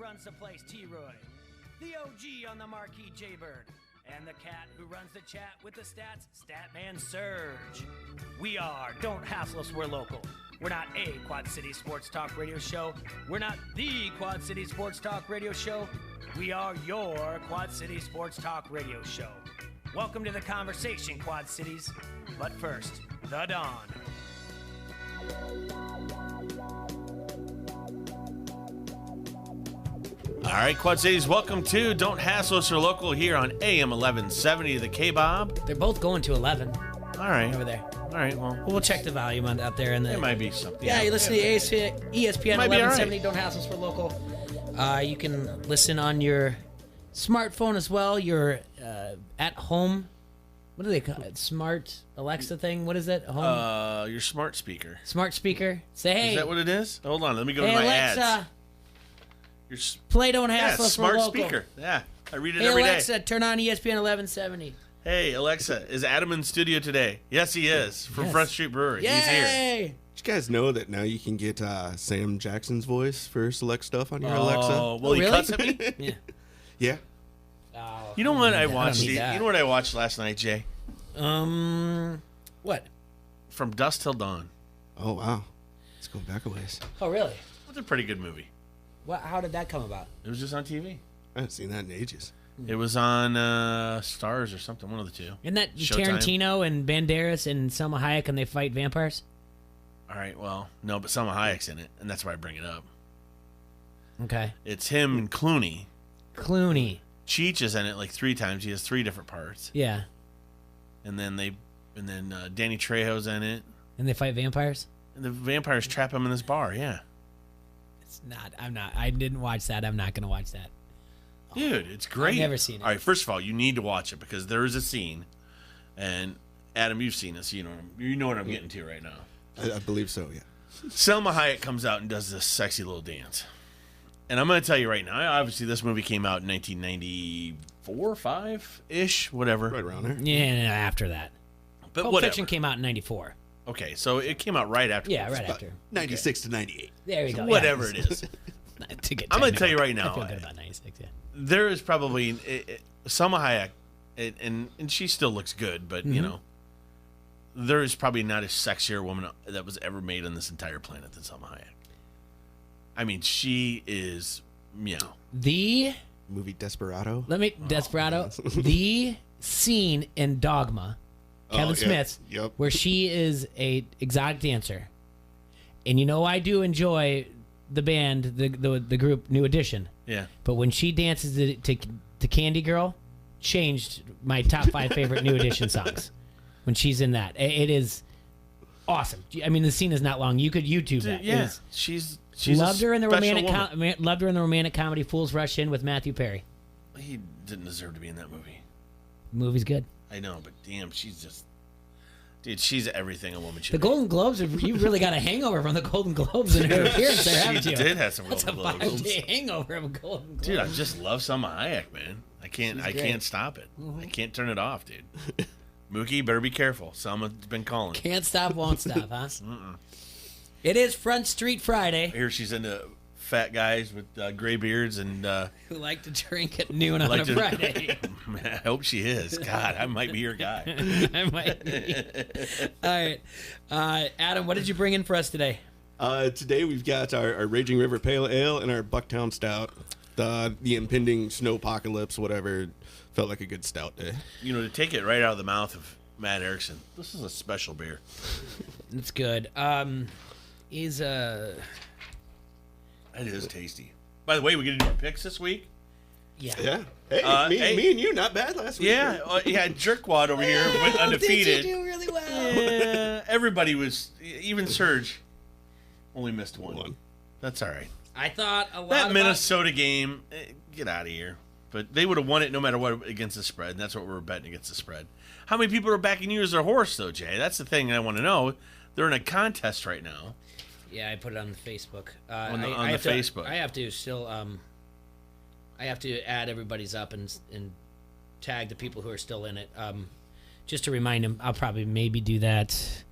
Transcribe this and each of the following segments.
runs the place, T-Roy, the OG on the marquee, Jaybird, and the cat who runs the chat with the stats, Statman Surge. We are Don't Hassle Us, We're Local. We're not a Quad City Sports Talk radio show. We're not the Quad City Sports Talk radio show. We are your Quad City Sports Talk radio show. Welcome to the conversation, Quad Cities. But first, the Dawn. All right, Quad Cities, welcome to Don't Hassle Us, We're Local here on AM 1170, the K-Bob. They're both going to 11. All right. Over there. All right, well. We'll check the volume out there. It might be something. Yeah, you listen to ESPN 1170, right. Don't Hassle Us, We're Local. You can listen on your smartphone as well. Your at home. What do they call it? Smart Alexa thing? What is it? Home? Your smart speaker. Smart speaker. Say, hey. Is that what it is? Hold on, let me go hey, to my Alexa, ads. Play Don't Hassle Us, smart We're Local. speaker. Yeah, I read it hey, every day. Alexa, turn on ESPN 1170. Hey, Alexa, is Adam in studio today? Yes, he is. From Front Street Brewery. Yay! He's here. Did you guys know that now you can get Sam Jackson's voice for select stuff on your Alexa? Oh, well, he really? cuts at me? Yeah. Yeah. Oh, You know what I watched? need You that. know what I watched last night, Jay? What? From Dusk Till Dawn. Oh, wow. Let's go back a ways. Oh, really? It was a pretty good movie. What? How did that come about? It was just on TV. I haven't seen that in ages. It was on Stars or something, one of the two. Isn't that Showtime. Tarantino and Banderas and Selma Hayek and they fight vampires? All right, well, no, but Selma Hayek's in it, and that's why I bring it up. Okay. It's him and Clooney. Clooney. Cheech is in it like 3 times. He has 3 different parts. Yeah. And then Danny Trejo's in it. And they fight vampires? And the vampires trap him in this bar, yeah. It's not. I didn't watch that. I'm not going to watch that. Dude, it's great. I've never seen it. All right, first of all, you need to watch it because there is a scene, and Adam, you've seen this. You know what I'm getting to right now. I believe so, yeah. Selma Hayek comes out and does this sexy little dance. And I'm going to tell you right now, obviously this movie came out in 1994, 5-ish, whatever. Right around there. Yeah, after that. But Pulp whatever. Fiction came out in 94. Okay, so it came out right after. Yeah, Pulp right Fiction. after. 96 to 98. There you So go. whatever yeah. it is. To get I'm going to tell you technical. right now. I feel good about 96, yeah. There is probably Selma Hayek, and she still looks good, but you know, there is probably not a sexier woman that was ever made on this entire planet than Selma Hayek. I mean, she is meow. The Movie Desperado. Desperado. The scene in Dogma, Kevin yeah. Smith's, Yep. where she is a exotic dancer, and I do enjoy the band, the group New Edition. Yeah. But when she dances to Candy Girl, changed my top 5 favorite New Edition songs. When she's in that, it is awesome. I mean, the scene is not long. You could YouTube that. Yeah, she's loved her in the romantic. loved her in the romantic comedy Fools Rush In with Matthew Perry. He didn't deserve to be in that movie. The movie's good. I know, but damn, she's just. Dude, she's everything a woman should The be. Golden Globes, you really got a hangover from the Golden Globes in her appearance there, haven't She you? did have some That's Golden a Globes. 5-day hangover of a Golden Globe. Dude, I just love Selma Hayek, man. I can't great. stop it. I can't turn it off, dude. Mookie, better be careful. Selma's been calling. Can't stop, won't stop, huh? It is Front Street Friday. Here she's into fat guys with gray beards and Who like to drink at noon on a Friday. I hope she is. God, I might be your guy. I might be. All right. Adam, what did you bring in for us today? Today we've got our Raging River Pale Ale and our Bucktown Stout. The impending snow apocalypse, whatever, felt like a good stout day. You know, to take it right out of the mouth of Matt Erickson, this is a special beer. It's good. It is tasty. By the way, we get to do our picks this week. Yeah. Yeah. Hey, me and you, not bad last week. Yeah, Jerkwad over here went undefeated. Did you do really well? Yeah, everybody was, even Serge only missed one. That's all right. I thought a lot That about... Minnesota game, get out of here. But they would have won it no matter what against the spread, and that's what we were betting against the spread. How many people are backing you as their horse, though, Jay? That's the thing I want to know. They're in a contest right now. Yeah, I put it on the Facebook. On the Facebook. I have to still. I have to add everybody's up and tag the people who are still in it. Just to remind them, I'll probably maybe do that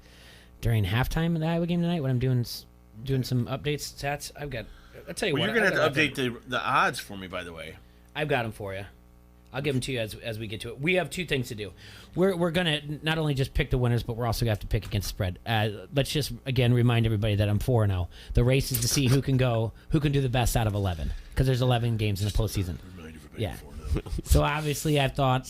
during halftime of the Iowa game tonight when I'm doing some updates, stats. I've got I'll tell you Well, what. you're gonna have to update the odds for me, by the way. I've got them for you. I'll give them to you as we get to it. We have two things to do. We're gonna not only just pick the winners, but we're also gonna have to pick against spread. Let's just again remind everybody that I'm 4-0. The race is to see who can do the best out of 11, because there's 11 games in the postseason. Yeah. So obviously, I thought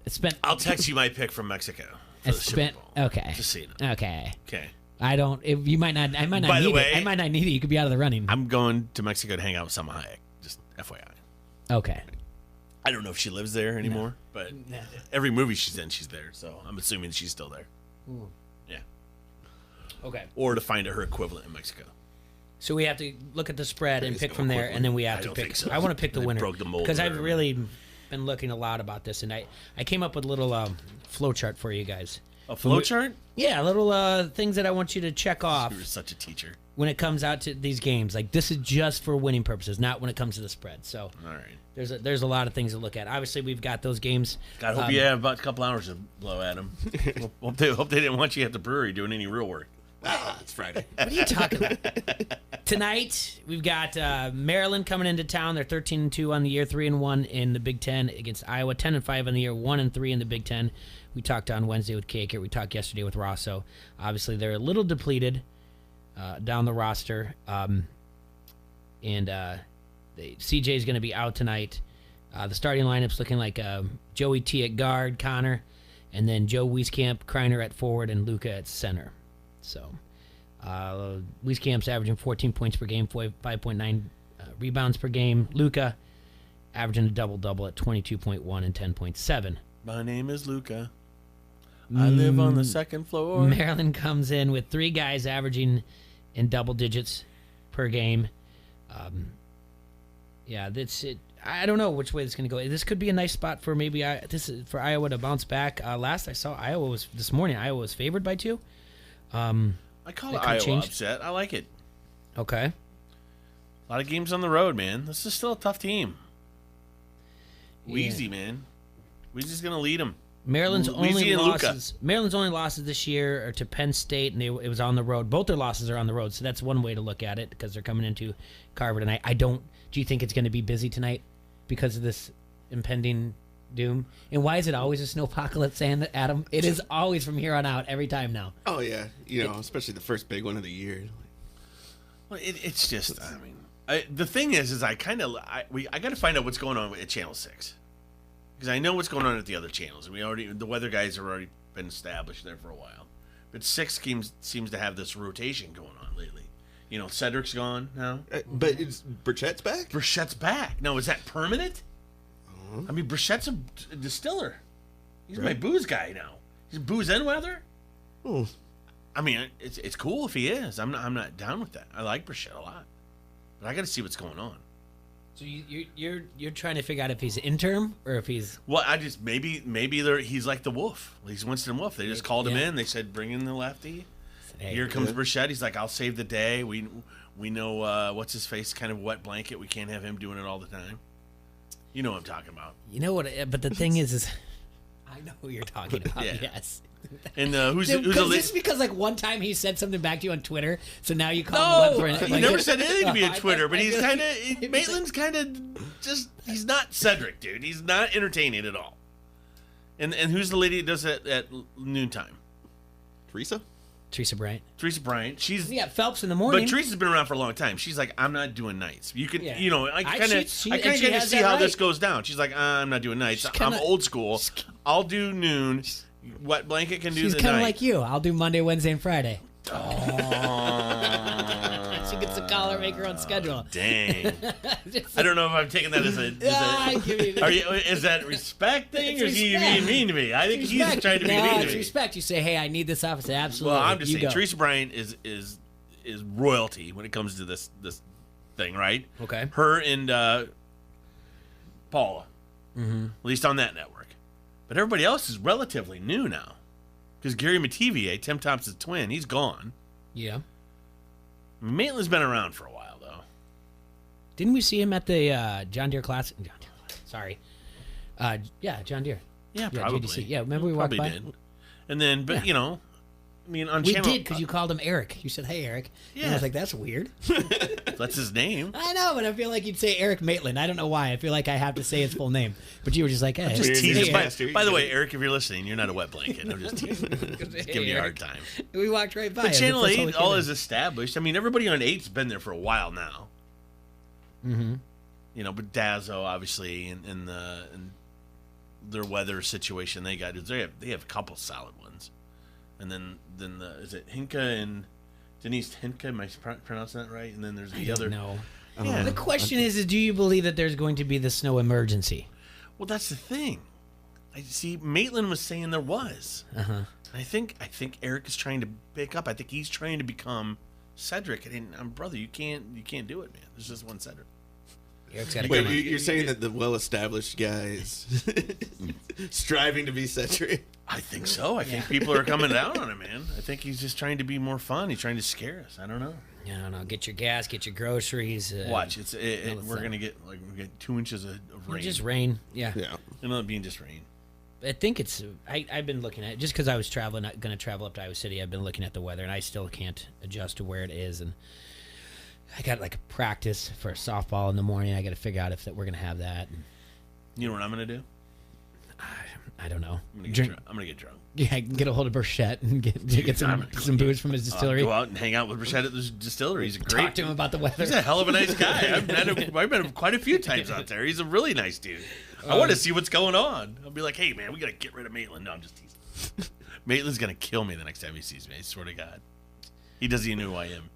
spent. I'll text you my pick from Mexico. For the Super Bowl. Okay. Just so you know. Okay. Okay. I don't. You might not. I might not By the need way, it. I might not need it. You could be out of the running. I'm going to Mexico to hang out with Salma Hayek. Just FYI. Okay. I don't know if she lives there anymore, but every movie she's in, she's there. So I'm assuming she's still there. Ooh. Yeah. Okay. Or to find her equivalent in Mexico. So we have to look at the spread and There is pick no from there, and then we have I to don't pick. think so. I want to pick the They winner broke the mold because I've there. really been looking a lot about this, and I came up with a little flow chart for you guys. A flow chart? Yeah, little things that I want you to check off You were such a teacher. when it comes out to these games. Like, this is just for winning purposes, not when it comes to the spread. So All right. there's a lot of things to look at. Obviously, we've got those games. God, hope you have about a couple hours to blow at them. hope they didn't want you at the brewery doing any real work. It's Friday. What are you talking about? Tonight, we've got Maryland coming into town. They're 13-2 on the year, 3-1 in the Big Ten against Iowa, 10-5 on the year, 1-3 in the Big Ten. We talked on Wednesday with Caker. We talked yesterday with Rosso. Obviously, they're a little depleted down the roster. CJ is going to be out tonight. The starting lineup's looking like Joey T at guard, Connor, and then Joe Wieskamp, Kreiner at forward, and Luca at center. So, Wieskamp's averaging 14 points per game, 5.9 rebounds per game. Luca averaging a double-double at 22.1 and 10.7. My name is Luca. I live on the second floor. Maryland comes in with three guys averaging in double digits per game. That's it. I don't know which way it's going to go. This could be a nice spot for for Iowa to bounce back. Last I saw, this morning Iowa was favored by 2. I call it could've Iowa changed. upset. I like it. Okay. A lot of games on the road, man. This is still a tough team. Yeah. Weezy, man. Weezy's going to lead them. Maryland's Weezy only losses this year are to Penn State, and it was on the road. Both their losses are on the road, so that's one way to look at it because they're coming into Carver tonight. Do you think it's going to be busy tonight because of this impending doom? And why is it always a snowpocalypse, Adam? It is always from here on out, every time now. Oh yeah, especially the first big one of the year. Well, it's just, the thing is I got to find out what's going on at Channel 6. Because I know what's going on at the other channels. The weather guys have already been established there for a while. But 6 seems to have this rotation going on lately. Cedric's gone now. But is Burchett's back? Burchett's back. Now, is that permanent? Burchett's a distiller. He's my booze guy now. He's booze and weather. Oh. It's cool if he is. I'm not down with that. I like Burchett a lot. But I got to see what's going on. So you're trying to figure out if he's interim or if he's... Well, maybe he's like the Wolf. He's Winston Wolf. They just called him in. They said, bring in the lefty. Hey, Here comes Burchett. He's like, I'll save the day. We know what's his face, kind of wet blanket. We can't have him doing it all the time. You know what I'm talking about. You know what? But the thing is I know who you're talking about. Yeah. Yes. And who's a just because one time he said something back to you on Twitter, so now you call him wet for he never said anything to me on Twitter, but he's kind of Maitland's Maitland's kind of just he's not Cedric, dude. He's not entertaining at all. And who's the lady that does it at noontime? Teresa Bryant. Teresa Bryant. She's Yeah, Phelps in the morning. But Teresa's been around for a long time. She's like, I'm not doing nights. You can, Yeah. I kind of she get to has see that how right. this goes down. She's like, I'm not doing nights. I'm old school. I'll do noon. Wet blanket can do She's the kind night. of like you. I'll do Monday, Wednesday, and Friday. She gets to call her, make her own schedule. Dang. I don't know if I'm taking that as is that respect thing or is he being mean to me? I think he's trying to be mean to it's me. respect. You say, hey, I need this office. Absolutely. Well, I'm just saying, go. Teresa Bryant is royalty when it comes to this thing, right? Okay. Her and Paula, at least on that network. But everybody else is relatively new now, because Gary Mativier, Tim Thompson's twin, he's gone. Yeah. Maitland's been around for a while, though. Didn't we see him at the John Deere Classic? Sorry. John Deere. Yeah, probably. JDC. Yeah, remember we walked probably by? did. And then, but mean, on We channel, did, because you called him Eric. You said, hey, Eric. And I Yeah. was like, that's weird. that's his name. I know, but I feel like you'd say Eric Maitland. I don't know why. I feel like I have to say his full name. But you were just like, hey. Just Hey, teasing. Eric. By the way, Eric, if you're listening, you're not a wet blanket. I'm just teasing. Just giving you a hard time. We walked right by. But it. Channel The first time 8 we came all in. is established. I mean, everybody on 8's been there for a while now. Mm-hmm. You know, but Dazzo, obviously, and their weather situation they got, they have a couple solid ones. And then is it Hinka and Denise Hinka? Am I pronouncing that right? And then there's the other. No. Yeah. The question is, do you believe that there's going to be the snow emergency? Well, that's the thing. I see. Maitland was saying there was. Uh-huh. And I think Eric is trying to pick up. I think he's trying to become Cedric. And brother, you can't do it, man. There's just one Cedric. Eric's got to Wait, come on. you're saying that the well-established guy is striving to be Cedric? I think so. I think people are coming down on him, man. I think he's just trying to be more fun. He's trying to scare us. I don't know. I don't know. Get your gas, get your groceries. Watch, we're that. gonna get 2 inches of rain. Just rain. Yeah. Yeah. It'll end up being just rain. I think it's. I've been looking at it just because I was going to travel up to Iowa City. I've been looking at the weather, and I still can't adjust to where it is. And I got like a practice for softball in the morning. I got to figure out if we're going to have that. And You know what I'm gonna do? I don't know. I'm gonna get drunk. Yeah, get a hold of Burchette and get some booze from his distillery. Go out and hang out with Brissette at the distillery. He's a great. Talk to him about the weather. He's a hell of a nice guy. I've met him quite a few times out there. He's a really nice dude. I want to see what's going on. I'll be like, hey man, we gotta get rid of Maitland. No, I'm just teasing. Maitland's gonna kill me the next time he sees me. I swear to God. He doesn't even know who I am.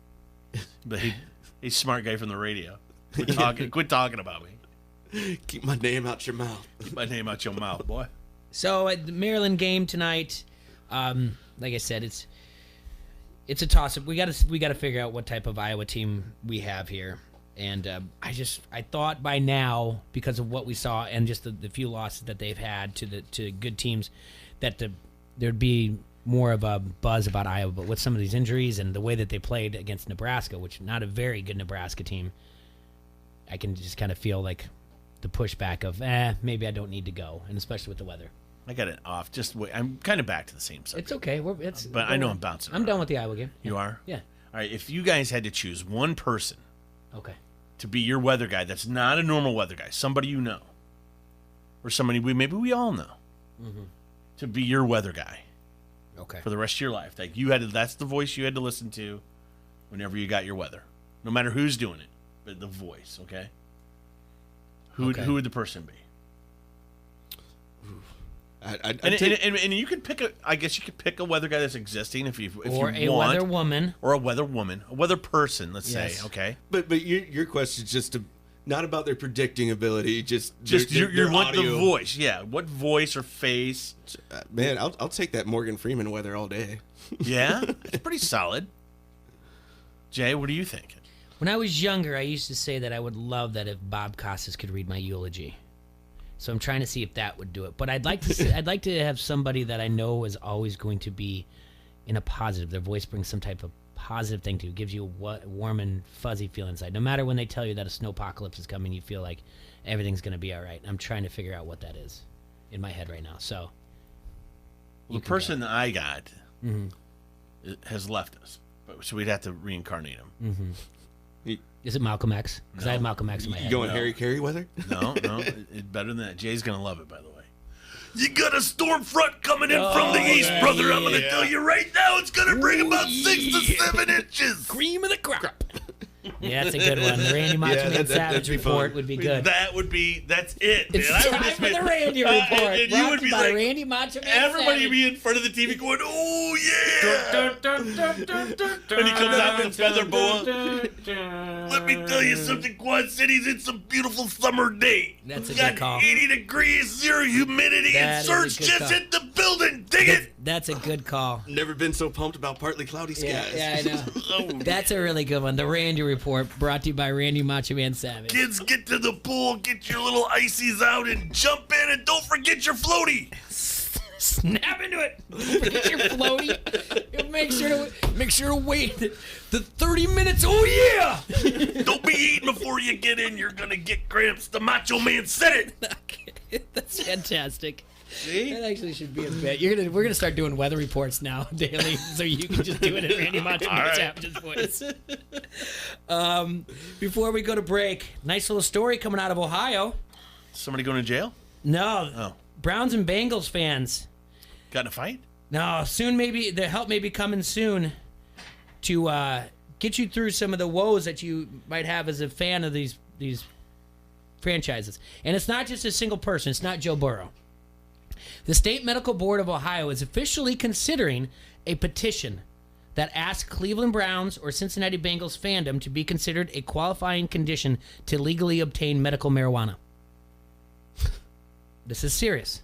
But he's a smart guy from the radio. Quit talking about me. Keep my name out your mouth. Keep my name out your mouth, boy. So at the Maryland game tonight, like I said, it's a toss-up. We got to figure out what type of Iowa team we have here. And I thought by now, because of what we saw and just the few losses that they've had to good teams, that there'd be more of a buzz about Iowa. But with some of these injuries and the way that they played against Nebraska, which is not a very good Nebraska team, I can just kind of feel like the pushback of, maybe I don't need to go, and especially with the weather. I got it off. Just wait. I'm kind of back to the same subject. It's okay. But I know I'm bouncing I'm around. done with the Iowa game. You are? Yeah. All right. If you guys had to choose one person Okay. to be your weather guy that's not a normal weather guy, somebody you know, or somebody we all know, to be your weather guy Okay. for the rest of your life, like that's the voice you had to listen to whenever you got your weather, no matter who's doing it, but the voice. Okay. Who would the person be? And you could pick I guess you could pick a weather guy that's existing if you want, weather woman. or a weather woman, a weather person. Let's Yes. say, okay. But your question is just not about their predicting ability, just Your what the audio. voice, yeah. What voice or face? Man, I'll take that Morgan Freeman weather all day. Yeah, it's pretty solid. Jay, what are you thinking? When I was younger, I used to say that I would love that if Bob Costas could read my eulogy. So I'm trying to see if that would do it. But I'd like to have somebody that I know is always going to be in a positive. Their voice brings some type of positive thing to you, gives you a warm and fuzzy feel inside. No matter when they tell you that a snowpocalypse is coming, you feel like everything's going to be all right. I'm trying to figure out what that is in my head right now. So The person that I got has left us, so we'd have to reincarnate him. is it Malcolm X? Because I have Malcolm X in my You head. going Harry Carey weather? No, it's better than that. Jay's gonna love it, by the way. You got a storm front coming in from the east, brother. I'm gonna tell you right now, it's gonna bring about 6 to 7 inches. Cream of the crop. Yeah, that's a good one. The Randy Macho Man that'd Savage be report fun. would be good. That's it, man. It's I would time just for be- the Randy report. and you brought would to be by like, Randy Macho Man everybody Savage. be in front of the TV going, "Oh yeah!" And he comes out in feather boa. Let me tell you something, Quad Cities. It's a beautiful summer day. That's a We got good call. 80 degrees, 0 humidity, That and is a Surge good just call. hit the building. Dig it. That's a good call. Never been so pumped about partly cloudy skies. Yeah, I know. Oh, That's a really good one. The Randy Report, brought to you by Randy Macho Man Savage. kids, get to the pool, get your little ices out, and jump in, and don't forget your floaty. Snap into it. Don't forget your floaty. And make sure to wait the 30 minutes. Oh yeah. Don't be eating before you get in. You're gonna get cramps. The Macho Man said it. That's fantastic. See? That actually should be a bit. We're gonna start doing weather reports now daily, so you can just do it at Randy Montanez's Savage's voice. Before we go to break, nice little story coming out of Ohio. Somebody going to jail? No, Oh. Browns and Bengals fans. Got in a fight? No, soon maybe the help may be coming soon to get you through some of the woes that you might have as a fan of these franchises. And it's not just a single person. It's not Joe Burrow. The State Medical Board of Ohio is officially considering a petition that asks Cleveland Browns or Cincinnati Bengals fandom to be considered a qualifying condition to legally obtain medical marijuana. This is serious.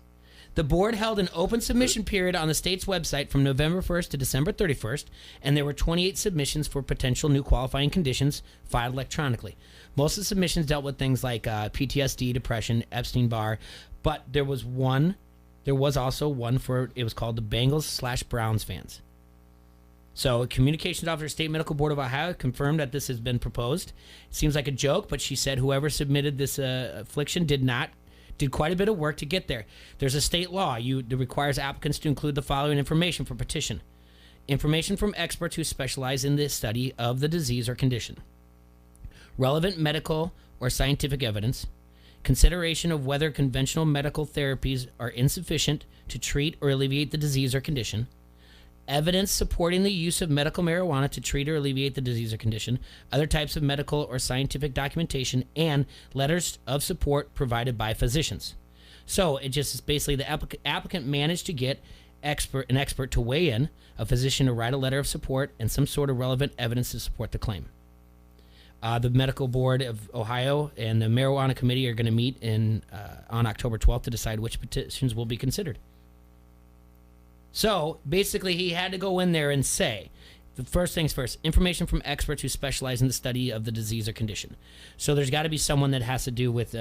The board held an open submission period on the state's website from November 1st to December 31st, and there were 28 submissions for potential new qualifying conditions filed electronically. Most of the submissions dealt with things like PTSD, depression, Epstein-Barr, but there was also one for, it was called the Bengals/Browns fans. So, a communications officer, State Medical Board of Ohio, confirmed that this has been proposed. It seems like a joke, but she said whoever submitted this affliction did quite a bit of work to get there. There's a state law that requires applicants to include the following information for petition. Information from experts who specialize in the study of the disease or condition. Relevant medical or scientific evidence. Consideration of whether conventional medical therapies are insufficient to treat or alleviate the disease or condition. Evidence supporting the use of medical marijuana to treat or alleviate the disease or condition, other types of medical or scientific documentation, and letters of support provided by physicians. So it just is basically the applicant managed to get an expert to weigh in, a physician to write a letter of support, and some sort of relevant evidence to support the claim. The Medical Board of Ohio and the Marijuana Committee are going to meet on October 12th to decide which petitions will be considered. So, basically, he had to go in there and say, the first things first, information from experts who specialize in the study of the disease or condition. So there's got to be someone that has to do with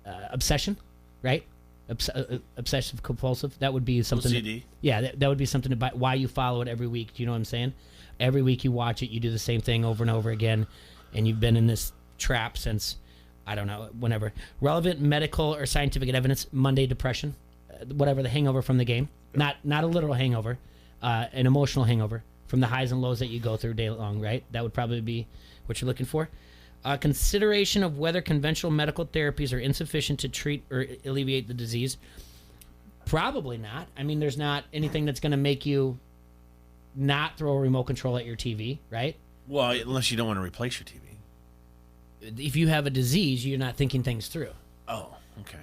obsession, right? Obsessive compulsive. That would be something. OCD. That would be something about why you follow it every week. Do you know what I'm saying? Every week you watch it, you do the same thing over and over again, and you've been in this trap since, I don't know, whenever. Relevant medical or scientific evidence, Monday depression, whatever, the hangover from the game. Not a literal hangover, an emotional hangover from the highs and lows that you go through day long, right? That would probably be what you're looking for. Consideration of whether conventional medical therapies are insufficient to treat or alleviate the disease. Probably not. I mean, there's not anything that's going to make you not throw a remote control at your TV, right? Well, unless you don't want to replace your TV. If you have a disease, you're not thinking things through. Oh, okay.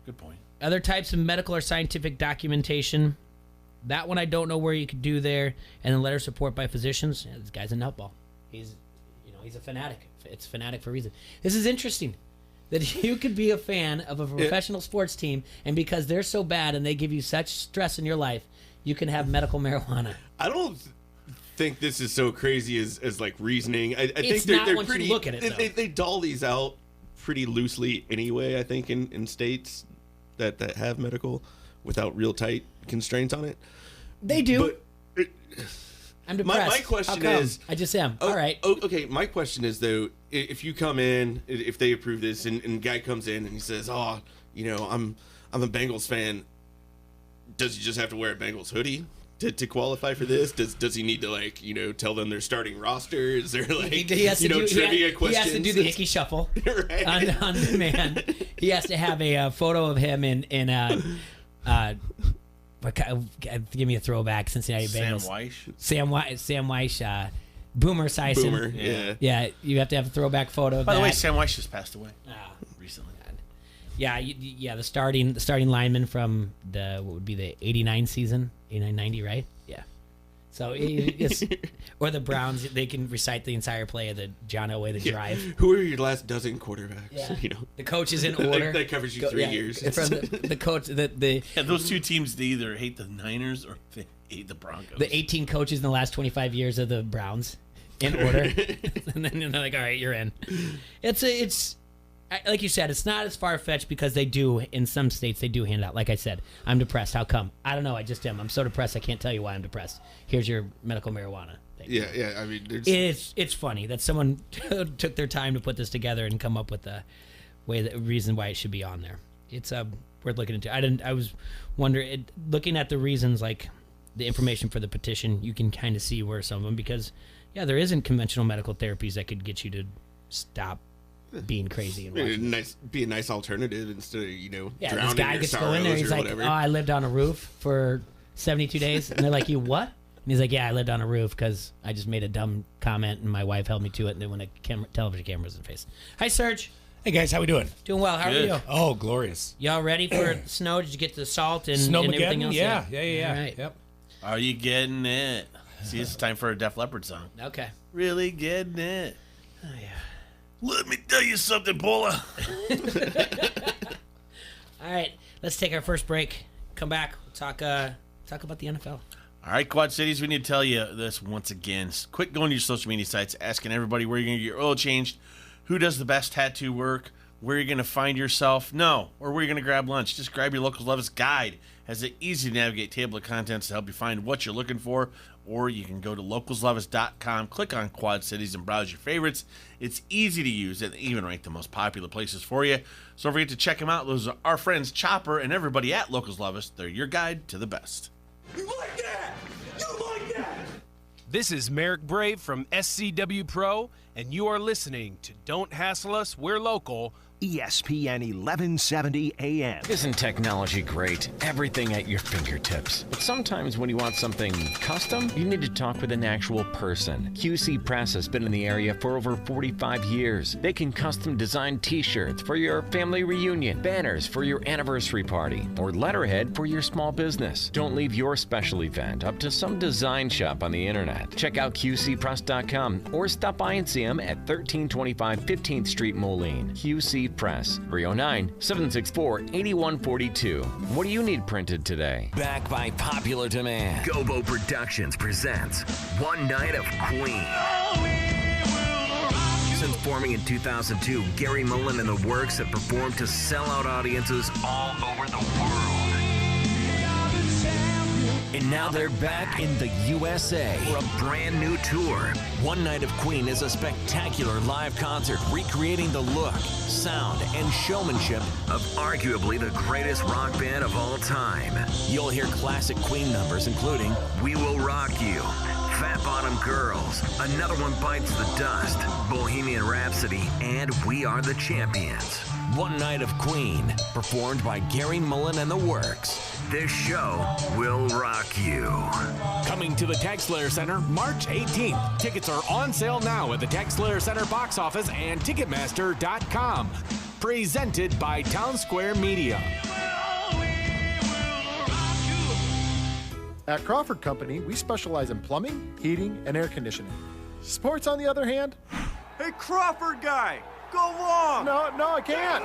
Good point. Other types of medical or scientific documentation. That one I don't know where you could do there. And then letter of support by physicians. Yeah, this guy's a nutball. He's a fanatic. It's fanatic for a reason. This is interesting. That you could be a fan of a professional sports team, and because they're so bad and they give you such stress in your life, you can have medical marijuana. I don't think this is so crazy as like reasoning. I think It's they're not once you pretty. look at it, though. They doll these out pretty loosely anyway. I think in states that have medical without real tight constraints on it. They do. But I'm depressed. my question How come? is, I just am. All right. Okay, my question is though, if you come in, if they approve this, and a guy comes in and he says, "Oh, I'm a Bengals fan," does he just have to wear a Bengals hoodie to qualify for this? Does he need to tell them their starting rosters or He has to do, trivia questions? He has to do the hickey shuffle Right. on demand. He has to have a photo of him in give me a throwback, Cincinnati Sam Bengals. Weish. Sam Weish, Boomer Sison. Boomer, yeah. Yeah, you have to have a throwback photo of By that. the way, Sam Weish just passed away recently. Yeah, the starting lineman from the what would be the 89 season, 89-90, right? Yeah. So it's or the Browns, they can recite the entire play of the John Elway the drive. Who are your last dozen quarterbacks? Yeah. The coach is in order. that covers you 3 years. From the coach, Those two teams, they either hate the Niners or they hate the Broncos. the 18 coaches in the last 25 years of the Browns in order, and then they're like, all right, you're in. It's like you said, it's not as far-fetched because they do, in some states, they do hand out. Like I said, I'm depressed. How come? I don't know. I just am. I'm so depressed, I can't tell you why I'm depressed. Here's your medical marijuana thing. Yeah. I mean, there's... It's funny that someone took their time to put this together and come up with the reason why it should be on there. it's worth looking into. I was wondering, looking at the reasons, like the information for the petition, you can kind of see where some of them, because there isn't conventional medical therapies that could get you to stop being crazy and be a nice alternative instead of drowning this guy in your gets to go in there. He's like, whatever. "Oh, I lived on a roof for 72 days," and they're like, "You what?" And he's like, "Yeah, I lived on a roof because I just made a dumb comment and my wife held me to it, and then when a television camera was in the face." Hi, Serge. Hey guys, how we doing? Doing well. How Good. are you? Oh, glorious. Y'all ready for snow? Did you get the salt and Snowmageddon? everything else? Yeah. All right. Yep. Are you getting it? See, it's time for a Def Leppard song. Okay. Really getting it. Oh, yeah. Let me tell you something, Paula. All right. Let's take our first break. Come back. We'll talk about the NFL. All right, Quad Cities, we need to tell you this once again. Quit going to your social media sites, asking everybody where you're going to get your oil changed, who does the best tattoo work, where you're going to find yourself, or where you're going to grab lunch. Just grab your Locals Levis guide. It has an easy-to-navigate table of contents to help you find what you're looking for, or you can go to localslevis.com, click on Quad Cities, and browse your favorites. It's easy to use, and they even rank the most popular places for you. So don't forget to check them out. Those are our friends Chopper and everybody at Locals Levis. They're your guide to the best. You like that? You like that? This is Merrick Brave from SCW Pro, and you are listening to Don't Hassle Us, We're Local, ESPN 1170 AM. Isn't technology great? Everything at your fingertips. But sometimes when you want something custom, you need to talk with an actual person. QC Press has been in the area for over 45 years. They can custom design t-shirts for your family reunion, banners for your anniversary party, or letterhead for your small business. Don't leave your special event up to some design shop on the internet. Check out QCPress.com or stop by and see them at 1325 15th Street, Moline. QC Press, 309-764-8142. What do you need printed today? Back by popular demand, Gobo Productions presents One Night of Queen. Since forming in 2002, Gary Mullen and the Works have performed to sell-out audiences all over the world. And now they're back in the USA for a brand new tour. One Night of Queen is a spectacular live concert recreating the look, sound, and showmanship of arguably the greatest rock band of all time. You'll hear classic Queen numbers including We Will Rock You, Fat Bottom Girls, Another One Bites the Dust, Bohemian Rhapsody, and We Are the Champions. One Night of Queen, performed by Gary Mullen and the Works. This show will rock you. coming to the TaxSlayer Center March 18th. Tickets are on sale now at the TaxSlayer Center box office and Ticketmaster.com. Presented by Town Square Media. At Crawford Company, we specialize in plumbing, heating, and air conditioning. Sports, on the other hand? Hey, Crawford guy, go long! No, I can't.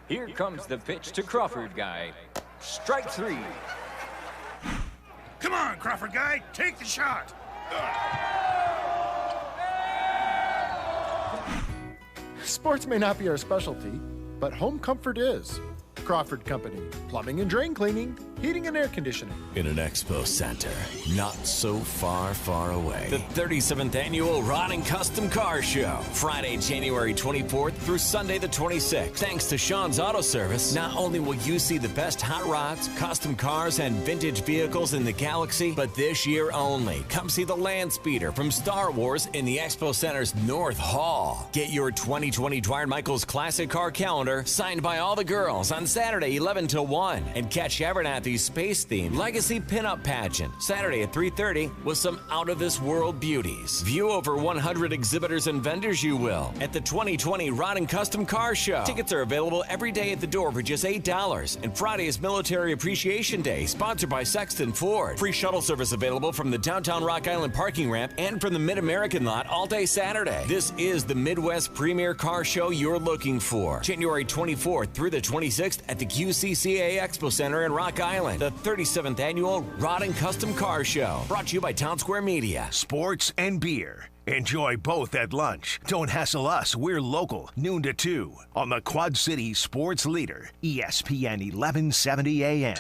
Here comes the pitch to Crawford guy. Strike three. Come on, Crawford guy, take the shot! Sports may not be our specialty, but home comfort is. Crawford Company, plumbing and drain cleaning, heating and air conditioning. In an expo center, not so far, far away. The 37th Annual Rod and Custom Car Show. Friday, January 24th through Sunday the 26th. Thanks to Sean's Auto Service, not only will you see the best hot rods, custom cars, and vintage vehicles in the galaxy, but this year only, come see the Land Speeder from Star Wars in the Expo Center's North Hall. Get your 2020 Dwyer Michaels Classic Car Calendar signed by all the girls on Saturday 11 till 1, and catch Abernathy's space-themed Legacy Pinup Pageant Saturday at 3:30 with some out-of-this-world beauties. View over 100 exhibitors and vendors you will at the 2020 Rod and Custom Car Show. Tickets are available every day at the door for just $8, and Friday is Military Appreciation Day, sponsored by Sexton Ford. Free shuttle service available from the downtown Rock Island parking ramp and from the Mid-American lot all day Saturday. This is the Midwest premier car show you're looking for. January 24th through the 26th at the QCCA Expo Center in Rock Island. The 37th Annual Rod and Custom Car Show. Brought to you by Town Square Media. Sports and beer. Enjoy both at lunch. Don't hassle us. We're local, noon to 2 on the Quad City Sports Leader, ESPN 1170 AM.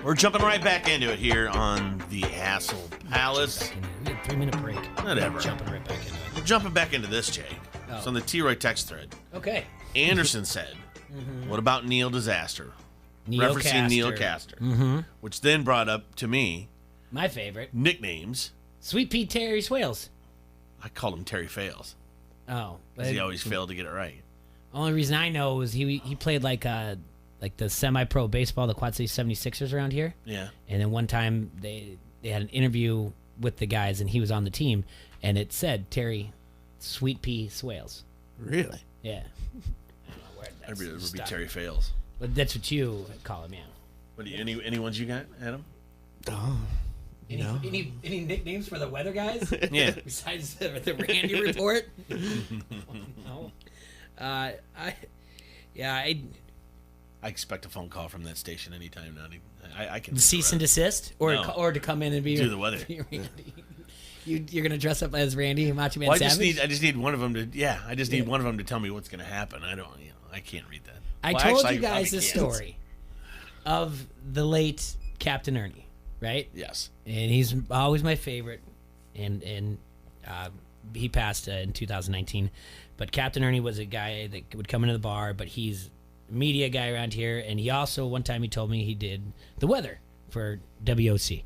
We're jumping right back into it here on the Hassle Palace. We had a 3-minute break. Whatever. Jumping right back into it. We're jumping back into this, Jay. Oh. It's on the T-Roy text thread. Okay. Anderson said, what about Neil Disaster? Referencing Neil Caster. Which then brought up to me my favorite nicknames. Sweet Pea Terry Swales. I called him Terry Fails. Oh. Because he always failed to get it right. Only reason I know is he played like the semi-pro baseball, the Quad City 76ers around here. Yeah. And then one time they had an interview with the guys, and he was on the team, and it said Terry Sweet Pea Swales. Really? Yeah. It would be Terry Fails. But that's what you call him, yeah. What do you, any ones you got, Adam? Any nicknames for the weather guys? Yeah. Besides the Randy report? No. I expect a phone call from that station anytime now. I can cease and desist, or to come in and be do the weather. You're gonna dress up as Randy Macho Man Savage. I just need one of them to. Yeah, I just need one of them to tell me what's gonna happen. I can't read that. I told you guys the story of the late Captain Ernie, right? Yes. And he's always my favorite, and he passed in 2019. But Captain Ernie was a guy that would come into the bar, but he's a media guy around here, and he also, one time he told me he did the weather for WOC,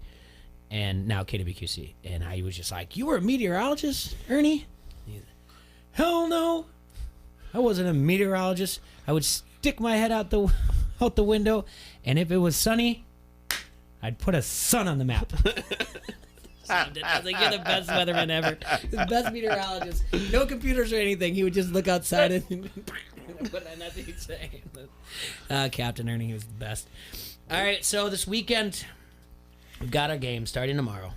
and now KWQC. And I was just like, you were a meteorologist, Ernie? He's like, hell no. I wasn't a meteorologist. I would stick my head out the window, and if it was sunny, I'd put a sun on the map. I was like, you're the best weatherman ever. The best meteorologist. No computers or anything. He would just look outside and put nothing to say. Captain Ernie, he was the best. All right, so this weekend we've got our game starting tomorrow,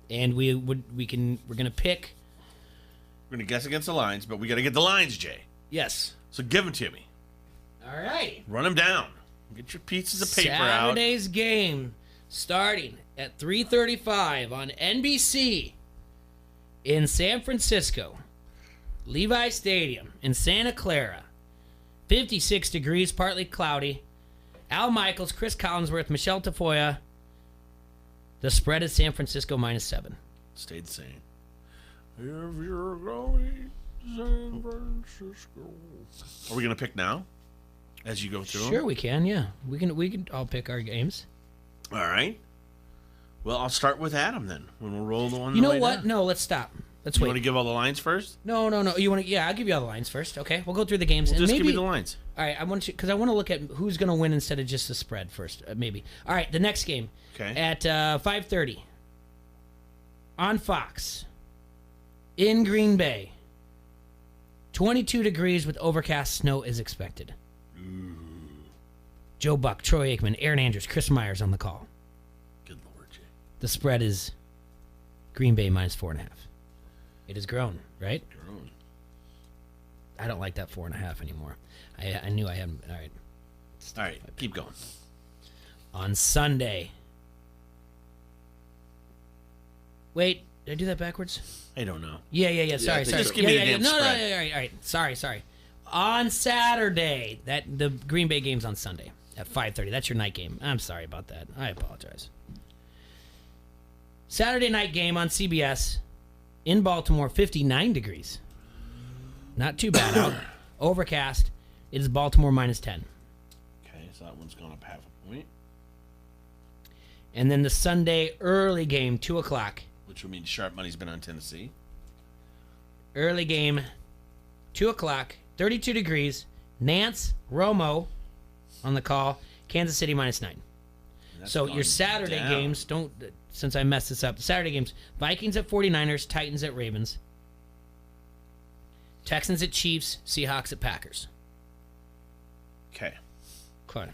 and we're gonna pick. We're gonna guess against the lines, but we got to get the lines, Jay. Yes. So give them to me. All right. Run them down. Get your pieces of paper out. Saturday's game starting at 3:35 on NBC in San Francisco, Levi Stadium in Santa Clara. 56 degrees, partly cloudy. Al Michaels, Chris Collinsworth, Michelle Tafoya. The spread is San Francisco -7. Stayed the same. If you're going to San Francisco. Are we going to pick now? As you go through them? Sure, we can, yeah. We can all pick our games. All right. Well, I'll start with Adam then. When we'll roll the one. You know what? No, let's stop. Let's wait. You want to give all the lines first? No. You want to? Yeah, I'll give you all the lines first. Okay, we'll go through the games. Well, and just maybe, give me the lines. All right, I want you because I want to look at who's going to win instead of just the spread first. Maybe. All right, the next game. Okay. At 5:30 on Fox in Green Bay. 22 degrees with overcast snow is expected. Ooh. Joe Buck, Troy Aikman, Aaron Andrews, Chris Myers on the call. Good Lord, Jay. The spread is Green Bay -4.5. It has grown, right? Grown. I don't like that 4.5 anymore. I knew I hadn't. All right. All right, keep going. On Sunday. Wait, did I do that backwards? I don't know. Yeah. Sorry. Just give me the damn No, spread. all right. Sorry. On Saturday, the Green Bay game's on Sunday at 5:30. That's your night game. I'm sorry about that. I apologize. Saturday night game on CBS in Baltimore, 59 degrees. Not too bad out. Overcast. It is Baltimore -10. Okay, so that one's gone up half a point. And then the Sunday early game, 2 o'clock. Which would mean sharp money's been on Tennessee. Early game, 2 o'clock, 32 degrees. Nance, Romo on the call. Kansas City -9. So your Saturday games, since I messed this up, Saturday games, Vikings at 49ers, Titans at Ravens. Texans at Chiefs, Seahawks at Packers. Okay. Cool.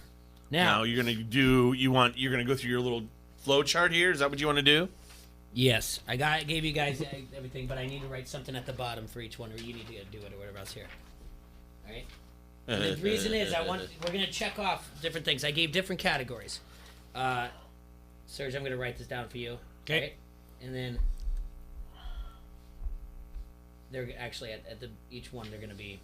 Now you're gonna go through your little flow chart here. Is that what you want to do? Yes, I gave you guys everything, but I need to write something at the bottom for each one, or you need to do it, or whatever else here. All right. And the reason is we're gonna check off different things. I gave different categories. Serge, I'm gonna write this down for you. Okay. Right? And then they're actually at each one they're gonna be.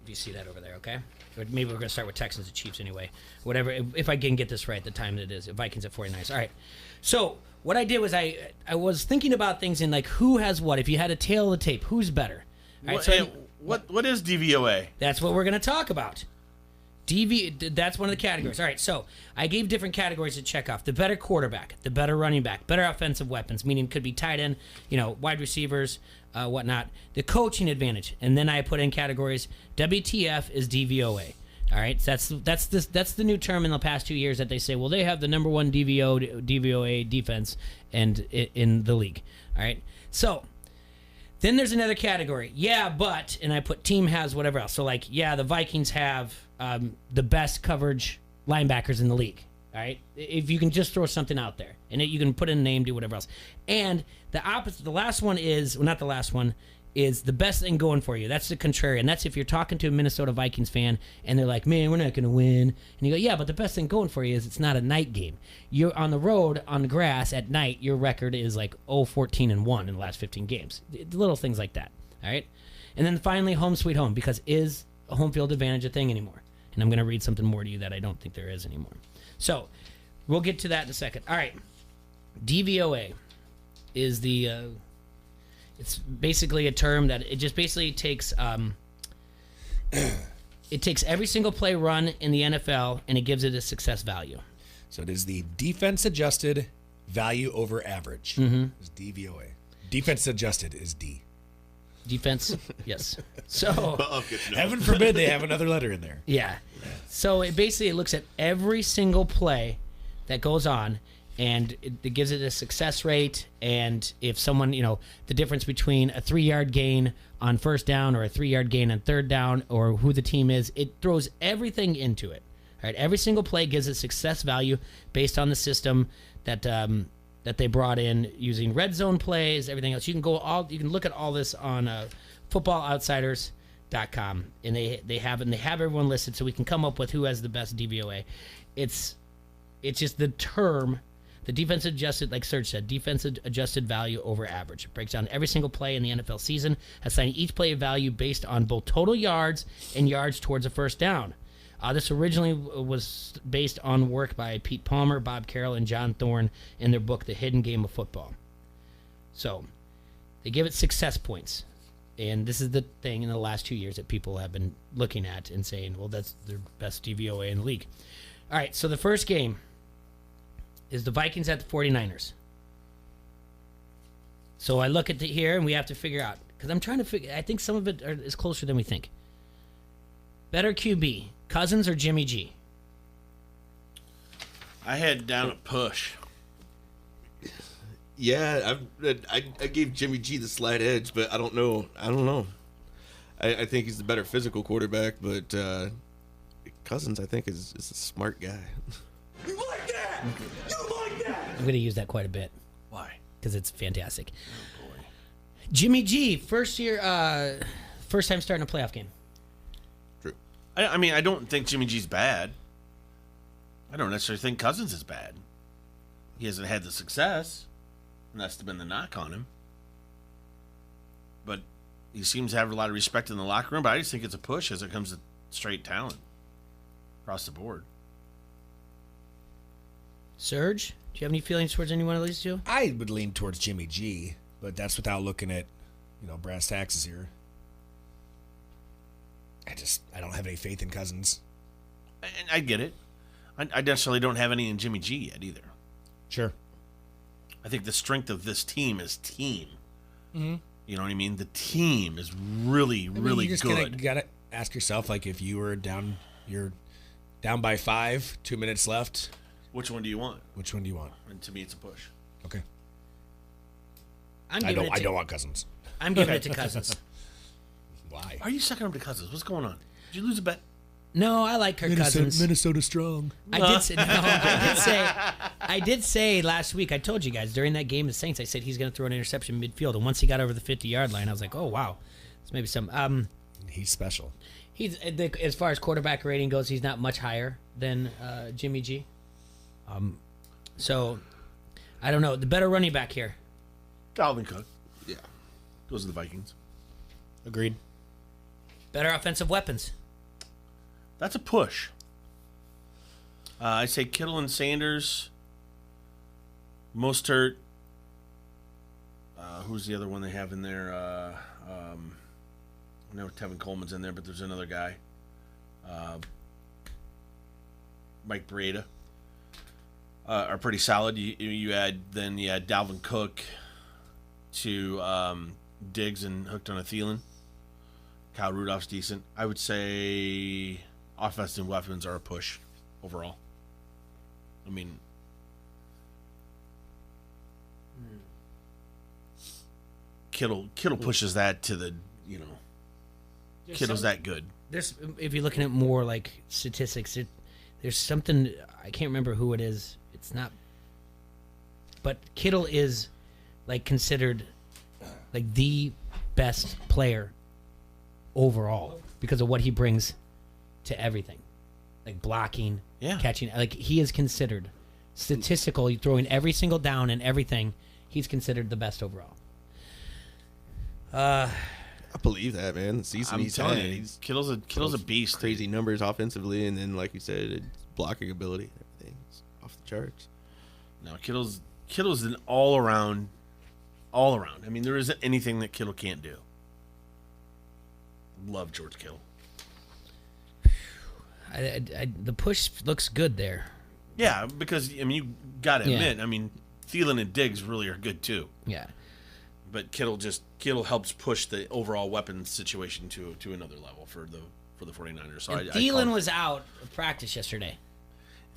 If you see that over there, okay? Or maybe we're going to start with Texans and Chiefs anyway. Whatever, if I can get this right, the time that it is. Vikings at 49ers. All right. So what I did was I was thinking about things in like who has what. If you had a tail of the tape, who's better? All right, What is DVOA? That's what we're going to talk about. That's one of the categories. All right, so I gave different categories to check off. The better quarterback, the better running back, better offensive weapons, meaning could be tight end, wide receivers, whatnot. The coaching advantage, and then I put in categories. WTF is DVOA. All right, so that's the new term in the past 2 years that they say. Well, they have the number one DVOA defense and in the league. All right, so. Then there's another category. Yeah, but, and I put team has whatever else. So, like, yeah, the Vikings have the best coverage linebackers in the league. All right? If you can just throw something out there. And you can put in a name, do whatever else. And the opposite, the last one is, well, not the last one, is the best thing going for you. That's the contrarian. That's if you're talking to a Minnesota Vikings fan and they're like, man, we're not going to win. And you go, yeah, but the best thing going for you is it's not a night game. You're on the road, on the grass, at night, your record is like 0-14-1 in the last 15 games. Little things like that, all right? And then finally, home sweet home, because is a home field advantage a thing anymore? And I'm going to read something more to you that I don't think there is anymore. So we'll get to that in a second. All right, DVOA is the... it's basically a term that it just basically takes it takes every single play run in the NFL and it gives it a success value. So it is the defense adjusted value over average. Is DVOA. Defense adjusted is D. Defense, yes. So heaven forbid they have another letter in there. Yeah. So it basically looks at every single play that goes on. And it gives it a success rate. And if someone, the difference between a 3-yard gain on first down or a 3-yard gain on third down or who the team is, it throws everything into it. All right, every single play gives it success value based on the system that that they brought in using red zone plays, everything else. You can look at all this on FootballOutsiders.com, and they have everyone listed so we can come up with who has the best DVOA. It's just the term. The defense adjusted, like Serge said, defense adjusted value over average. It breaks down every single play in the NFL season, assigning each play a value based on both total yards and yards towards a first down. This originally was based on work by Pete Palmer, Bob Carroll, and John Thorne in their book, The Hidden Game of Football. So they give it success points. And this is the thing in the last 2 years that people have been looking at and saying, well, that's their best DVOA in the league. All right, so the first game is the Vikings at the 49ers. So I look at here, and we have to figure out, because I'm trying to figure, I think some of it is closer than we think. Better QB, Cousins or Jimmy G? I had down a push. Yeah, I gave Jimmy G the slight edge, but I don't know. I think he's the better physical quarterback, but Cousins, I think, is a smart guy. You like that? You like that? I'm going to use that quite a bit. Why? Because it's fantastic. Oh, boy. Jimmy G, first time starting a playoff game. True. I mean, I don't think Jimmy G's bad. I don't necessarily think Cousins is bad. He hasn't had the success, and that's been the knock on him. But he seems to have a lot of respect in the locker room, but I just think it's a push as it comes to straight talent across the board. Serge, do you have any feelings towards any one of these two? I would lean towards Jimmy G, but that's without looking at, brass taxes here. I don't have any faith in Cousins. And I get it. I necessarily don't have any in Jimmy G yet either. Sure. I think the strength of this team is team. Mm-hmm. You know what I mean? The team is really, really you just good. Gotta ask yourself, like, if you were down, you're down by 5, 2 minutes left. Which one do you want? And to me, it's a push. Okay. I don't want Cousins. I'm giving it to Cousins. Why? Are you sucking up to Cousins? What's going on? Did you lose a bet? No, I like Kirk Cousins. Minnesota strong. I did say last week, I told you guys, during that game of the Saints, I said he's going to throw an interception midfield. And once he got over the 50-yard line, I was like, oh, wow. It's maybe some... he's special. He's as far as quarterback rating goes, he's not much higher than Jimmy G. So, I don't know. The better running back here. Dalvin Cook. Yeah. Those are the Vikings. Agreed. Better offensive weapons. That's a push. I say Kittle and Sanders. Mostert. Who's the other one they have in there? I know Tevin Coleman's in there, but there's another guy. Mike Breida. Are pretty solid. You add Dalvin Cook to Diggs and hooked on a Thielen. Kyle Rudolph's decent. I would say offensive weapons are a push overall. I mean, Kittle pushes that to the, Kittle's that good. There's, if you're looking at more like statistics, there's something, I can't remember who it is. It's not, but Kittle is like considered like the best player overall because of what he brings to everything, like blocking, catching. Like he is considered statistical, throwing every single down and everything. He's considered the best overall. I believe that, man. The season he's had, Kittle's a beast. Crazy numbers offensively, and then like you said, it's blocking ability, everything off the charts. No, Kittle's an all around. I mean, there isn't anything that Kittle can't do. Love George Kittle. The push looks good there. Yeah, because I mean, you got to admit, I mean, Thielen and Diggs really are good too. Yeah. But Kittle helps push the overall weapons situation to another level for the 49ers. So Thielen was out of practice yesterday.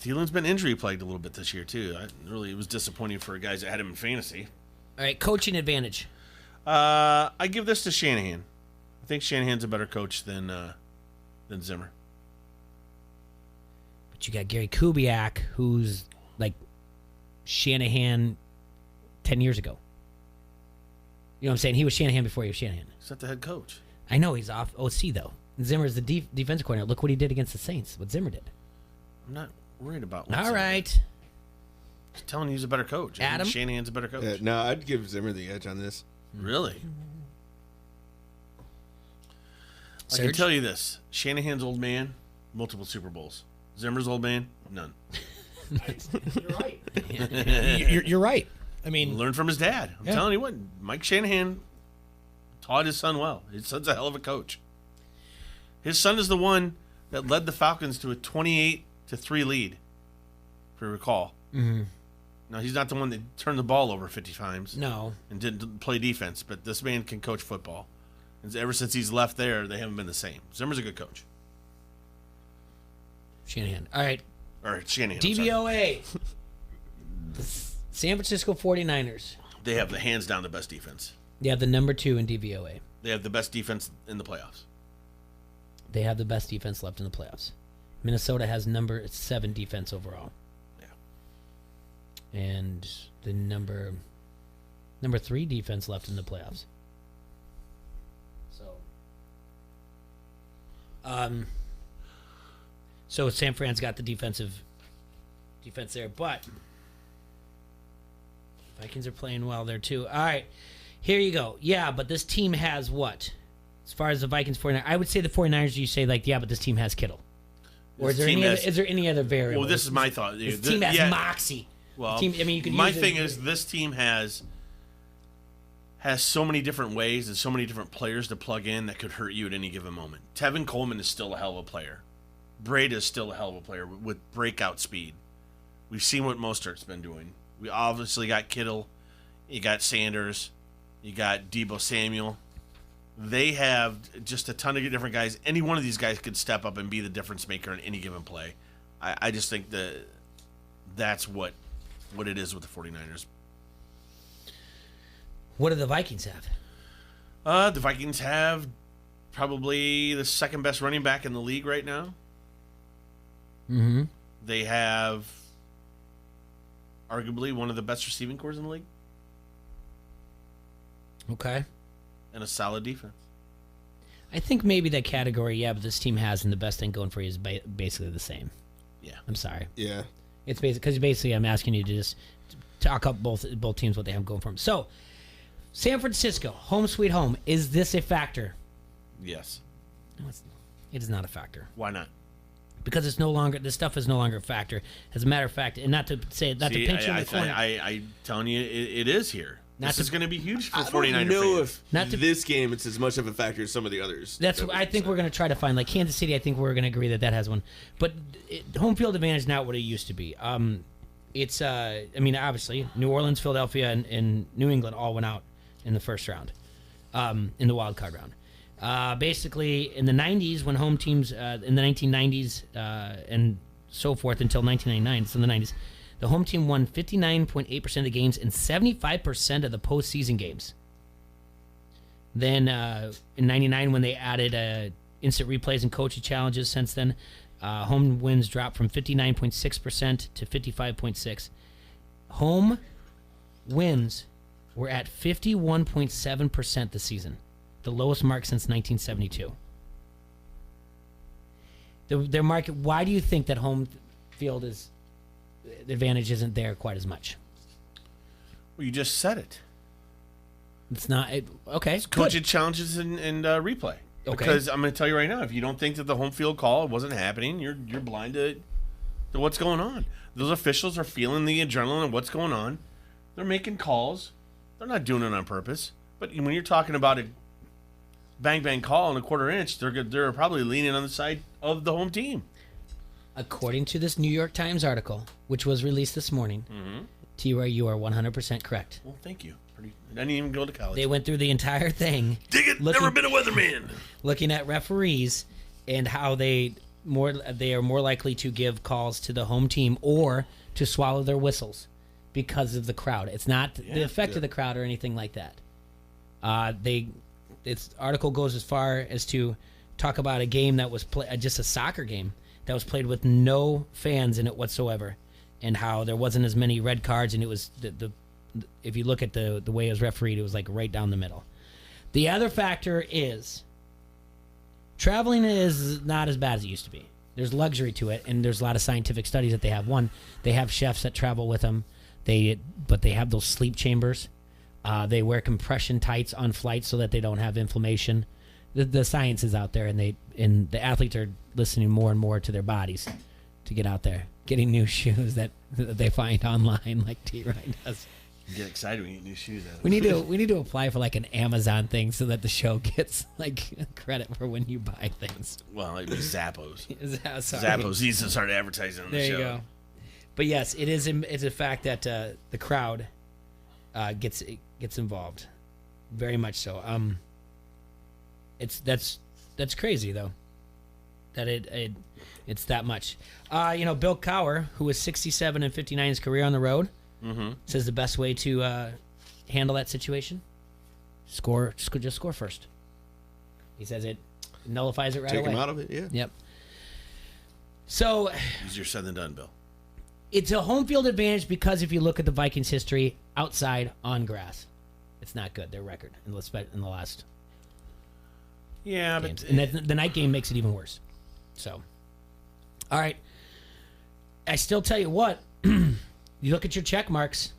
Thielen's been injury plagued a little bit this year too. It was disappointing for guys that had him in fantasy. All right, coaching advantage. I give this to Shanahan. I think Shanahan's a better coach than Zimmer. But you got Gary Kubiak, who's like Shanahan 10 years ago. You know what I'm saying? He was Shanahan before he was Shanahan. He's not the head coach. I know, he's off OC, though. Zimmer's the defensive coordinator. Look what he did against the Saints, what Zimmer did. I'm not worried about what All Zimmer right. did. Just telling you he's a better coach. I Adam? think Shanahan's a better coach. No, I'd give Zimmer the edge on this. Really? I Serge? can tell you this. Shanahan's old man, multiple Super Bowls. Zimmer's old man, none. You're right. You're right. I mean, learn from his dad. I'm telling you what, Mike Shanahan taught his son well. His son's a hell of a coach. His son is the one that led the Falcons to a 28-3 lead, if you recall. Mm-hmm. Now, he's not the one that turned the ball over 50 times. No. And didn't play defense, but this man can coach football. And ever since he's left there, they haven't been the same. Zimmer's a good coach. Shanahan. All right. Or Shanahan. DVOA. The San Francisco 49ers. They have the hands down the best defense. They have the number 2 in DVOA. They have the best defense in the playoffs. They have the best defense left in the playoffs. Minnesota has number 7 defense overall. Yeah. And the number 3 defense left in the playoffs. So San Fran's got the defense there, but Vikings are playing well there too. All right, here you go. Yeah, but this team has what? As far as the Vikings 49ers, I would say the 49ers, you say like, yeah, but this team has Kittle. Or is there any other variable? Well, this is my thought. This team has moxie. Well, team, I mean, you could my use thing is this team has so many different ways and so many different players to plug in that could hurt you at any given moment. Tevin Coleman is still a hell of a player. Breida is still a hell of a player with breakout speed. We've seen what Mostert's been doing. We obviously got Kittle. You got Sanders. You got Deebo Samuel. They have just a ton of different guys. Any one of these guys could step up and be the difference maker in any given play. I just think that's what it is with the 49ers. What do the Vikings have? The Vikings have probably the second best running back in the league right now. Mm-hmm. They have arguably one of the best receiving corps in the league. Okay. And a solid defense. I think maybe that category, yeah, but this team has, and the best thing going for you is basically the same. Yeah. I'm sorry. Yeah. It's because basically I'm asking you to just talk up both teams, what they have going for them. So, San Francisco, home sweet home. Is this a factor? Yes. No, it is not a factor. Why not? because it's no longer, this stuff is no longer a factor. As a matter of fact, and not to say, not to pinch you in the corner. I telling you, it is here. This is going to be huge for 49ers I don't know fans. if this game it's as much of a factor as some of the others. That's what I think we're going to try to find. Like Kansas City, I think we're going to agree that has one. But home field advantage is not what it used to be. It's, I mean, obviously, New Orleans, Philadelphia, and New England all went out in the first round, in the wild card round. Basically, in the 90s, when home teams, in the 1990s and so forth until 1999, so in the 90s, the home team won 59.8% of the games and 75% of the postseason games. Then in 99, when they added instant replays and coaching challenges since then, home wins dropped from 59.6% to 55.6%. Home wins were at 51.7% this season, the lowest mark since 1972. Their market. Why do you think that home field is the advantage isn't there quite as much? Well, you just said it. It's not okay. It's coaching challenges and replay. Okay. Because I'm going to tell you right now, if you don't think that the home field call wasn't happening, you're blind to what's going on. Those officials are feeling the adrenaline of what's going on. They're making calls. They're not doing it on purpose. But when you're talking about a bang call in a quarter inch, they're probably leaning on the side of the home team. According to this New York Times article, which was released this morning, T-Roy, you are 100% correct. Well, thank you. I didn't even go to college. They went through the entire thing. Dig it. Never been a weatherman. Looking at referees and how they are more likely to give calls to the home team or to swallow their whistles because of the crowd. It's not the effect of the crowd or anything like that. This article goes as far as to talk about a game that was just a soccer game that was played with no fans in it whatsoever, and how there wasn't as many red cards, and it was if you look at the way it was refereed, it was like right down the middle. The other factor is traveling is not as bad as it used to be. There's luxury to it, and there's a lot of scientific studies that they have. One, they have chefs that travel with them, but they have those sleep chambers. They wear compression tights on flights so that they don't have inflammation. The science is out there, and the athletes are listening more and more to their bodies to get out there, getting new shoes that they find online, like T-Ryan does. You get excited when you get new shoes. We need to apply for like an Amazon thing so that the show gets like credit for when you buy things. Well, it'd be Zappos. Sorry. Zappos needs to start advertising on the show. There you go. But yes, it's a fact that the crowd gets involved, very much so. That's crazy though, that it's that much. Bill Cowher, who was 67 and 59 in his career on the road, says the best way to handle that situation, just score first. He says it nullifies it right away. Take him out of it, yeah. Yep. So easier said than done, Bill. It's a home field advantage because if you look at the Vikings' history outside on grass, it's not good. Their record in the last games. And the night game makes it even worse. So, all right. I still tell you what, you look at your check marks.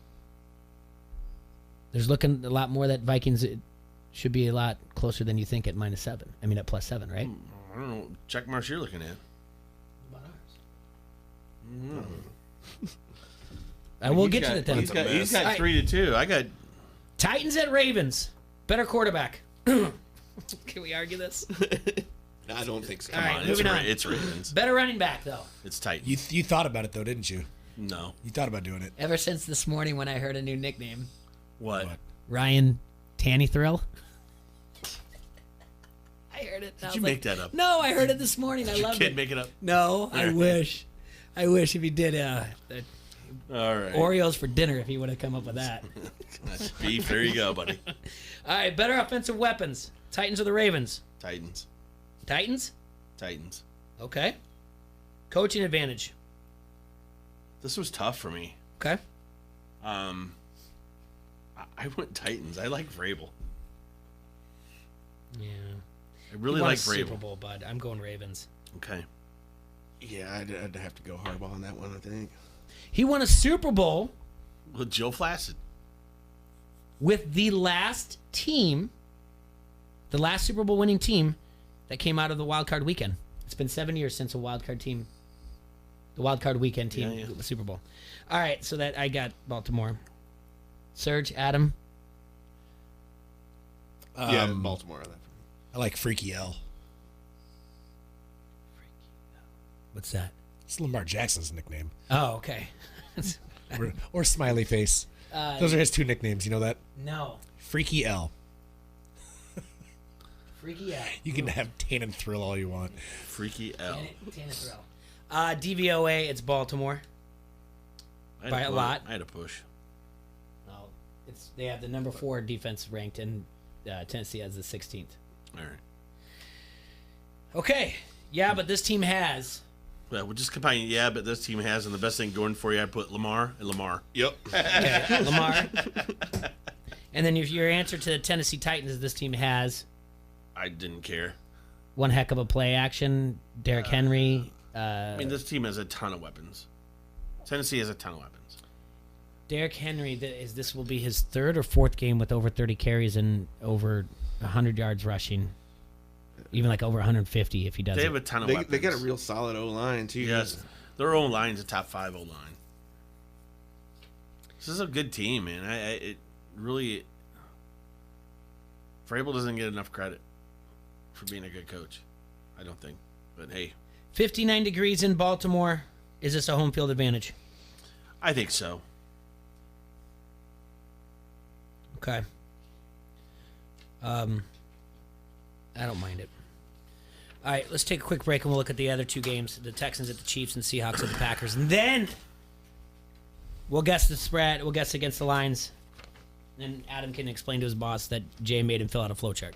There's looking a lot more that Vikings should be a lot closer than you think at -7. I mean at +7, right? I don't know what check marks you're looking at. About ours. I will get to the He's got 3-2. I got Titans at Ravens. Better quarterback. Can we argue this? I don't think so. All right, on, moving on. It's Ravens. Better running back though. It's tight. You thought about it though, didn't you? No. You thought about doing it. Ever since this morning when I heard a new nickname. What? Ryan Tanny Thrill. I heard it. Did you make that up? No, I heard it this morning. I loved it. Did your kid make it up? No, I wish. I wish if he did all right. Oreos for dinner if he would have come up with that. That's beef. There you go, buddy. All right, better offensive weapons. Titans or the Ravens? Titans. Titans? Titans. Okay. Coaching advantage. This was tough for me. Okay. I went Titans. I like Vrabel. Yeah. I really like Vrabel. Super Bowl, bud. I'm going Ravens. Okay. Yeah, I'd have to go Harbaugh on that one, I think. He won a Super Bowl with Joe Flacco. With the last Super Bowl winning team that came out of the wild card weekend. It's been 7 years since a wild card team, the wild card weekend team, the Super Bowl. All right, so that I got Baltimore. Serge, Adam. Baltimore on that. I like Freaky L. What's that? It's Lamar Jackson's nickname. Oh, okay. or Smiley Face. Those are his 2 nicknames. You know that? No. Freaky L. Freaky L. You can have Tan and Thrill all you want. Freaky L. Tan and Thrill. DVOA, it's Baltimore. By a lot. I had a push. No, they have the number 4 defense ranked, and Tennessee has the 16th. All right. Okay. Yeah, but this team has. Well, we'll just combine. Yeah, but this team has, and the best thing going for you, I'd put Lamar and Lamar. Yep. Okay, Lamar. And then if your answer to the Tennessee Titans is this team has. I didn't care. One heck of a play action. Derrick Henry. I mean, this team has a ton of weapons. Tennessee has a ton of weapons. Derrick Henry, this will be his 3rd or 4th game with over 30 carries and over 100 yards rushing. Even like over 150 if he does. They have a ton of weapons. They got a real solid O-line, too. Yes. Their O-line is a top 5 O-line. This is a good team, man. It really... Vrabel doesn't get enough credit for being a good coach. I don't think. But hey. 59 degrees in Baltimore. Is this a home field advantage? I think so. Okay. I don't mind it. All right, let's take a quick break and we'll look at the other 2 games. The Texans at the Chiefs and Seahawks at the Packers. And then we'll guess the spread. We'll guess against the lines. And Adam can explain to his boss that Jay made him fill out a flowchart.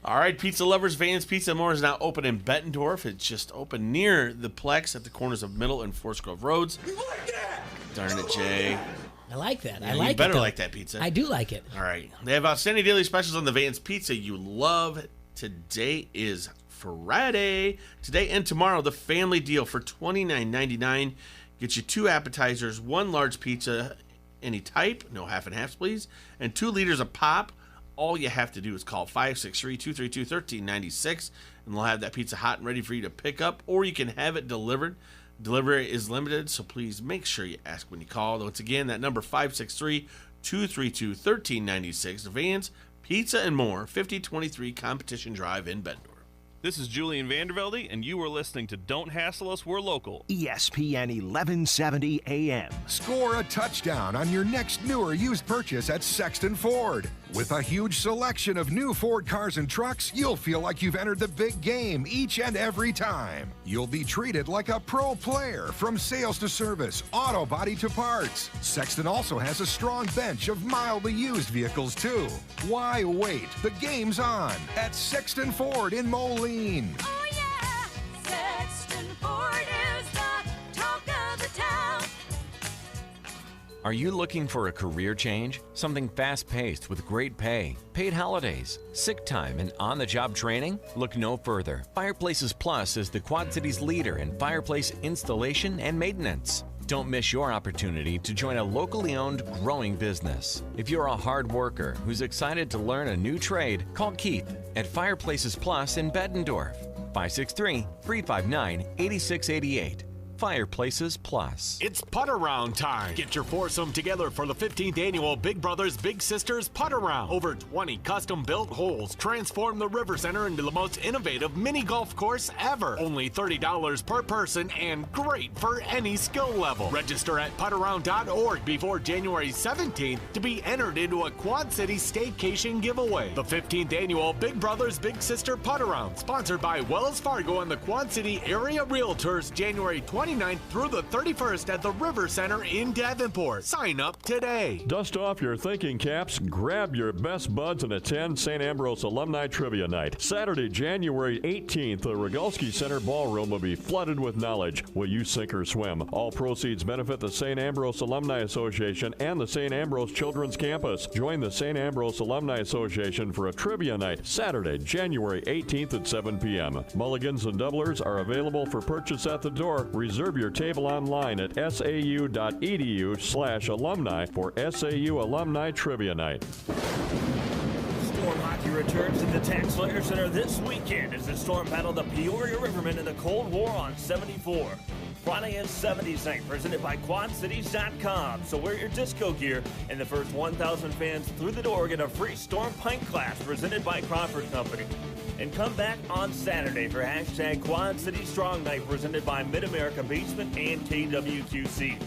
All right, pizza lovers, Vans Pizza More is now open in Bettendorf. It's just open near the Plex at the corners of Middle and Forest Grove Roads. You like that? Darn it, Jay. I like that. Yeah, I like you better it, like that pizza. I do like it. All right. They have outstanding daily specials on the Vans Pizza you love. Today is Friday. Today and tomorrow, the family deal for $29.99. Get you 2 appetizers, 1 large pizza, any type, no half and halves, please, and 2 liters of pop. All you have to do is call 563-232-1396, and they'll have that pizza hot and ready for you to pick up, or you can have it delivered. Delivery is limited, so please make sure you ask when you call. Once again, that number 563-232-1396. Vans, Pizza and More, 5023 Competition Drive in Bettendorf. This is Julian Vandervelde, and you are listening to Don't Hassle Us, We're Local. ESPN 1170 AM. Score a touchdown on your next new or used purchase at Sexton Ford. With a huge selection of new Ford cars and trucks, you'll feel like you've entered the big game each and every time. You'll be treated like a pro player from sales to service, auto body to parts. Sexton also has a strong bench of mildly used vehicles, too. Why wait? The game's on at Sexton Ford in Moline. Oh yeah, Sexton Ford is the talk of the town. Are you looking for a career change? Something fast-paced with great pay, paid holidays, sick time, and on-the-job training? Look no further. Fireplaces Plus is the Quad Cities leader in fireplace installation and maintenance. Don't miss your opportunity to join a locally owned, growing business. If you're a hard worker who's excited to learn a new trade, call Keith at Fireplaces Plus in Bettendorf, 563-359-8688. Fireplaces Plus. It's putt around time. Get your foursome together for the 15th annual Big Brothers Big Sisters Putt Around. Over 20 custom built holes transform the River Center into the most innovative mini golf course ever. Only $30 per person and great for any skill level. Register at puttaround.org before January 17th to be entered into a Quad City staycation giveaway. The 15th annual Big Brothers Big Sister Putt Around, sponsored by Wells Fargo and the Quad City Area Realtors, January 29th through the 31st at the River Center in Davenport. Sign up today. Dust off your thinking caps, grab your best buds, and attend St. Ambrose Alumni Trivia Night. Saturday, January 18th, the Rogalski Center Ballroom will be flooded with knowledge. Will you sink or swim? All proceeds benefit the St. Ambrose Alumni Association and the St. Ambrose Children's Campus. Join the St. Ambrose Alumni Association for a trivia night, Saturday, January 18th at 7 p.m. Mulligans and doublers are available for purchase at the door. Reserve your table online at sau.edu/alumni for SAU Alumni Trivia Night. Store my Hockey returns to the Tax Slayer Center this weekend as the Storm battle the Peoria Rivermen in the Cold War on 74. Friday is 70s night, presented by QuadCities.com. So wear your disco gear, and the first 1,000 fans through the door get a free Storm pint glass presented by Crawford Company. And come back on Saturday for hashtag Quad City Strong Night presented by Mid-America Basement and KWQC.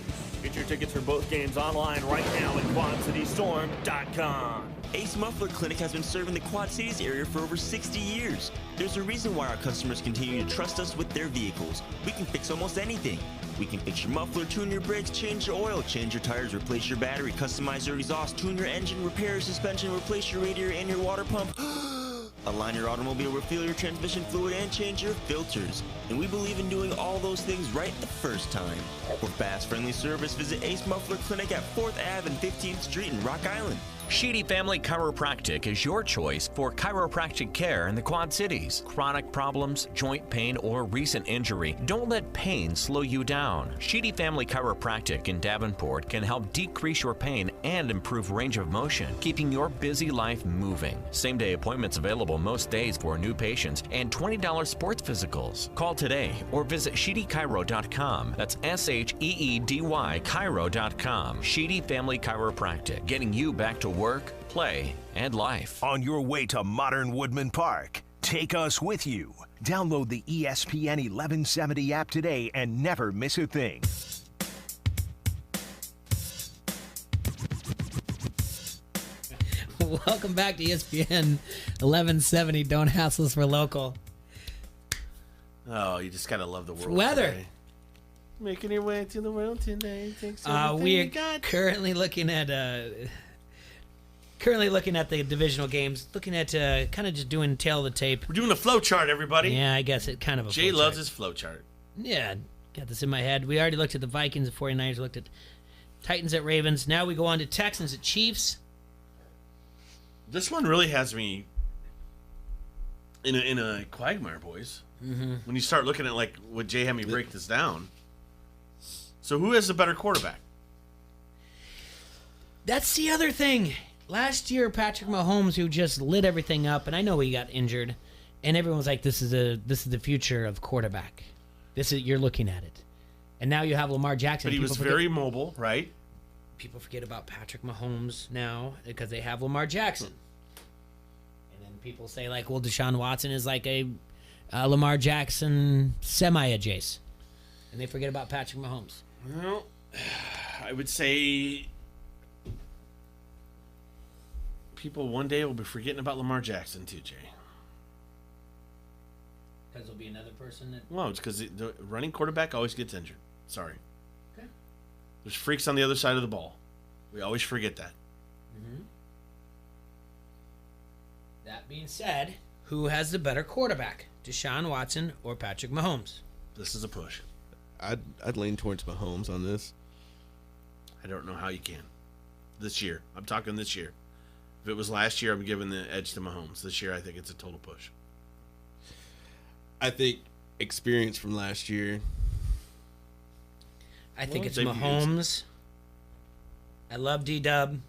Get your tickets for both games online right now at QuadCityStorm.com. Ace Muffler Clinic has been serving the Quad Cities area for over 60 years. There's a reason why our customers continue to trust us with their vehicles. We can fix almost anything. We can fix your muffler, tune your brakes, change your oil, change your tires, replace your battery, customize your exhaust, tune your engine, repair your suspension, replace your radiator and your water pump. Align your automobile, refill your transmission fluid, and change your filters. And we believe in doing all those things right the first time. For fast, friendly service, visit Ace Muffler Clinic at 4th Ave and 15th Street in Rock Island. Sheedy Family Chiropractic is your choice for chiropractic care in the Quad Cities. Chronic problems, joint pain, or recent injury, don't let pain slow you down. Sheedy Family Chiropractic in Davenport can help decrease your pain and improve range of motion, keeping your busy life moving. Same-day appointments available most days for new patients and $20 sports physicals. Call today or visit SheedyChiro.com. That's SHEEDY Chiro.com. Sheedy Family Chiropractic, getting you back to work, play, and life. On your way to modern Woodman Park, take us with you. Download the ESPN 1170 app today and never miss a thing. Welcome back to ESPN 1170. Don't hassle us, we're local. Oh, you just gotta love the world. Weather. Today. Making your way to the world today. We are currently looking at the divisional games. Looking at kind of just doing tail of the tape. We're doing a flow chart, everybody. Yeah, I guess it kind of a. Jay flow loves chart. his flow chart. Yeah, got this in my head. We already looked at the Vikings at 49ers. Looked at Titans at Ravens. Now we go on to Texans at Chiefs. This one really has me in a quagmire, boys. Mm-hmm. When you start looking at like what Jay had me break this down. So who has the better quarterback? That's the other thing. Last year, Patrick Mahomes, who just lit everything up, and I know he got injured, and everyone was like, "This is the future of quarterback. You're looking at it." And now you have Lamar Jackson. But he was very mobile, right? People forget about Patrick Mahomes now because they have Lamar Jackson. And then people say like, "Well, Deshaun Watson is like a Lamar Jackson semi-adjacent," and they forget about Patrick Mahomes. Well, I would say people one day will be forgetting about Lamar Jackson too, Jay. Because there'll be another person that... Well, it's because the running quarterback always gets injured. Sorry. Okay. There's freaks on the other side of the ball. We always forget that. Mm-hmm. That being said, who has the better quarterback? Deshaun Watson or Patrick Mahomes? This is a push. I'd lean towards Mahomes on this. I don't know how you can. This year. I'm talking this year. If it was last year, I'm giving the edge to Mahomes. This year, I think it's a total push. I think experience from last year. I think it's Mahomes. I love D-Dub.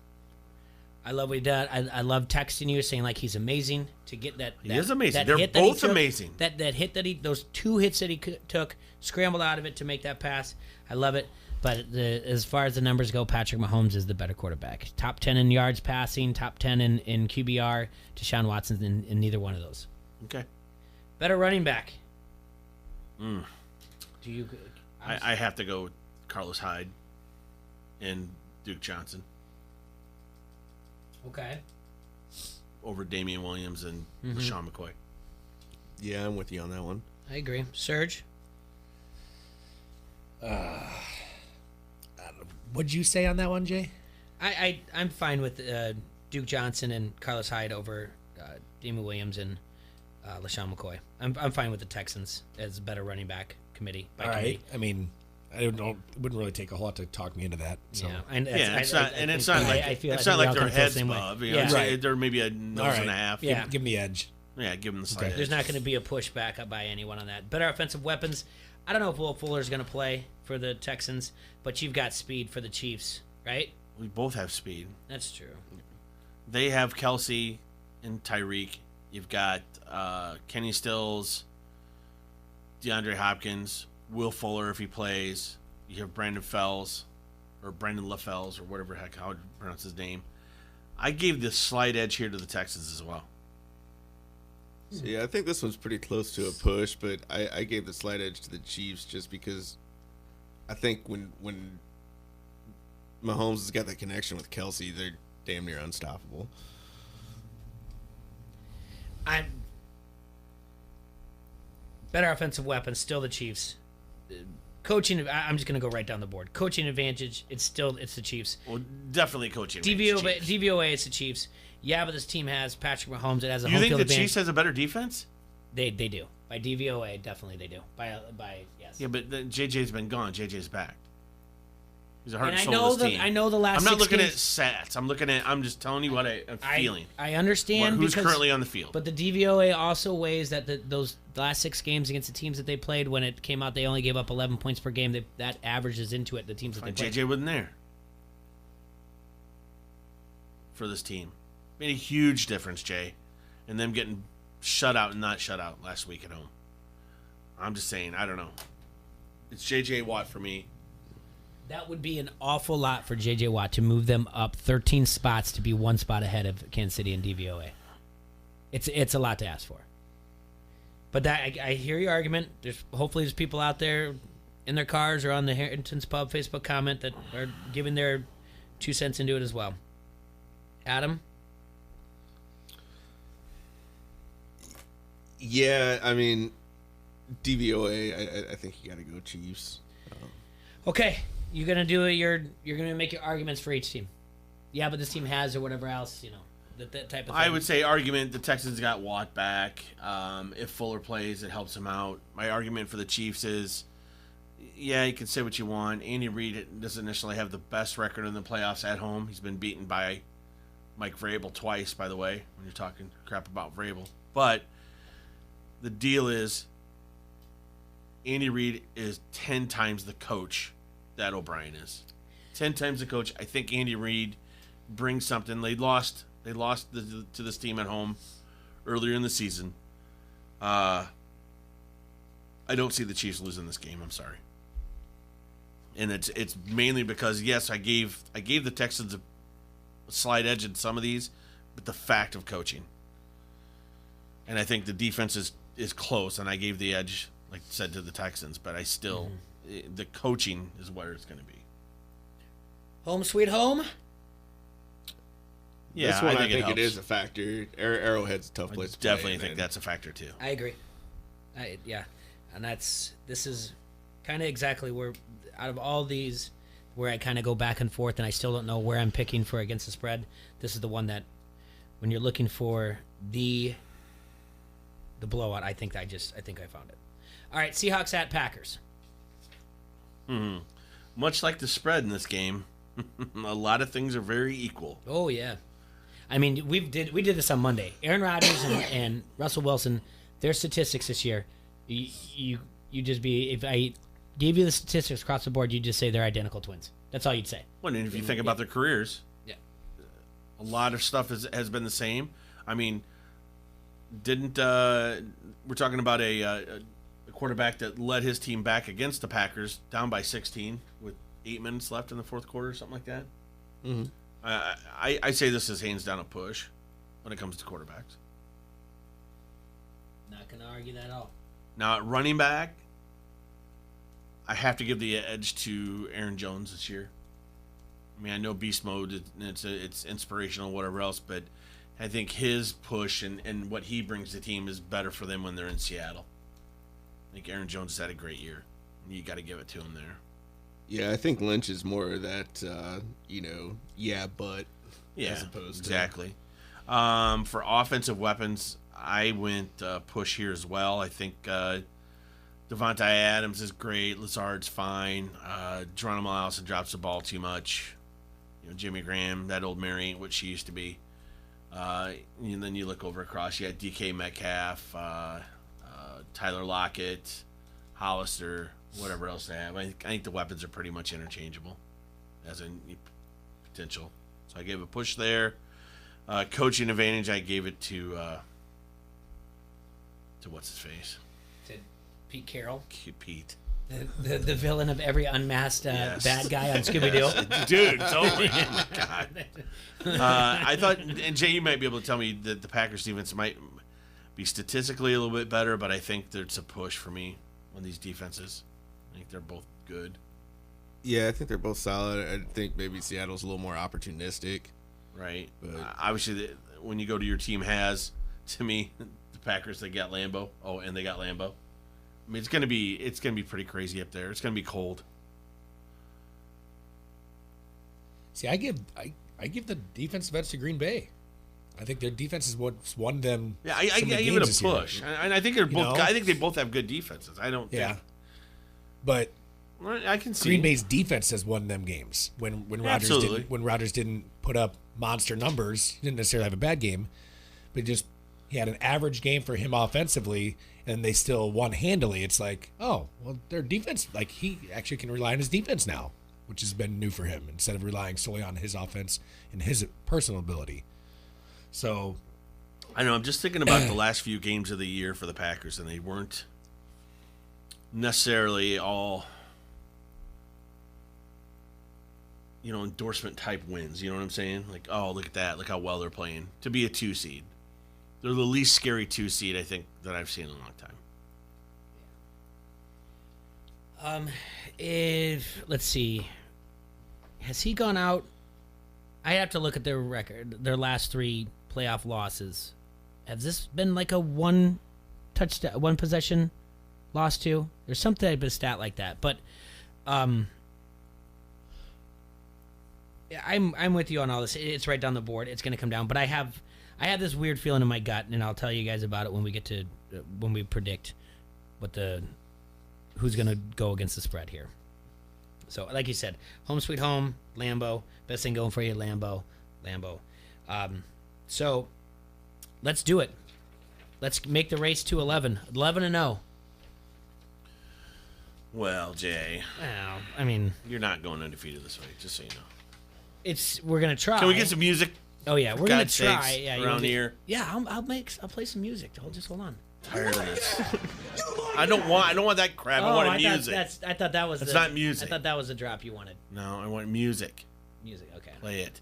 I love what he did. I love texting you saying like he's amazing to get that. He is amazing. that They're hit that he both took, amazing. That hit that those two hits that he took, scrambled out of it to make that pass. I love it. But as far as the numbers go, Patrick Mahomes is the better quarterback. Top 10 in yards passing, top 10 in QBR. Deshaun Watson's in neither one of those. Okay. Better running back. Do you? I have to go with Carlos Hyde and Duke Johnson. Okay. Over Damian Williams and Mhm. LaShawn McCoy. Yeah, I'm with you on that one. I agree. Serge? What'd you say on that one, Jay? I'm fine with Duke Johnson and Carlos Hyde over Damian Williams and LaShawn McCoy. I'm fine with the Texans as better running back committee. All right. I mean, I don't know. It wouldn't really take a whole lot to talk me into that. So. Yeah, and it's not like their heads above. You know, yeah. They're maybe a nose and a half. Yeah. Give them the edge. Yeah, give them the slight edge. There's not going to be a pushback by anyone on that. Better offensive weapons. I don't know if Will Fuller's going to play for the Texans, but you've got speed for the Chiefs, right? We both have speed. That's true. They have Kelsey and Tyreek. You've got Kenny Stills, DeAndre Hopkins, Will Fuller if he plays. You have Brandon Fells, or Brandon LaFells, or whatever the heck how to pronounce his name. I gave the slight edge here to the Texans as well. So, yeah, I think this one's pretty close to a push, but I gave the slight edge to the Chiefs just because I think when Mahomes has got that connection with Kelsey, they're damn near unstoppable. Better offensive weapons, still the Chiefs. Coaching, I'm just going to go right down the board. Coaching advantage, it's the Chiefs. Well, definitely coaching DVOA, DVOA, it's the Chiefs. Yeah, but this team has Patrick Mahomes. It has a home You field think the advantage. Chiefs has a better defense? They do. By DVOA, definitely they do. By yes. Yeah, but JJ's been gone. JJ's back. He's a heart And and I soul know of this team. I know the last I'm not 6 looking games- at stats. I'm just telling you what I'm feeling. I understand Who's because- currently on the field. But the DVOA also weighs that those last 6 games against the teams that they played, when it came out they only gave up 11 points per game. That averages into it, the teams that they played. JJ wasn't there for this team. Made a huge difference, Jay. And them getting shut out and not shut out last week at home. I'm just saying, I don't know. It's JJ Watt for me. That would be an awful lot for J.J. Watt to move them up 13 spots to be 1 spot ahead of Kansas City in DVOA. It's a lot to ask for. But that I hear your argument. Hopefully there's people out there in their cars or on the Harrington's Pub Facebook comment that are giving their 2 cents into it as well. Adam? Yeah, I mean, DVOA, I think you got to go Chiefs. Okay, you're gonna do it. You're gonna make your arguments for each team. Yeah, but this team has or whatever else, that type of thing. I would say argument the Texans got Watt back. If Fuller plays, it helps him out. My argument for the Chiefs is, yeah, you can say what you want. Andy Reid doesn't necessarily have the best record in the playoffs at home. He's been beaten by Mike Vrabel twice, by the way, when you're talking crap about Vrabel. But the deal is, Andy Reid is 10 times the coach that O'Brien is. 10 times the coach. I think Andy Reid brings something. They lost to this team at home earlier in the season. I don't see the Chiefs losing this game. I'm sorry. And it's mainly because, yes, I gave the Texans a slight edge in some of these, but the fact of coaching. And I think the defense is close, and I gave the edge, like I said, to the Texans, but I still, the coaching is where it's going to be. Home sweet home? Yeah, this one I think it is a factor. Arrowhead's a tough place to play. Definitely think that's a factor too. I agree. And this is kind of exactly where, out of all these, where I kind of go back and forth, and I still don't know where I'm picking for against the spread. This is the one that, when you're looking for the blowout, I think I found it. All right, Seahawks at Packers. Much like the spread in this game, a lot of things are very equal. Oh yeah, I mean we did this on Monday. Aaron Rodgers and Russell Wilson, their statistics this year, you just be, if I gave you the statistics across the board, you'd just say they're identical twins. That's all you'd say. Well, and if you think about their careers, yeah, a lot of stuff has been the same. I mean, we're talking about a quarterback that led his team back against the Packers, down by 16 with 8 minutes left in the fourth quarter, something like that. Mm-hmm. I say this is hands down a push when it comes to quarterbacks. Not gonna argue that at all. Now, at running back, I have to give the edge to Aaron Jones this year. I mean, I know beast mode, it's inspirational, whatever else, but I think his push and what he brings to the team is better for them when they're in Seattle. I think Aaron Jones has had a great year. You got to give it to him there. Yeah, I think Lynch is more of that, but as opposed to... Exactly. For offensive weapons, I went push here as well. I think Devontae Adams is great. Lazard's fine. Geronimo Allison drops the ball too much. Jimmy Graham, that old Mary ain't what she used to be. And then you look over across, you got DK Metcalf, Tyler Lockett, Hollister, whatever else they have. I think the weapons are pretty much interchangeable as in potential. So I gave a push there. Coaching advantage, I gave it to what's his face? To Pete Carroll. Pete. The villain of every unmasked bad guy on Scooby-Doo. Yes. Dude, totally. Oh, my God. I thought, and Jay, you might be able to tell me that the Packers defense might be statistically a little bit better, but I think there's a push for me on these defenses. I think they're both good. Yeah, I think they're both solid. I think maybe Seattle's a little more opportunistic. Right. But obviously, when you go to your team has, to me, the Packers, they got Lambeau. Oh, and they got Lambeau. I mean, it's gonna be pretty crazy up there. It's gonna be cold. See, I give the defensive edge to Green Bay. I think their defense is what's won them. Yeah, I give it a push, and I think they're both. I think they both have good defenses. I don't. Yeah. Think, but I can see Green Bay's defense has won them games when Rodgers didn't put up monster numbers. He didn't necessarily have a bad game, but he had an average game for him offensively, and they still won handily. It's like, oh, well, their defense, like he actually can rely on his defense now, which has been new for him instead of relying solely on his offense and his personal ability. So, I know. I'm just thinking about the last few games of the year for the Packers, and they weren't necessarily all, endorsement type wins. You know what I'm saying? Like, oh, look at that. Look how well they're playing. To be a 2 seed. They're the least scary 2 seed, I think, that I've seen in a long time. Let's see. Has he gone out? I have to look at their record, their last 3 playoff losses. Has this been like a one possession loss too? There's some type of stat like that. But I'm with you on all this. It's right down the board. It's going to come down. But I have this weird feeling in my gut, and I'll tell you guys about it when we predict who's going to go against the spread here. So, like you said, home sweet home, Lambeau. Best thing going for you, Lambeau. So, let's do it. Let's make the race to 11. 11-0. Well, Jay. Well, I mean, you're not going undefeated this week, just so you know. We're gonna try. Can we get some music? Oh yeah, we're gonna try. Yeah, around here. Yeah, I'll play some music. Hold on. Tired of this. I don't want that crap. I want music. I thought that was. It's not music. I thought that was the drop you wanted. No, I want music. Music. Okay. Play it.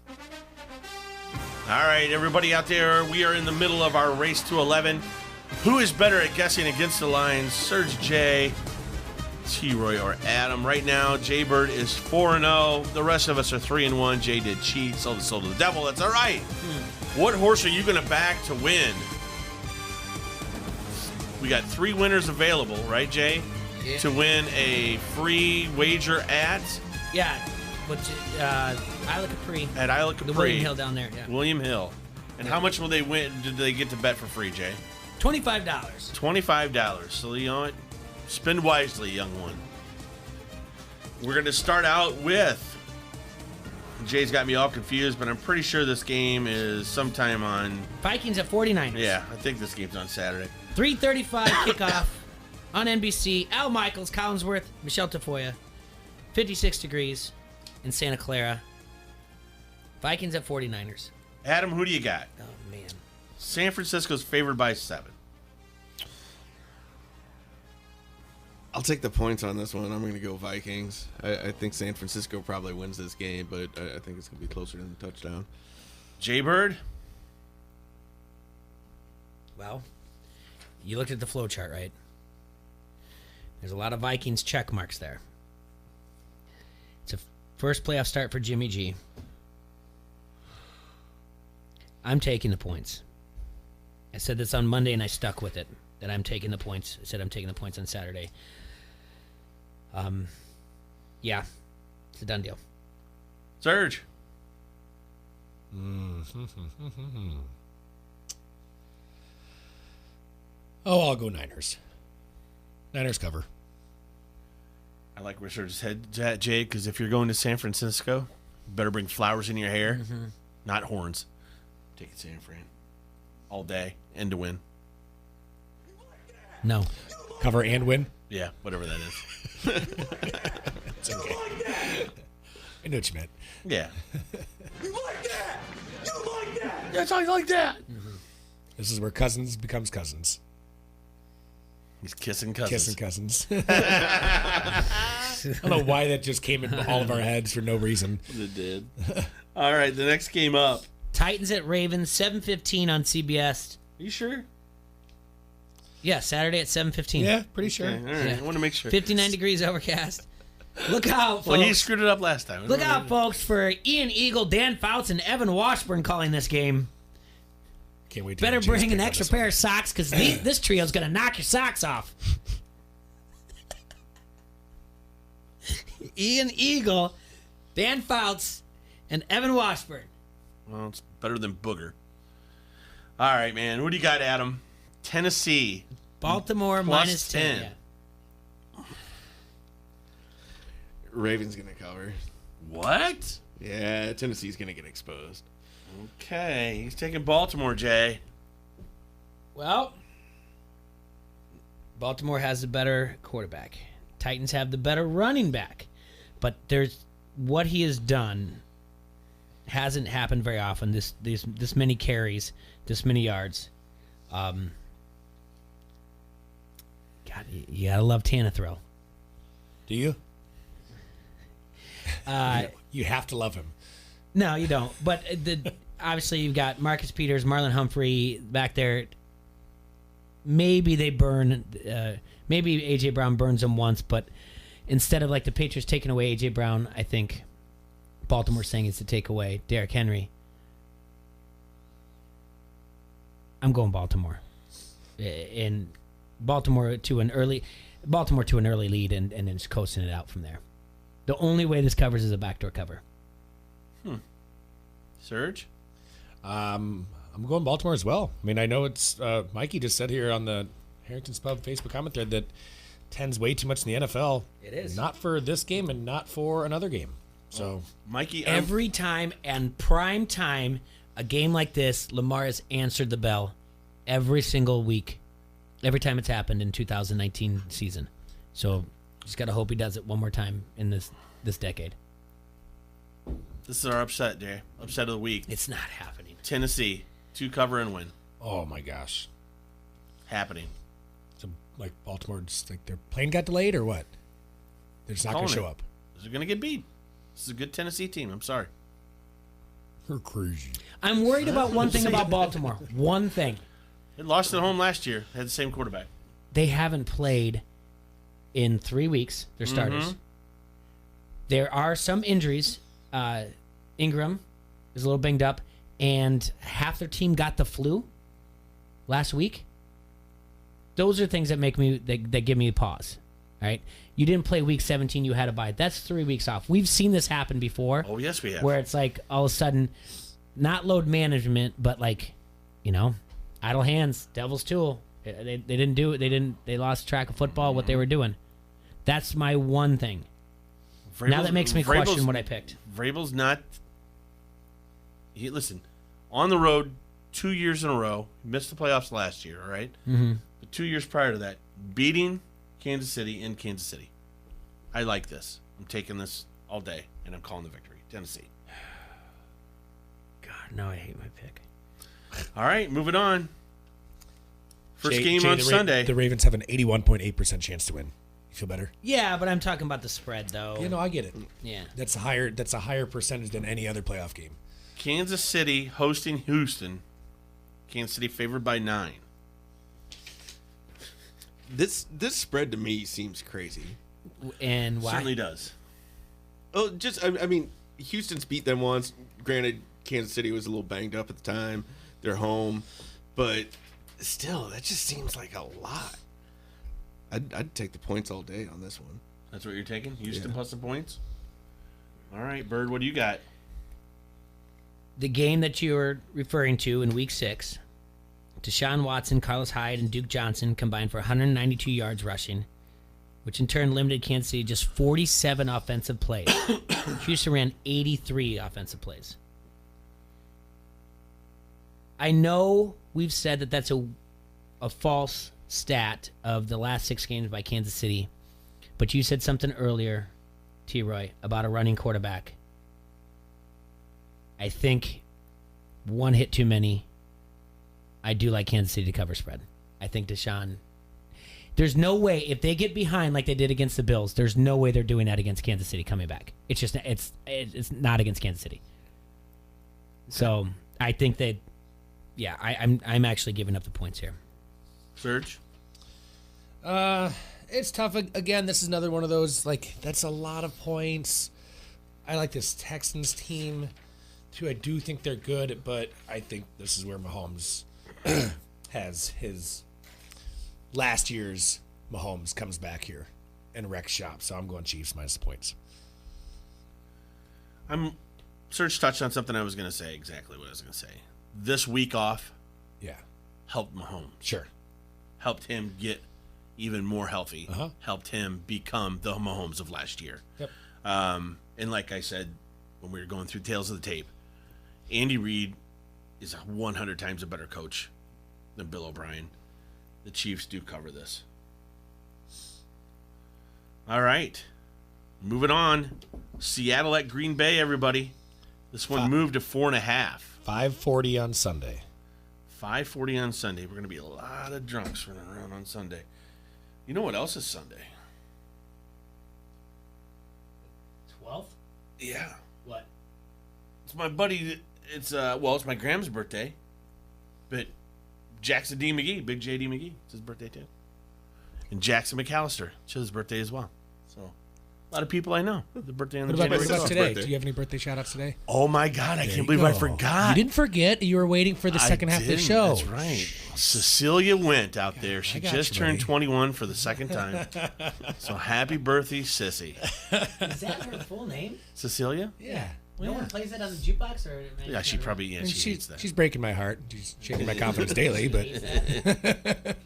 All right, everybody out there, we are in the middle of our race to 11. Who is better at guessing against the lines? Serge J, T-Roy, or Adam? Right now, Jaybird is 4-0. The rest of us are 3-1. Jay did cheat, sold his soul to the devil. That's all right. What horse are you going to back to win? We got 3 winners available, right, Jay? Yeah. To win a free wager at? Yeah, which Isla Capri. At Isla Capri. The William Hill down there. Yeah. William Hill. And how much will they win? Did they get to bet for free, Jay? $25. $25. So, you know what? Spend wisely, young one. We're going to start out with... Jay's got me all confused, but I'm pretty sure this game is sometime on... Vikings at 49ers. Yeah, I think this game's on Saturday. 3:35 kickoff on NBC. Al Michaels, Collinsworth, Michelle Tafoya. 56 degrees in Santa Clara. Vikings at 49ers. Adam, who do you got? Oh, man. San Francisco's favored by 7. I'll take the points on this one. I'm going to go Vikings. I think San Francisco probably wins this game, but I think it's going to be closer than the touchdown. Jaybird? Well, you looked at the flow chart, right? There's a lot of Vikings check marks there. It's a first playoff start for Jimmy G. I'm taking the points. I said this on Monday, and I stuck with it, that I'm taking the points. I said I'm taking the points on Saturday. Yeah, it's a done deal. Serge. Oh, I'll go Niners. Niners cover. I like where Serge's head at, Jay, because if you're going to San Francisco, you better bring flowers in your hair, not horns. Take it, San Fran. All day, and to win. No. Cover and win? Yeah, whatever that is. It's okay. I know what you meant. Yeah. You like that? You like that? That's how you like that. This is where Cousins becomes Cousins. He's kissing Cousins. Kissing Cousins. I don't know why that just came into all of our heads for no reason. It did. All right, the next game up. Titans at Ravens, 7:15 on CBS. Are you sure? Yeah, Saturday at 7:15. Yeah, pretty sure. Okay, all right, Yeah. I want to make sure. 59 degrees overcast. Look out, folks. Well, he screwed it up last time. Look out, folks, for Ian Eagle, Dan Fouts, and Evan Washburn calling this game. Can't wait. Better bring an extra pair of socks because this trio's going to knock your socks off. Ian Eagle, Dan Fouts, and Evan Washburn. Well, it's better than Booger. All right, man. What do you got, Adam? Tennessee. Baltimore plus -10. Yeah. Ravens gonna cover. What? Yeah, Tennessee's gonna get exposed. Okay, he's taking Baltimore, Jay. Well, Baltimore has the better quarterback. Titans have the better running back. But there's what he has done hasn't happened very often. This many carries, this many yards. God, you gotta love Tanithrow. Do you? You have to love him. No, you don't. But obviously you've got Marcus Peters, Marlon Humphrey back there. Maybe they burn. Maybe A.J. Brown burns them once, but instead of like the Patriots taking away A.J. Brown, I think Baltimore's saying is to take away Derrick Henry. I'm going Baltimore. And Baltimore to an early lead and then just coasting it out from there. The only way this covers is a backdoor cover. Serge? I'm going Baltimore as well. I mean, I know it's Mikey just said here on the Harrington's Pub Facebook comment thread that 10's way too much in the NFL. It is. Not for this game and not for another game. So, Mikey, every time and prime time, a game like this, Lamar has answered the bell every single week. Every time it's happened in 2019 season. So, just got to hope he does it one more time in this decade. This is our upset, Jay. Upset of the week. It's not happening. Tennessee, 2 cover and win. Oh my gosh. Happening. So, like Baltimore, just like their plane got delayed or what? They're just not going to show up. They're going to get beat. This is a good Tennessee team. I'm sorry. You're crazy. I'm worried about one thing about Baltimore. One thing. They lost at home last year. They had the same quarterback. They haven't played in 3 weeks. They're starters. There are some injuries. Ingram is a little banged up, and half their team got the flu last week. Those are things that make me that give me a pause. All right, you didn't play week 17. You had a bye. That's 3 weeks off. We've seen this happen before. Oh yes, we have. Where it's like all of a sudden, not load management, but like, idle hands, devil's tool. They didn't do it. They lost track of football. What they were doing. That's my one thing. Now that makes me question what I picked. Vrabel's not. Listen, on the road 2 years in a row. He missed the playoffs last year, all right? Mm-hmm. But 2 years prior to that, beating Kansas City in Kansas City. I like this. I'm taking this all day, and I'm calling the victory. Tennessee. God, now I hate my pick. All right, moving on. First game Jay, on Sunday. The Ravens have an 81.8% chance to win. You feel better? Yeah, but I'm talking about the spread, though. I get it. Yeah. That's a higher percentage than any other playoff game. Kansas City hosting Houston. Kansas City favored by 9. This spread to me seems crazy. And why? Certainly does. Oh, I mean, Houston's beat them once. Granted, Kansas City was a little banged up at the time. They're home, but still, that just seems like a lot. I'd take the points all day on this one. That's what you're taking? Houston plus the points? All right, Bird, what do you got? The game that you were referring to in Week 6, Deshaun Watson, Carlos Hyde, and Duke Johnson combined for 192 yards rushing, which in turn limited Kansas City to just 47 offensive plays. Houston ran 83 offensive plays. I know we've said that that's a false stat of the last 6 games by Kansas City, but you said something earlier, T. Roy, about a running quarterback. I think one hit too many. I do like Kansas City to cover spread. I think Deshaun. There's no way if they get behind like they did against the Bills. There's no way they're doing that against Kansas City coming back. It's just it's not against Kansas City. So I think that, yeah, I'm actually giving up the points here. Serge? It's tough. Again, this is another one of those, like, that's a lot of points. I like this Texans team, too. I do think they're good, but I think this is where Mahomes has his last year's Mahomes comes back here and wrecks shop. So I'm going Chiefs minus the points. Serge touched on something I was going to say, exactly what I was going to say. This week off helped Mahomes. Sure. Helped him get even more healthy. Helped him become the Mahomes of last year. Yep. And like I said when we were going through Tales of the Tape, Andy Reid is 100 times a better coach than Bill O'Brien. The Chiefs do cover this. All right. Moving on. Seattle at Green Bay, everybody. This one moved to 4.5. 5:40 on Sunday. 5:40 on Sunday. We're going to be a lot of drunks running around on Sunday. You know what else is Sunday? 12th? Yeah. What? It's my buddy. It's my grandma's birthday. But Jackson D. McGee, Big J.D. McGee, it's his birthday too. And Jackson McAllister, it's his birthday as well. So a lot of people I know. The birthday on the What January about today? birthday. Do you have any birthday shout-outs today? Oh my God, I can't believe I forgot. You didn't forget. You were waiting for the second half of the show. That's right. Cecilia went out there. She just you, turned buddy. 21 for the second time. So happy birthday, Sissy. Is that her full name? Cecilia? Yeah. No one plays it on the jukebox, or Yeah, she probably And she hates that. She's breaking my heart. She's shaking my confidence daily, but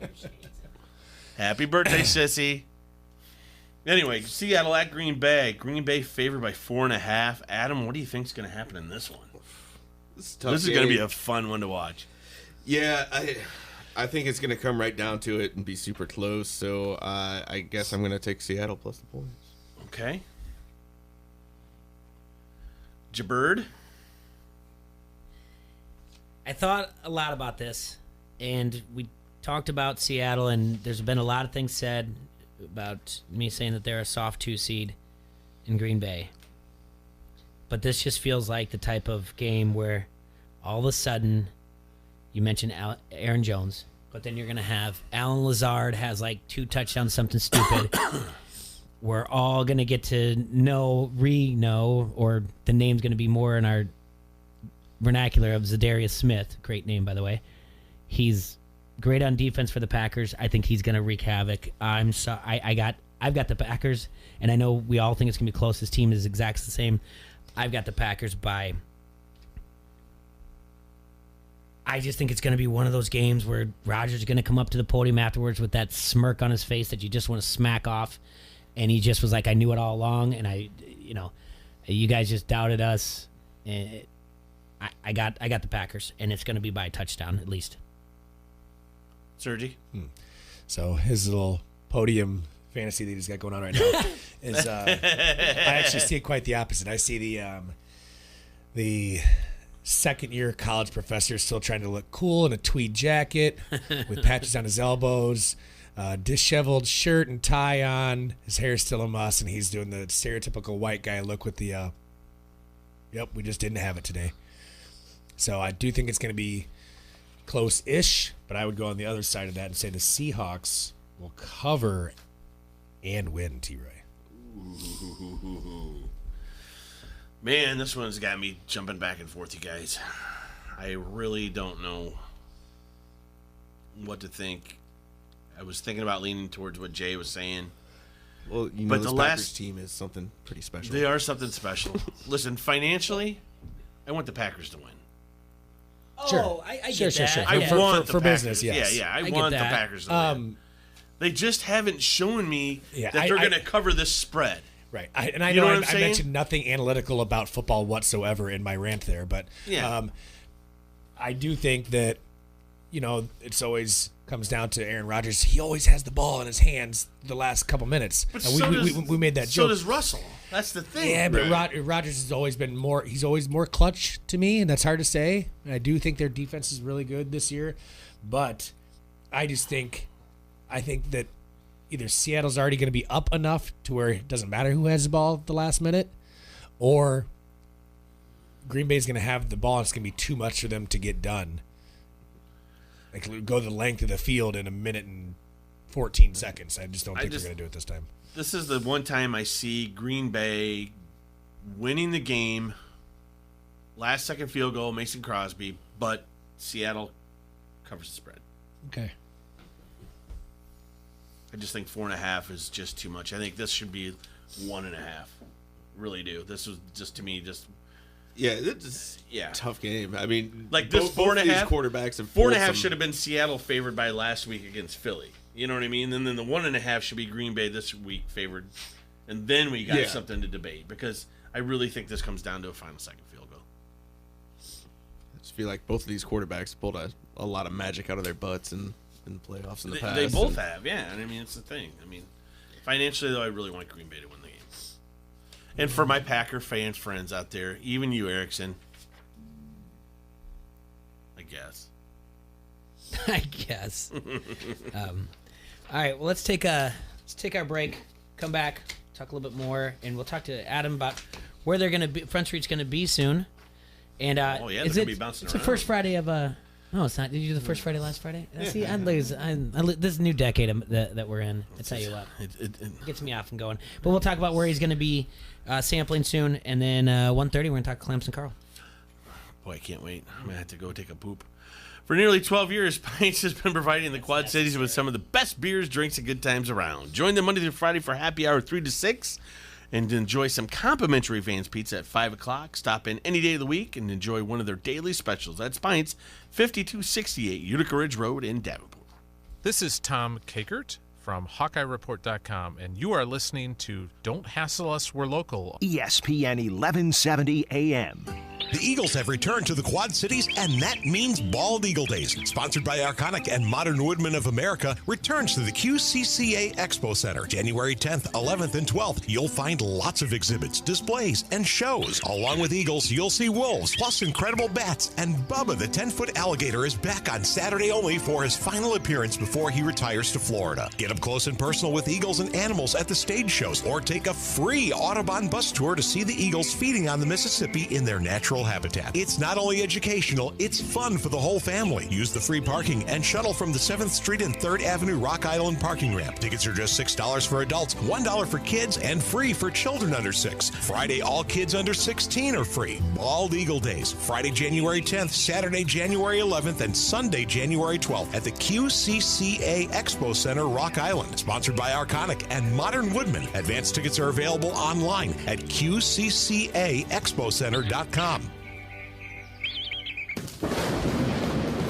Happy birthday, Sissy. Anyway, Seattle at Green Bay. Green Bay favored by 4.5. Adam, what do you think is going to happen in this one? This is going to be a fun one to watch. Yeah, I think it's going to come right down to it and be super close. So I guess I'm going to take Seattle plus the points. Okay. Jabird? I thought a lot about this, and we talked about Seattle, and there's been a lot of things said about me saying that they're a soft 2 seed in Green Bay. But this just feels like the type of game where all of a sudden you mentioned Aaron Jones, but then you're going to have Alan Lazard has like 2 touchdowns, something stupid. We're all going to get to know, or the name's going to be more in our vernacular of Zadarius Smith. Great name, by the way. He's great on defense for the Packers. I think he's going to wreak havoc. I've got the Packers, and I know we all think it's going to be close. This team is exactly the same. I've got the Packers by. I just think it's going to be one of those games where Rodgers is going to come up to the podium afterwards with that smirk on his face that you just want to smack off. And he just was like, I knew it all along, and you guys just doubted us. And I got the Packers, and it's going to be by a touchdown at least. Sergi? So his little podium fantasy that he's got going on right now is I actually see it quite the opposite. I see the second-year college professor still trying to look cool in a tweed jacket with patches on his elbows. Disheveled shirt and tie on. His hair's still a muss, and he's doing the stereotypical white guy look with the, yep, we just didn't have it today. So I do think it's going to be close-ish, but I would go on the other side of that and say the Seahawks will cover and win, T-Roy. Man, this one's got me jumping back and forth, you guys. I really don't know what to think. I was thinking about leaning towards what Jay was saying. Well, but the Packers team is something pretty special. They are something special. Listen, financially, I want the Packers to win. Oh, I get that. Sure. I want for the business, Packers. yes. Yeah, I want the Packers to win. They just haven't shown me that they're going to cover this spread. Right. I mentioned nothing analytical about football whatsoever in my rant there, but I do think that, it's always comes down to Aaron Rodgers, he always has the ball in his hands the last couple minutes. But we made that joke. So does Russell. That's the thing. Yeah, but Rodgers has always been more. He's always more clutch to me, and that's hard to say. And I do think their defense is really good this year, but I think that either Seattle's already going to be up enough to where it doesn't matter who has the ball at the last minute, or Green Bay's going to have the ball and it's going to be too much for them to get done. Like, go the length of the field in 1 minute and 14 seconds. I just don't think they're going to do it this time. This is the one time I see Green Bay winning the game, last second field goal, Mason Crosby, but Seattle covers the spread. Okay. I just think 4.5 is just too much. I think this should be 1.5. Really do. This was just, to me, just... Yeah, it's a tough game. I mean, like this 4.5 quarterbacks have 4.5 should have been Seattle favored by last week against Philly. You know what I mean? And then the 1.5 should be Green Bay this week favored, and then we got something to debate, because I really think this comes down to a final second field goal. I just feel like both of these quarterbacks pulled a lot of magic out of their butts in the playoffs in the past. They both have, yeah. And I mean, it's the thing. I mean, financially though, I really want Green Bay to win the game. And for my Packer fans friends out there, even you, Erickson, I guess. I guess. All right, well, let's take our break, come back, talk a little bit more, and we'll talk to Adam about where they're going to be. Front Street's going to be soon. And they're going to be bouncing it's around. the first Friday of no, it's not. Did you do the first Friday last Friday? See, this is a new decade that we're in. I tell you what, it gets me off and going. But we'll talk about where he's going to be sampling soon, and then 1:30 we're going to talk Clamps and Carl. Boy, I can't wait. I'm going to have to go take a poop. For nearly 12 years, Pints has been providing the Quad Cities with some of the best beers, drinks, and good times around. Join them Monday through Friday for happy hour 3 to 6, and enjoy some complimentary Vans Pizza at 5 o'clock. Stop in any day of the week and enjoy one of their daily specials. That's Pints, 5268 Utica Ridge Road in Davenport. This is Tom Kakert from HawkeyeReport.com, and you are listening to Don't Hassle Us, We're Local. ESPN 1170 AM. The Eagles have returned to the Quad Cities, and that means Bald Eagle Days. Sponsored by Arconic and Modern Woodmen of America, returns to the QCCA Expo Center January 10th, 11th, and 12th. You'll find lots of exhibits, displays, and shows. Along with eagles, you'll see wolves, plus incredible bats, and Bubba the 10-foot alligator is back on Saturday only for his final appearance before he retires to Florida. Get up close and personal with eagles and animals at the stage shows, or take a free Audubon bus tour to see the eagles feeding on the Mississippi in their natural habitat. It's not only educational, it's fun for the whole family. Use the free parking and shuttle from the 7th Street and 3rd Avenue Rock Island parking ramp. Tickets are just $6 for adults, $1 for kids, and free for children under 6. Friday, all kids under 16 are free. Bald Eagle Days, Friday, January 10th, Saturday, January 11th, and Sunday, January 12th at the QCCA Expo Center, Rock Island. Sponsored by Arconic and Modern Woodmen. Advance tickets are available online at QCCAExpoCenter.com.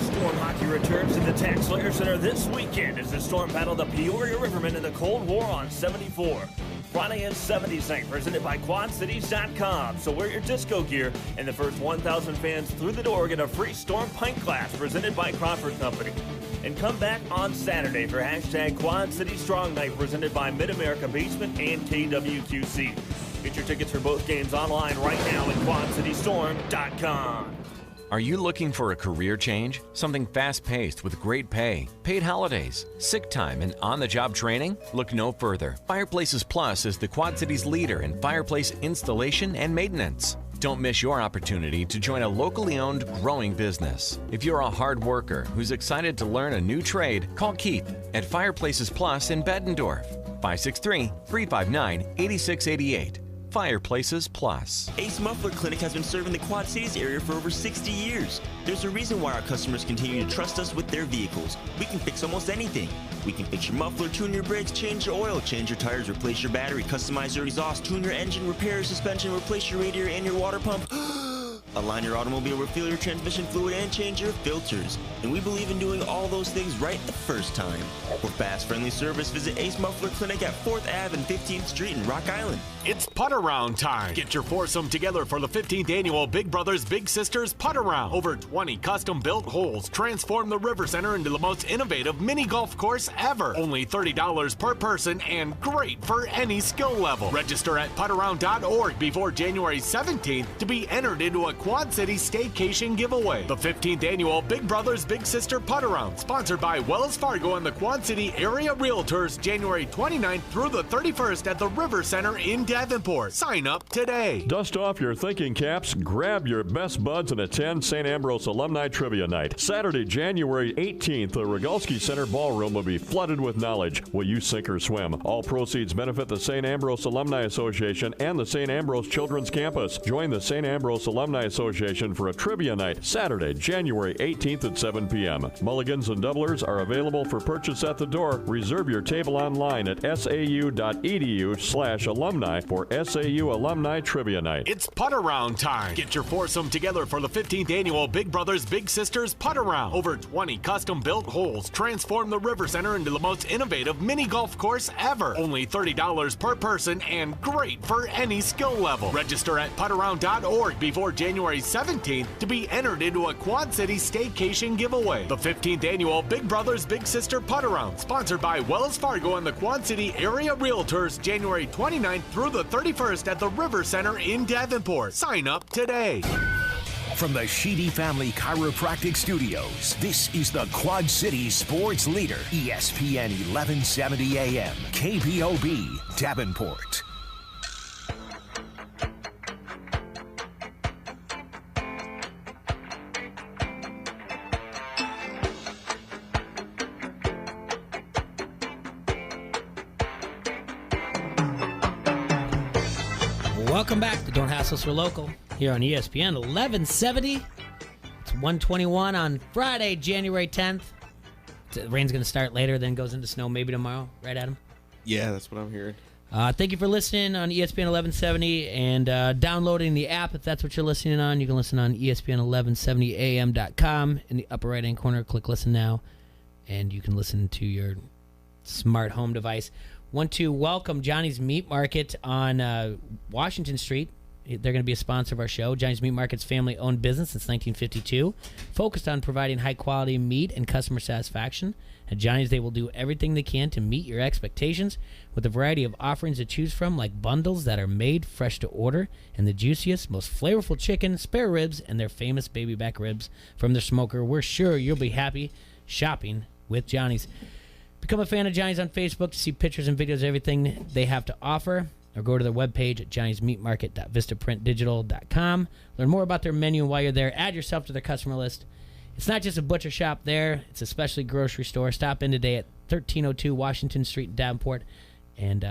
Storm hockey returns to the Tax Slayer Center this weekend as the Storm battle the Peoria Rivermen in the Cold War on 74. Friday and 70s night, presented by QuadCities.com. So wear your disco gear, and the first 1,000 fans through the door get a free Storm pint glass presented by Crawford Company. And come back on Saturday for hashtag Quad City Strong Night presented by Mid-America Basement and KWQC. Get your tickets for both games online right now at QuadCityStorm.com. Are you looking for a career change? Something fast-paced with great pay, paid holidays, sick time, and on-the-job training? Look no further. Fireplaces Plus is the Quad Cities leader in fireplace installation and maintenance. Don't miss your opportunity to join a locally owned, growing business. If you're a hard worker who's excited to learn a new trade, call Keith at Fireplaces Plus in Bettendorf, 563-359-8688. Fireplaces Plus. Ace Muffler Clinic has been serving the Quad Cities area for over 60 years. There's a reason why our customers continue to trust us with their vehicles. We can fix almost anything. We can fix your muffler, tune your brakes, change your oil, change your tires, replace your battery, customize your exhaust, tune your engine, repair your suspension, replace your radiator and your water pump. Align your automobile, refill your transmission fluid, and change your filters. And we believe in doing all those things right the first time. For fast, friendly service, visit Ace Muffler Clinic at 4th Ave and 15th Street in Rock Island. It's putt around time. Get your foursome together for the 15th annual Big Brothers Big Sisters Putt Around. Over 20 custom built holes transform the River Center into the most innovative mini golf course ever. Only $30 per person and great for any skill level. Register at puttaround.org before January 17th to be entered into a Quad City staycation giveaway. The 15th annual Big Brothers Big Sister Putt Around, sponsored by Wells Fargo and the Quad City Area Realtors, January 29th through the 31st at the River Center in Davenport. Sign up today. Dust off your thinking caps, grab your best buds, and attend St. Ambrose Alumni Trivia Night. Saturday, January 18th, the Rogalski Center Ballroom will be flooded with knowledge. Will you sink or swim? All proceeds benefit the St. Ambrose Alumni Association and the St. Ambrose Children's Campus. Join the St. Ambrose Alumni Association for a trivia night Saturday, January 18th at 7 p.m. Mulligans and doublers are available for purchase at the door. Reserve your table online at sau.edu/alumni for SAU Alumni Trivia Night. It's putt around time. Get your foursome together for the 15th annual Big Brothers Big Sisters Putt Around. Over 20 custom built holes transform the River Center into the most innovative mini golf course ever. Only $30 per person and great for any skill level. Register at puttaround.org before January 17th to be entered into a Quad City staycation giveaway. The 15th annual Big Brothers Big Sister Putt Around, sponsored by Wells Fargo and the Quad City Area Realtors, January 29th through the 31st at the River Center in Davenport. Sign up today. From the Sheedy Family Chiropractic Studios, this is the Quad City Sports Leader, ESPN 1170 AM, KPOB, Davenport. Welcome back to Don't Hassle Us, We're Local here on ESPN 1170. It's 1:21 on Friday, January 10th. The rain's going to start later, then goes into snow maybe tomorrow. Right, Adam? Yeah, that's what I'm hearing. Thank you for listening on ESPN 1170 and downloading the app. If that's what you're listening on, you can listen on ESPN1170am.com. In the upper right-hand corner, click Listen Now, and you can listen to your smart home device. Want to welcome Johnny's Meat Market on Washington Street. They're going to be a sponsor of our show. Johnny's Meat Market's family-owned business since 1952, focused on providing high-quality meat and customer satisfaction. At Johnny's, they will do everything they can to meet your expectations with a variety of offerings to choose from, like bundles that are made fresh to order and the juiciest, most flavorful chicken, spare ribs, and their famous baby back ribs from their smoker. We're sure you'll be happy shopping with Johnny's. Become a fan of Johnny's on Facebook to see pictures and videos of everything they have to offer, or go to their webpage at johnny'smeatmarket.vistaprintdigital.com. Learn more about their menu, and while you're there, add yourself to their customer list. It's not just a butcher shop there, it's a specialty grocery store. Stop in today at 1302 Washington Street in Davenport and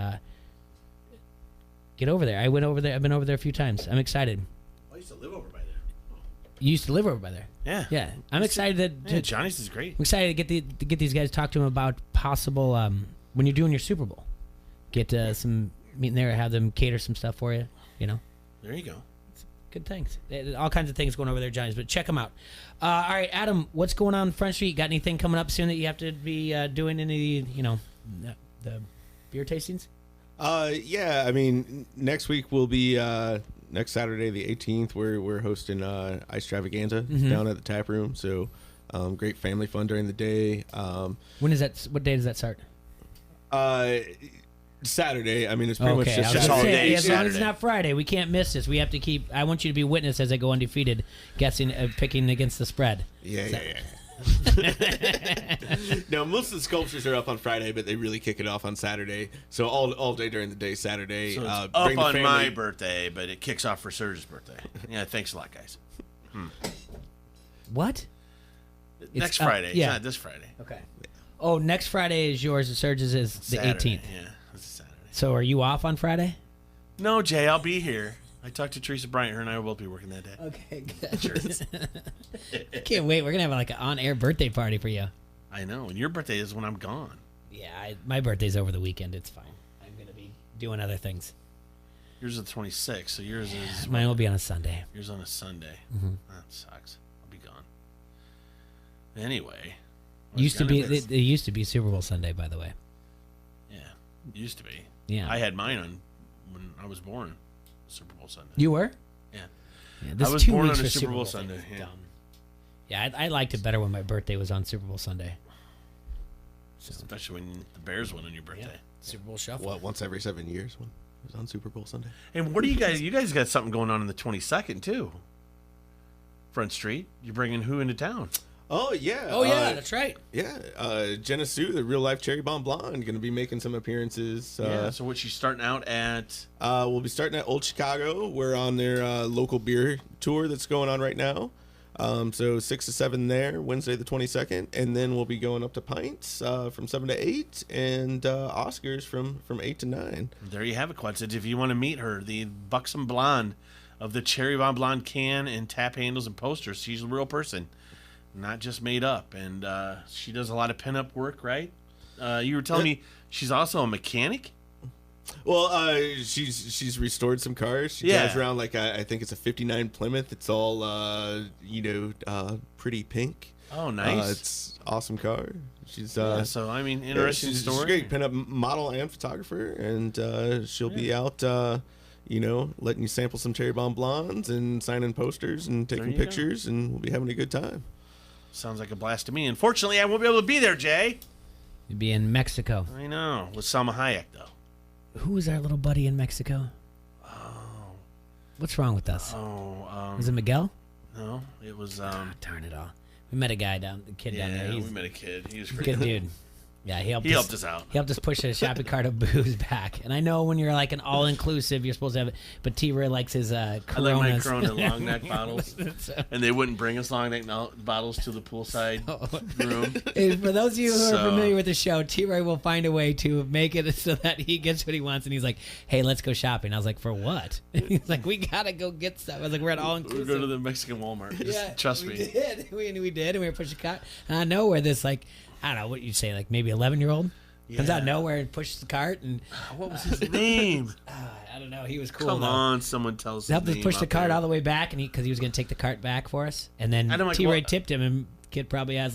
get over there. I went over there. I've been over there a few times. I'm excited. I used to live over by there. You used to live over by there? Yeah. Yeah. I'm excited that Johnny's is great. I'm excited to get these guys to talk to them about possible when you're doing your Super Bowl. Get some meeting there, have them cater some stuff for you, you know. There you go. Good things. All kinds of things going over there, Johnny's, but check them out. All right, Adam, what's going on Front Street? Got anything coming up soon that you have to be doing any, the beer tastings? Yeah, I mean, next week will be next Saturday, the 18th. We're hosting Ice Travaganza down at the tap room. So great family fun during the day. When is that? What day does that start? Saturday. I mean, it's pretty much just as long as Saturday. it's not Friday, we can't miss this. We have to keep. I want you to be witness as I go undefeated, picking against the spread. Yeah. No, most of the sculptures are up on Friday, but they really kick it off on Saturday. So all day during the day, Saturday. So it's up on my birthday, but it kicks off for Serge's birthday. Yeah, thanks a lot, guys. What? Next Friday. Yeah. It's not this Friday. Okay. Oh, next Friday is yours. And Serge's is the Saturday, 18th. Yeah, it's a Saturday. So are you off on Friday? No, Jay, I'll be here. I talked to Teresa Bryant. Her and I will both be working that day. Okay, good. Can't wait. We're going to have like an on-air birthday party for you. I know. And your birthday is when I'm gone. Yeah, my birthday's over the weekend. It's fine. I'm going to be doing other things. Yours is the 26th, so yours is... Mine will be on a Sunday. Yours on a Sunday. That sucks. I'll be gone. Anyway. Used to be. It used to be Super Bowl Sunday, by the way. Yeah, it used to be. Yeah. I had mine on when I was born, Super Bowl Sunday. You were? Yeah. This I was 2 born weeks on a for Super Bowl thing Sunday. is Yeah. dumb. Yeah, I liked it better when my birthday was on Super Bowl Sunday. Especially when the Bears win on your birthday. Yeah. Super Bowl Shuffle. What, once every 7 years when it was on Super Bowl Sunday? And what do you guys? You guys got something going on the 22nd too. Front Street. You're bringing who into town? Oh yeah. Oh yeah, that's right. Yeah. Jenna Sue, the real life Cherry Bomb Blonde, going to be making some appearances. Yeah. So what? She's starting out at? We'll be starting at Old Chicago. We're on their local beer tour that's going on right now. So 6 to 7 there, Wednesday the 22nd, and then we'll be going up to Pints from 7 to 8, and Oscars from 8 to 9. There you have it, Quad City. If you want to meet her, the buxom blonde of the Cherry Bomb Blonde can and tap handles and posters. She's a real person, not just made up, and she does a lot of pinup work, right? You were telling me she's also a mechanic. Well, she's restored some cars. She drives around like I think it's a '59 Plymouth. It's all pretty pink. Oh, nice! It's awesome car. She's so I mean, interesting she's story. a great pinup model and photographer, and she'll be out, letting you sample some Cherry Bomb Blondes and signing posters and taking pictures, and we'll be having a good time. Sounds like a blast to me. Unfortunately, I won't be able to be there, Jay. You'd be in Mexico. I know, with Salma Hayek though. Who was our little buddy in Mexico? Oh. What's wrong with us? Was it Miguel? No, it was. Darn it all. We met a guy the kid down there. Yeah, we met a kid. He was a pretty good dude. Yeah, he helped us out. He helped us push a shopping cart of booze back. And I know when you're like an all-inclusive, you're supposed to have it. But T-Ray likes his Coronas. I like my Corona long neck bottles. And they wouldn't bring us long neck bottles to the poolside room. And for those of you who are familiar with the show, T-Ray will find a way to make it so that he gets what he wants. And he's like, hey, let's go shopping. I was like, for what? And he's like, we got to go get stuff. I was like, we're at all-inclusive. We go to the Mexican Walmart. Trust me. We did. We did. And we were pushing a cart. And I know where this, like, I don't know what you'd say, like maybe 11-year-old comes out of nowhere and pushes the cart. And what was his name? I don't know. He was cool. Come though. on, someone tells us. Helped us push the cart all the way back, and because he was going to take the cart back for us. And then T-Ray tipped him, and kid probably got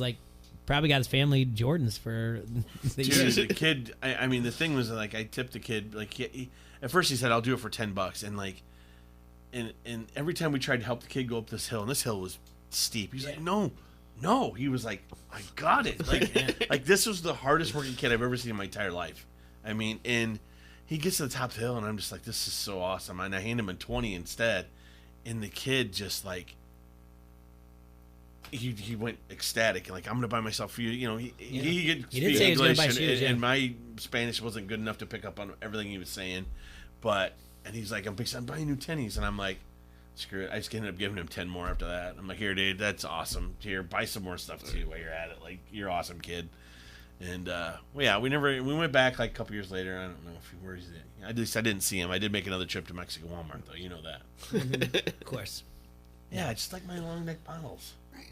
his family Jordans for the year. Dude, the kid. I mean, the thing was like I tipped the kid. Like at first he said I'll do it for $10, and like, and every time we tried to help the kid go up this hill, and this hill was steep. He's like, no, he was like, I got it. Like this was the hardest working kid I've ever seen in my entire life. I mean, and he gets to the top of the hill, and I'm just like, this is so awesome. And I hand him a 20 instead, and the kid just like, he went ecstatic, like I'm gonna buy myself shoes. You know, he did say he was gonna buy shoes, and my Spanish wasn't good enough to pick up on everything he was saying, and he's like, I'm buying new tennies, and I'm like, screw it. I just ended up giving him 10 more after that. I'm like, here, dude, that's awesome. Here, buy some more stuff too while you're at it. Like, you're awesome, kid. And we went back like a couple years later. I don't know where he's at. At least I didn't see him. I did make another trip to Mexican Walmart though. You know that. Of course. Yeah, I just like my long neck bottles. Right.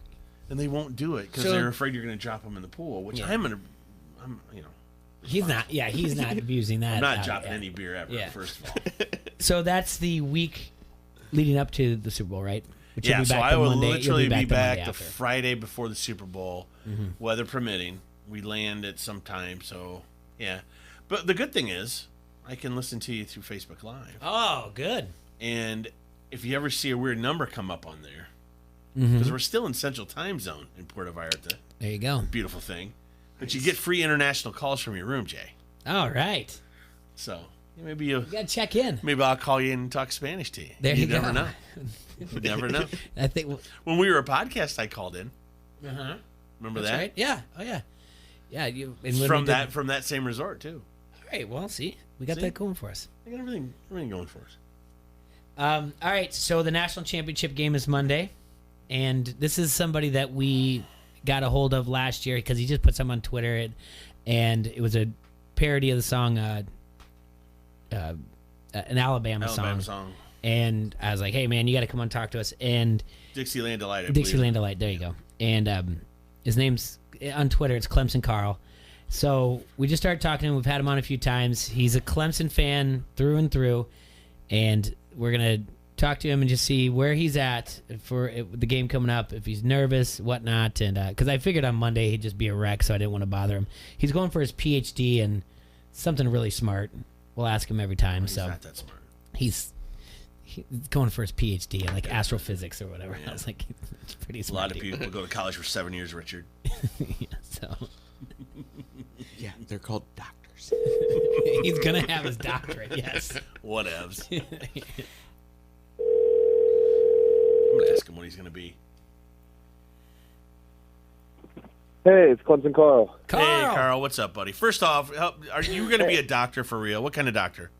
And they won't do it because So- they're afraid you're going to drop them in the pool. Which I'm He's not. Yeah, he's not abusing that. I'm not dropping any beer ever. Yeah. First of all. So that's the week leading up to the Super Bowl, right? Which you'll Yeah, be so back I the will Monday- literally you'll be back Monday the after. Friday before the Super Bowl, Mhm. weather permitting. We land at some time, so yeah. But the good thing is, I can listen to you through Facebook Live. Oh, good. And if you ever see a weird number come up on there, Mhm. because we're still in Central Time Zone in Puerto Vallarta. There you go. Beautiful thing. But you get free international calls from your room, Jay. All right. So maybe you gotta check in. Maybe I'll call you and talk Spanish to you. There you never go. know. You never know. I think when we were a podcast, I called in. Uh-huh. Remember That's that? right. Yeah. Oh yeah. Yeah. You and when From we did- that same resort too. All right. Well, see, we got that going for us. I got everything going for us. All right. So the national championship game is Monday, and this is somebody that we got a hold of last year because he just put some on Twitter, and it was a parody of the song, an Alabama song. And I was like, "Hey, man, you got to come on and talk to us." And Dixieland Delight. I Dixieland believe. Delight. There you go. And his name's on Twitter. It's Clemson Carl. So we just started talking to him. We've had him on a few times. He's a Clemson fan through and through. and we're gonna talk to him and just see where he's at for the game coming up, if he's nervous, whatnot, and because I figured on Monday he'd just be a wreck, so I didn't want to bother him. He's going for his PhD and something really smart. We'll ask him every time. He's so not that smart. He's going for his PhD in like astrophysics or whatever. I was like, it's pretty A smart. lot of people go to college for 7 years, Richard. So Yeah, they're called doctors. he's gonna have his doctorate. Yes. Whatevs. I'm gonna ask him what he's gonna be. Hey, it's Clemson Carl. Hey, Carl, what's up, buddy? First off, are you gonna be a doctor for real? What kind of doctor?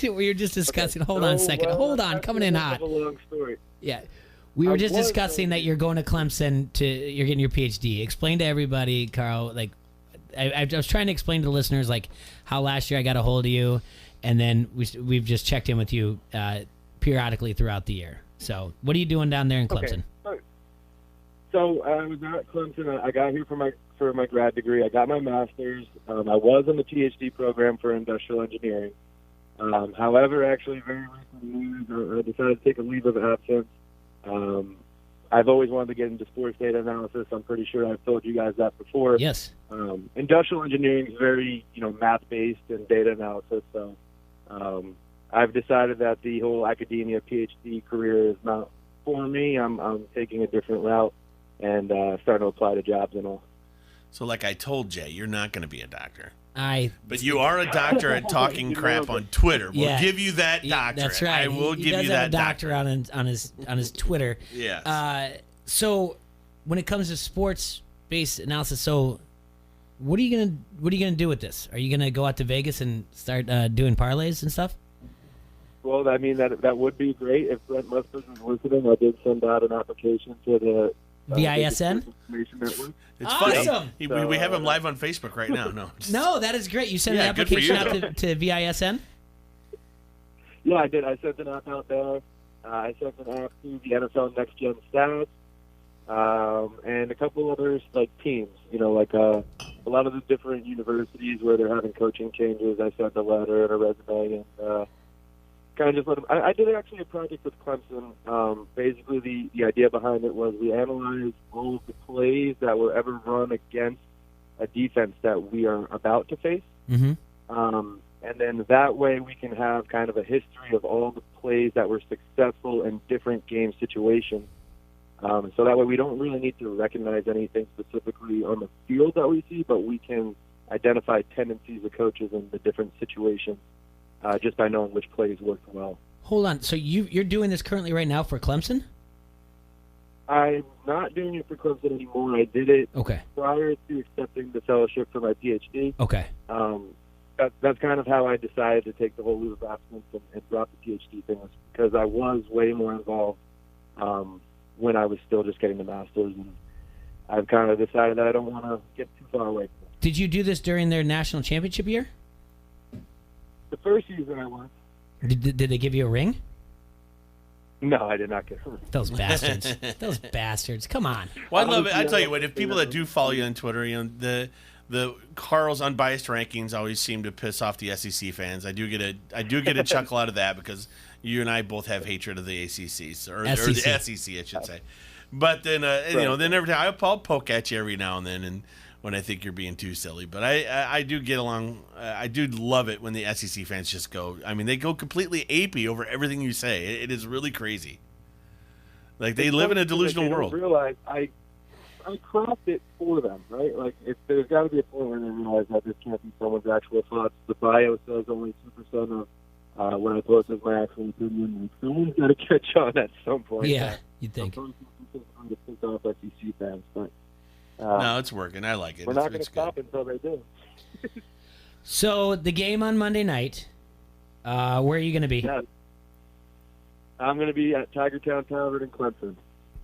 We were just discussing. Hold on a second. Hold on. Coming in hot. A long story. Yeah. We were just discussing that you're going to Clemson you're getting your PhD. Explain to everybody, Carl, like, I was trying to explain to the listeners, like, how last year I got a hold of you, and then we've just checked in with you periodically throughout the year. So what are you doing down there in Clemson? Okay. So I was at Clemson. I got here for my grad degree. I got my master's. I was in the PhD program for industrial engineering. However, actually, very recently, I decided to take a leave of absence. I've always wanted to get into sports data analysis. I'm pretty sure I've told you guys that before. Yes. Industrial engineering is very, math-based and data analysis. So I've decided that the whole academia PhD career is not for me. I'm taking a different route and starting to apply to jobs and all. So, like I told Jay, you're not going to be a doctor. But you are a doctor at talking crap on Twitter. We'll give you that doctorate. That's right. I will he give does you have that a doctor on his Twitter. Yes. So when it comes to sports-based analysis, so what are you gonna do with this? Are you gonna go out to Vegas and start doing parlays and stuff? Well, I mean that would be great if Brent Musburg was listening. I did send out an application to the VISN. It's Awesome. funny. We have him live on Facebook right now. No, that is great. You sent an application out to VISN? Yeah, I did. I sent an app out there. I sent an app to the NFL Next Gen Stats and a couple others, like teams. Like a lot of the different universities where they're having coaching changes. I sent a letter and a resume and kind of just let them. I did actually a project with Clemson. Basically, the idea behind it was we analyzed all of the plays that were ever run against a defense that we are about to face. Mm-hmm. And then that way we can have kind of a history of all the plays that were successful in different game situations. So that way we don't really need to recognize anything specifically on the field that we see, but we can identify tendencies of coaches in the different situations just by knowing which plays worked well. Hold on. So you're doing this currently right now for Clemson? I'm not doing it for Clemson anymore. I did it prior to accepting the fellowship for my PhD. Okay. That's kind of how I decided to take the whole leave of absence and drop the PhD thing, was because I was way more involved when I was still just getting the master's, and I've kind of decided that I don't want to get too far away from it. Did you do this during their national championship year? The first season I won. Did they give you a ring? No, I did not get a ring. Those bastards. Those bastards. Come on. Well, I love it. I tell you what, if people that do follow you on Twitter, the Carl's unbiased rankings always seem to piss off the SEC fans. I do get a chuckle out of that because you and I both have hatred of the ACC or the SEC, I should say. But then then every time I'll poke at you every now and then, and when I think you're being too silly. But I do get along. I do love it when the SEC fans just go. I mean, they go completely apey over everything you say. It is really crazy. Like they live in a delusional world. Realize I craft it for them, right? Like, there's got to be a point where they realize that this can't be someone's actual thoughts. The bio says only 2% of when I post is my actual opinion. Like, someone's got to catch on at some point. Yeah, you'd think. I'm to piss off SEC fans, but no, it's working. I like it. We're not going to stop until they do. So the game on Monday night, where are you going to be? Yeah. I'm going to be at Tiger Town Tavern in Clemson.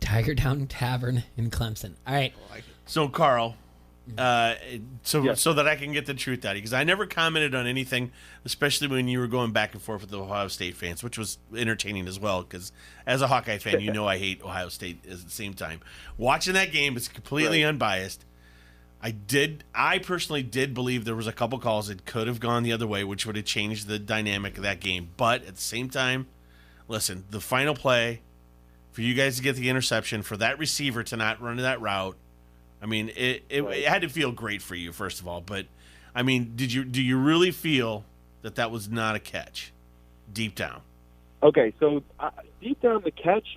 Tiger Town Tavern in Clemson. All right. So, Carl, so that I can get the truth out of you, because I never commented on anything, especially when you were going back and forth with the Ohio State fans, which was entertaining as well, because as a Hawkeye fan, you know I hate Ohio State at the same time. Watching that game, it's completely unbiased. I personally did believe there was a couple calls that could have gone the other way, which would have changed the dynamic of that game. But at the same time, listen, the final play for you guys to get the interception, for that receiver to not run that route, I mean, it had to feel great for you, first of all. But I mean, do you really feel that was not a catch deep down? Okay, so deep down, the catch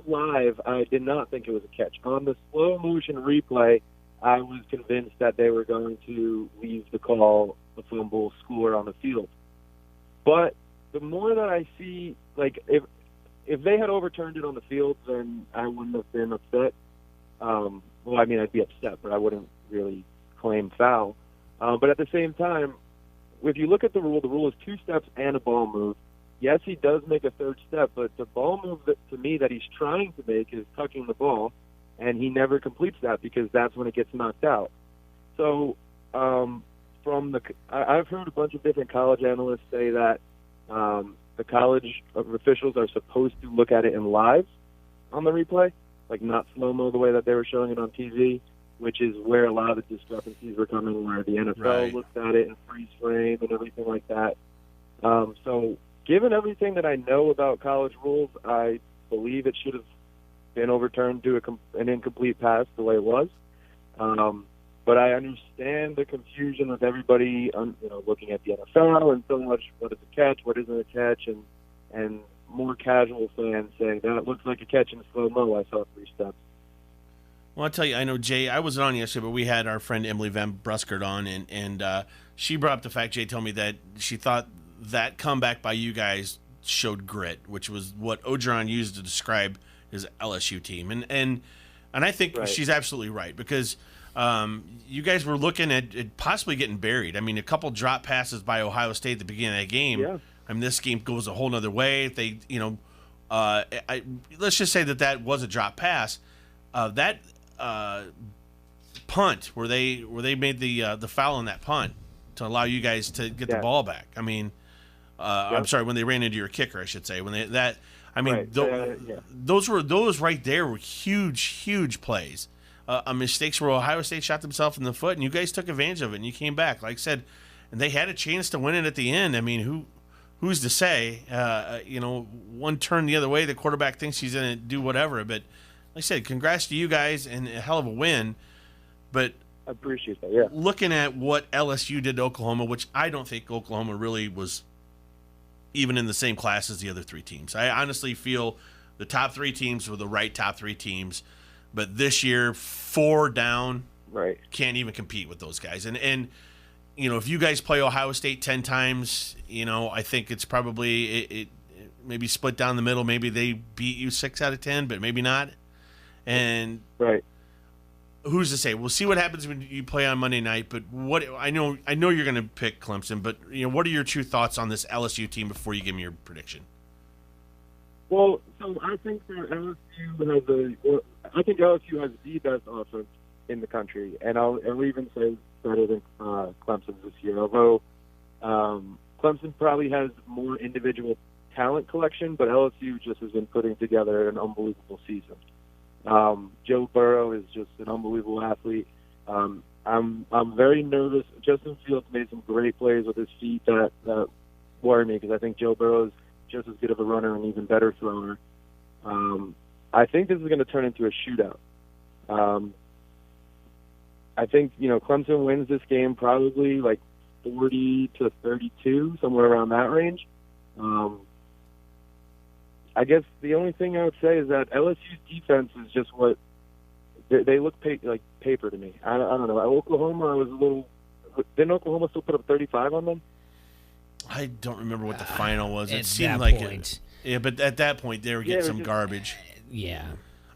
live, I did not think it was a catch. On the slow motion replay, I was convinced that they were going to leave the call a fumble, score on the field. But the more that I see, like, if they had overturned it on the field, then I wouldn't have been upset. Well, I mean, I'd be upset, but I wouldn't really claim foul. But at the same time, if you look at the rule is 2 steps and a ball move. Yes, he does make a third step, but the ball move to me that he's trying to make is tucking the ball, and he never completes that because that's when it gets knocked out. So I've heard a bunch of different college analysts say that the college officials are supposed to look at it in live on the replay, like not slow-mo the way that they were showing it on TV, which is where a lot of the discrepancies were coming, where the NFL looks at it in freeze frame and everything like that. So given everything that I know about college rules, I believe it should have been overturned to an incomplete pass the way it was. But I understand the confusion with everybody, looking at the NFL and so much. What is a catch? What isn't a catch? And more casual fans saying that it looks like a catch in slow mo. I saw 3 steps. Well, I'll tell you, I know Jay. I wasn't on yesterday, but we had our friend Emily Van Bruskert on, and she brought up the fact. Jay told me that she thought that comeback by you guys showed grit, which was what Ogeron used to describe his LSU team, and I think she's absolutely right, because you guys were looking at possibly getting buried. I mean, a couple drop passes by Ohio State at the beginning of that game. Yeah. I mean, this game goes a whole nother way. If they, let's just say that was a drop pass. That punt where they made the foul on that punt to allow you guys to get the ball back. I mean, I'm sorry, when they ran into your kicker, I should say. Those right there were huge plays. Mistakes where Ohio State shot themselves in the foot, and you guys took advantage of it, and you came back, like I said, and they had a chance to win it at the end. I mean, who's to say? One turn the other way, the quarterback thinks he's going to do whatever. But like I said, congrats to you guys, and a hell of a win. But I appreciate that. Yeah. Looking at what LSU did to Oklahoma, which I don't think Oklahoma really was even in the same class as the other 3 teams. I honestly feel the top 3 teams were the right top 3 teams. But this year, 4 down, can't even compete with those guys. And if you guys play Ohio State 10 times, I think it's probably it maybe split down the middle. Maybe they beat you 6 out of 10, but maybe not. And who's to say? We'll see what happens when you play on Monday night. But I know you're going to pick Clemson. But what are your true thoughts on this LSU team before you give me your prediction? Well, so I think that LSU has the best offense in the country, and I'll even say better than Clemson this year. Although Clemson probably has more individual talent collection, but LSU just has been putting together an unbelievable season. Joe Burrow is just an unbelievable athlete. I'm very nervous. Justin Fields made some great plays with his feet that worry me, because I think Joe Burrow is just as good of a runner and even better thrower. I think this is going to turn into a shootout. I think, Clemson wins this game probably like 40-32, somewhere around that range. I guess the only thing I would say is that LSU's defense is just what they look like paper to me. I don't know. Oklahoma was a little. Didn't Oklahoma still put up 35 on them? I don't remember what the final was. It At seemed that like point. but at that point they were getting some garbage. Yeah.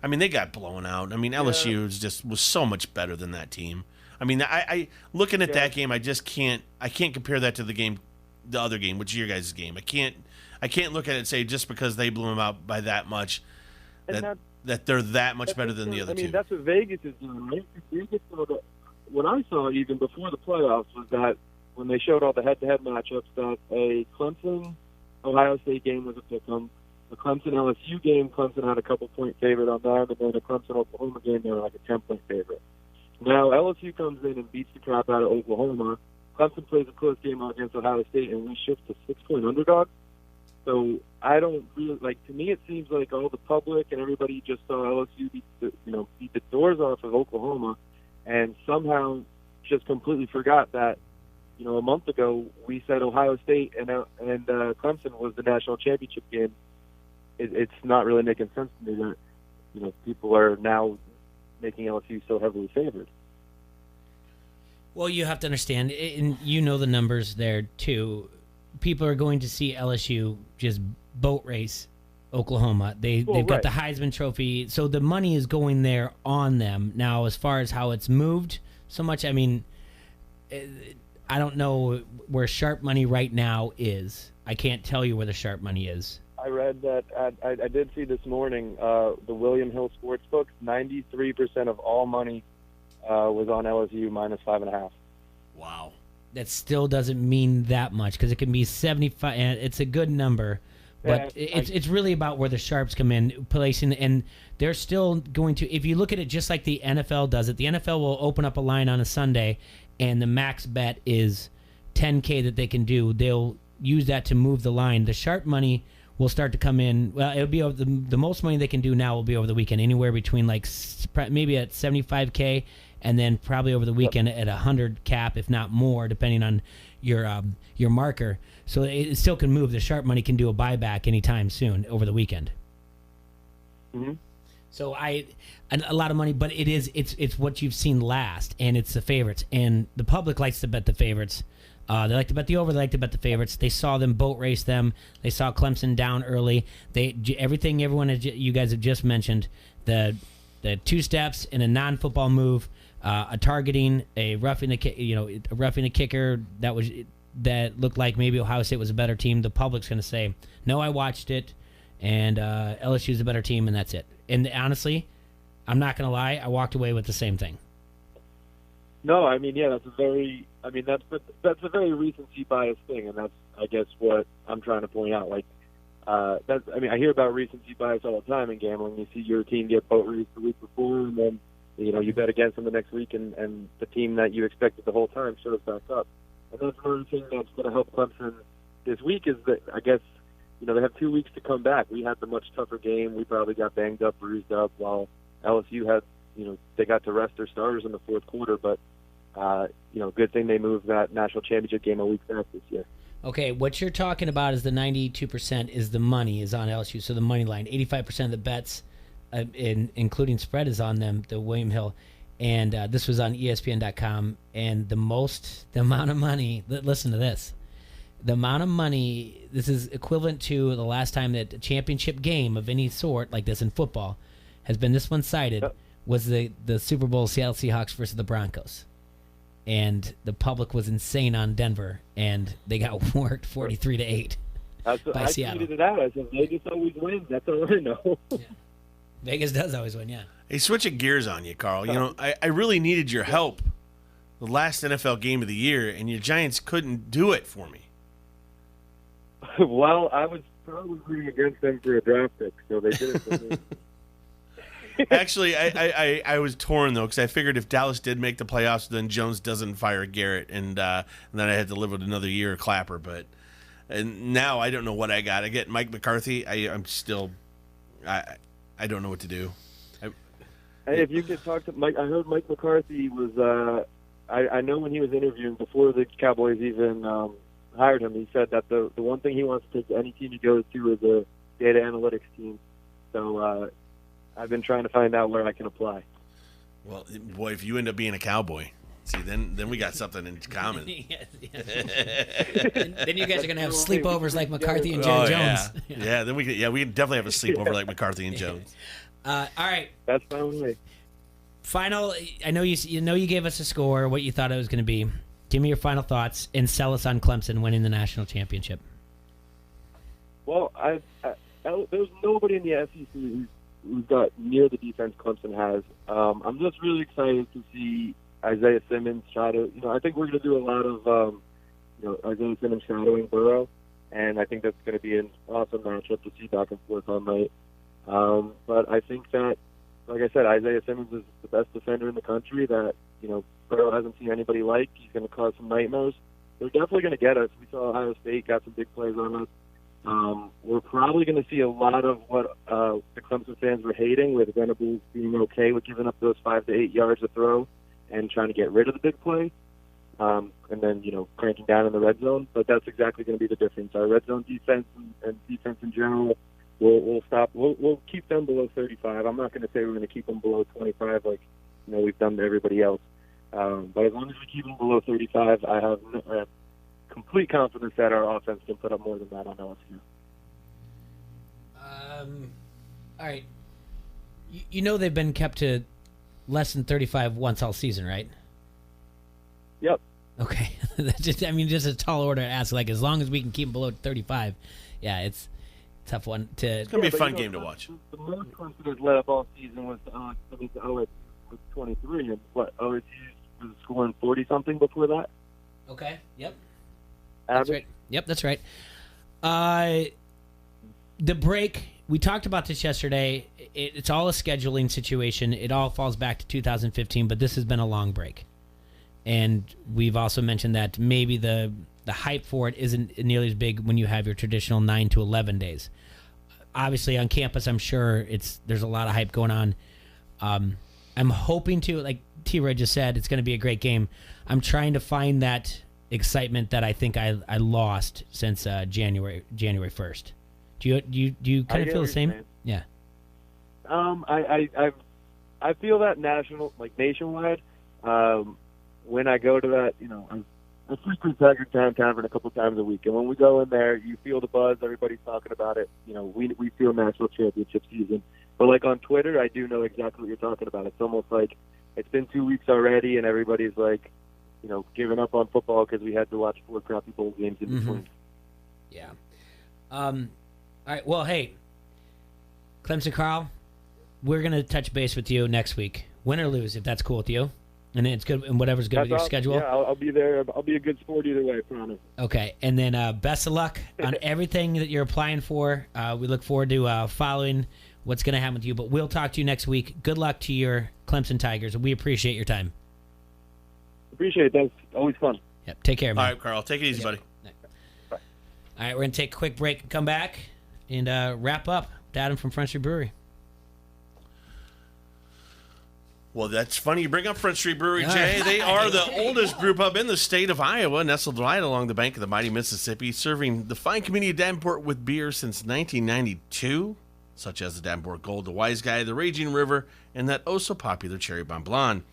I mean, they got blown out. I mean, LSU was so much better than that team. I mean, I looking at that game, I can't compare that to the other game, which is your guys' game. I can't look at it and say just because they blew them out by that much that they're that much better than the other two. I mean, that's what Vegas is doing, right? Vegas, what I saw even before the playoffs was that when they showed all the head-to-head matchups, that a Clemson-Ohio State game was a pick-em. The Clemson-LSU game, Clemson had a couple-point favorite on them, and then a Clemson-Oklahoma game, they were like a 10-point favorite. Now LSU comes in and beats the crap out of Oklahoma. Clemson plays a close game against Ohio State, and we shift to 6-point underdog. So I don't really like. To me, it seems like all the public and everybody just saw LSU beat the doors off of Oklahoma, and somehow just completely forgot that a month ago we said Ohio State and Clemson was the national championship game. It's not really making sense to me that people are now making LSU so heavily favored. Well, you have to understand, and the numbers there too. People are going to see LSU just boat race Oklahoma. They've got the Heisman Trophy, so the money is going there on them. Now, as far as how it's moved so much, I mean, I don't know where sharp money right now is. I can't tell you where the sharp money is. I read that, I did see this morning, the William Hill Sportsbook, 93% of all money was on LSU minus 5.5. Wow. That still doesn't mean that much because it can be 75. And it's a good number, but it's really about where the sharps come in, placing, and they're still going to. If you look at it just like the NFL does it, the NFL will open up a line on a Sunday, and the max bet is $10K that they can do. They'll use that to move the line. The sharp money will start to come in. Well, it'll be over the most money they can do now will be over the weekend, anywhere between maybe at 75K. And then probably over the weekend at 100 cap, if not more, depending on your marker. So it still can move. The sharp money can do a buyback anytime soon over the weekend. Mm-hmm. So a lot of money, but it's what you've seen last, and it's the favorites. And the public likes to bet the favorites. They like to bet the over. They like to bet the favorites. They saw them boat race them. They saw Clemson down early. Everything you guys have just mentioned, the two steps in a non-football move. A targeting, a roughing a kicker that looked like maybe Ohio State was a better team. The public's going to say, no, I watched it, and LSU's a better team, and that's it. And honestly, I'm not going to lie, I walked away with the same thing. No, I mean, yeah, that's a very recency bias thing, and that's, I guess, what I'm trying to point out. Like, I hear about recency bias all the time in gambling. You see your team get boat raced the week before, and then you bet against them the next week, and the team that you expected the whole time shows back up. And that's another thing that's going to help Clemson this week is that, I guess, they have 2 weeks to come back. We had the much tougher game. We probably got banged up, bruised up, while LSU had, they got to rest their starters in the fourth quarter. But, good thing they moved that national championship game a week back this year. Okay, what you're talking about is the 92% is the money is on LSU, so the money line. 85% of the bets, including spread, is on them, the William Hill. And this was on ESPN.com. And the amount of money, listen to this. The amount of money, this is equivalent to the last time that a championship game of any sort, like this in football, has been this one-sided, was the Super Bowl Seattle Seahawks versus the Broncos. And the public was insane on Denver, and they got worked 43-8 by Seattle. I tweeted it out. I said, Vegas always wins. That's all I know. Yeah. Vegas does always win, yeah. Hey, switching gears on you, Carl. I really needed your help the last NFL game of the year, and your Giants couldn't do it for me. Well, I was probably rooting against them for a draft pick, so they did it for me. Actually, I was torn, though, because I figured if Dallas did make the playoffs, then Jones doesn't fire Garrett, and then I had to live with another year of Clapper. But now I don't know what I got. I get Mike McCarthy. I'm still I don't know what to do. Hey, if you could talk to Mike, I heard Mike McCarthy was. I know when he was interviewing before the Cowboys even hired him, he said that the one thing he wants to take any team he goes to is a data analytics team. So I've been trying to find out where I can apply. Well, boy, if you end up being a Cowboy, see, then we got something in common. Yes. Then you guys are gonna have sleepovers like McCarthy and Jerry Jones. Yeah. Then we can definitely have a sleepover like McCarthy and Jones. All right. That's fine with me. Final. I know you gave us a score, what you thought it was going to be. Give me your final thoughts and sell us on Clemson winning the national championship. Well, there's nobody in the SEC who's got near the defense Clemson has. I'm just really excited to see Isaiah Simmons try to. I think we're going to do a lot of Isaiah Simmons shadowing Burrow, and I think that's going to be an awesome matchup to see back and forth all night. But I think that like I said, Isaiah Simmons is the best defender in the country that, Burrow hasn't seen anybody like. He's going to cause some nightmares. They're definitely going to get us. We saw Ohio State got some big plays on us. We're probably going to see a lot of what the Clemson fans were hating, with Venables being okay with giving up those 5 to 8 yards to throw and trying to get rid of the big play, and then, cranking down in the red zone. But that's exactly going to be the difference. Our red zone defense and defense in general, we'll stop. We'll keep them below 35. I'm not going to say we're going to keep them below 25 like we've done to everybody else. But as long as we keep them below 35, I have complete confidence that our offense can put up more than that on LSU. All right. They've been kept to less than 35 once all season, right? Yep. Okay. Just a tall order to ask. Like, as long as we can keep them below 35, yeah, it's a tough one to. It's gonna be a fun game to watch. The most Clemson has let up all season was OSU was 23, and OSU was scoring 40 something before that. Okay. Yep. That's right. Yep, that's right. The break, we talked about this yesterday. It's all a scheduling situation. It all falls back to 2015, but this has been a long break. And we've also mentioned that maybe the hype for it isn't nearly as big when you have your traditional 9 to 11 days. Obviously, on campus, I'm sure there's a lot of hype going on. I'm hoping to, like T-Roy just said, it's going to be a great game. I'm trying to find that excitement that I think I lost since January 1st. Do you kind of feel the same? Saying. Yeah. I feel that nationwide. When I go to that, I frequent Tiger Town Tavern a couple times a week, and when we go in there, you feel the buzz. Everybody's talking about it. We feel national championship season. But like on Twitter, I do know exactly what you're talking about. It's almost like it's been 2 weeks already, and everybody's like, giving up on football because we had to watch 4 crappy bowl games in between. Yeah. All right. Well, hey, Clemson Carl, we're gonna touch base with you next week, win or lose, if that's cool with you, and it's good, and whatever's good with your schedule. Yeah, I'll be there. I'll be a good sport either way, I promise. Okay, and then best of luck on everything that you're applying for. We look forward to following what's gonna happen with you. But we'll talk to you next week. Good luck to your Clemson Tigers. We appreciate your time. Appreciate it. Thanks. Always fun. Yep. Take care, man. All right, Carl. Take it easy, buddy. Bye. All right, we're gonna take a quick break and come back and wrap up with Adam from Front Street Brewery. Well, that's funny you bring up Front Street Brewery, Jay. They are the oldest brew pub in the state of Iowa, nestled right along the bank of the mighty Mississippi, serving the fine community of Davenport with beer since 1992, such as the Davenport Gold, the Wise Guy, the Raging River, and that oh-so-popular Cherry Bomb Blonde.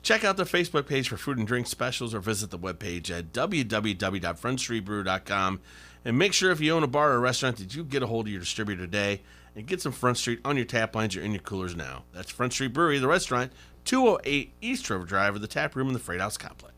Check out their Facebook page for food and drink specials or visit the webpage at www.frontstreetbrew.com. And make sure if you own a bar or a restaurant that you get a hold of your distributor today and get some Front Street on your tap lines or in your coolers now. That's Front Street Brewery, the restaurant, 208 East River Drive, or the tap room in the Freight House Complex.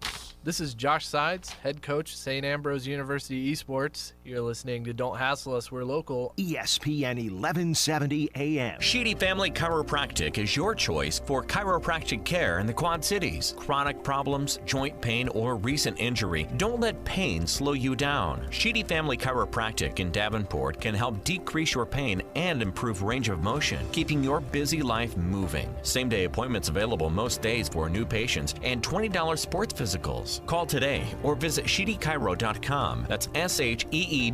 This is Josh Sides, head coach, St. Ambrose University Esports. You're listening to Don't Hassle Us, We're Local. ESPN 1170 AM. Sheedy Family Chiropractic is your choice for chiropractic care in the Quad Cities. Chronic problems, joint pain, or recent injury, don't let pain slow you down. Sheedy Family Chiropractic in Davenport can help decrease your pain and improve range of motion, keeping your busy life moving. Same-day appointments available most days for new patients and $20 sports physicals. Call today or visit SheedyChiro.com. That's SHEEDY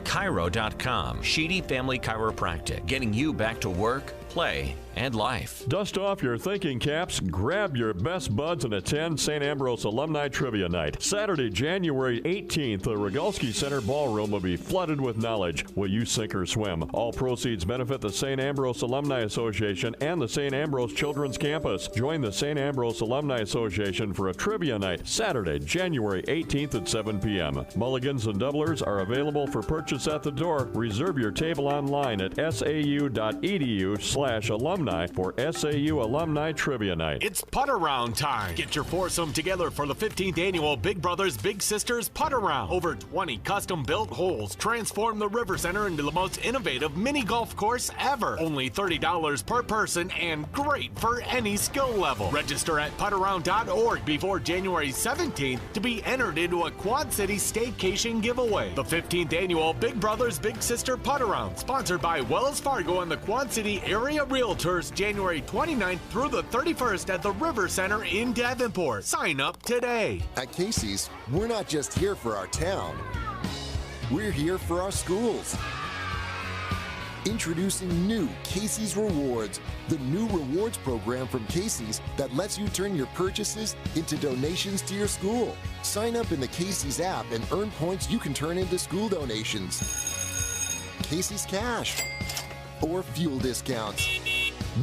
Chiro.com. Sheedy Family Chiropractic, getting you back to work, play, and life. Dust off your thinking caps, grab your best buds, and attend St. Ambrose Alumni Trivia Night. Saturday, January 18th, the Rogulski Center Ballroom will be flooded with knowledge. Will you sink or swim? All proceeds benefit the St. Ambrose Alumni Association and the St. Ambrose Children's Campus. Join the St. Ambrose Alumni Association for a trivia night, Saturday, January 18th at 7 p.m. Mulligans and doublers are available for purchase at the door. Reserve your table online at sau.edu/alumni for SAU Alumni Trivia Night. It's putt around time. Get your foursome together for the 15th annual Big Brothers Big Sisters Putt Around. Over 20 custom built holes transform the River Center into the most innovative mini golf course ever. Only $30 per person and great for any skill level. Register at puttaround.org before January 17th to be entered into a Quad City staycation giveaway. The 15th annual Big Brothers Big Sister Putt Around, sponsored by Wells Fargo and the Quad City Area Area Realtors January 29th through the 31st at the River Center in Davenport. Sign up today. At Casey's, we're not just here for our town. We're here for our schools. Introducing new Casey's Rewards, the new rewards program from Casey's that lets you turn your purchases into donations to your school. Sign up in the Casey's app and earn points you can turn into school donations, Casey's Cash, or fuel discounts.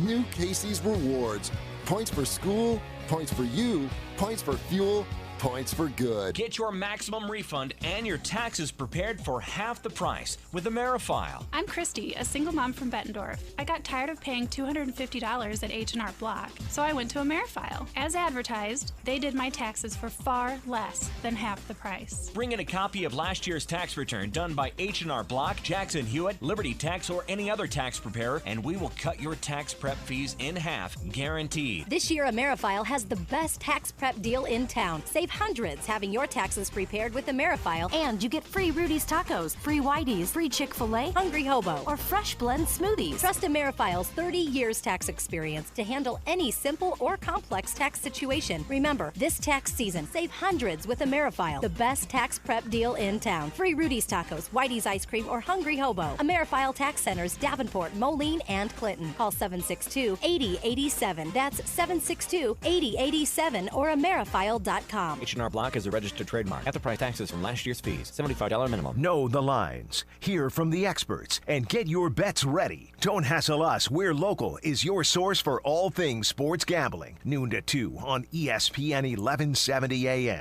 New Casey's Rewards. Points for school, points for you, points for fuel, points for good. Get your maximum refund and your taxes prepared for half the price with AmeriFile. I'm Christy, a single mom from Bettendorf. I got tired of paying $250 at H&R Block, so I went to AmeriFile. As advertised, they did my taxes for far less than half the price. Bring in a copy of last year's tax return done by H&R Block, Jackson Hewitt, Liberty Tax, or any other tax preparer, and we will cut your tax prep fees in half, guaranteed. This year, AmeriFile has the best tax prep deal in town. Save hundreds having your taxes prepared with AmeriFile, and you get free Rudy's Tacos, free Whitey's, free Chick-fil-A, Hungry Hobo, or Fresh Blend Smoothies. Trust AmeriFile's 30 years tax experience to handle any simple or complex tax situation. Remember, this tax season, save hundreds with AmeriFile, the best tax prep deal in town. Free Rudy's Tacos, Whitey's Ice Cream, or Hungry Hobo. AmeriFile Tax Centers, Davenport, Moline, and Clinton. Call 762-8087. That's 762-8087 or AmeriFile.com. H&R Block is a registered trademark. After price taxes from last year's fees. $75 minimum. Know the lines. Hear from the experts. And get your bets ready. Don't Hassle Us. We're Local is your source for all things sports gambling. Noon to 2 on ESPN 1170 AM.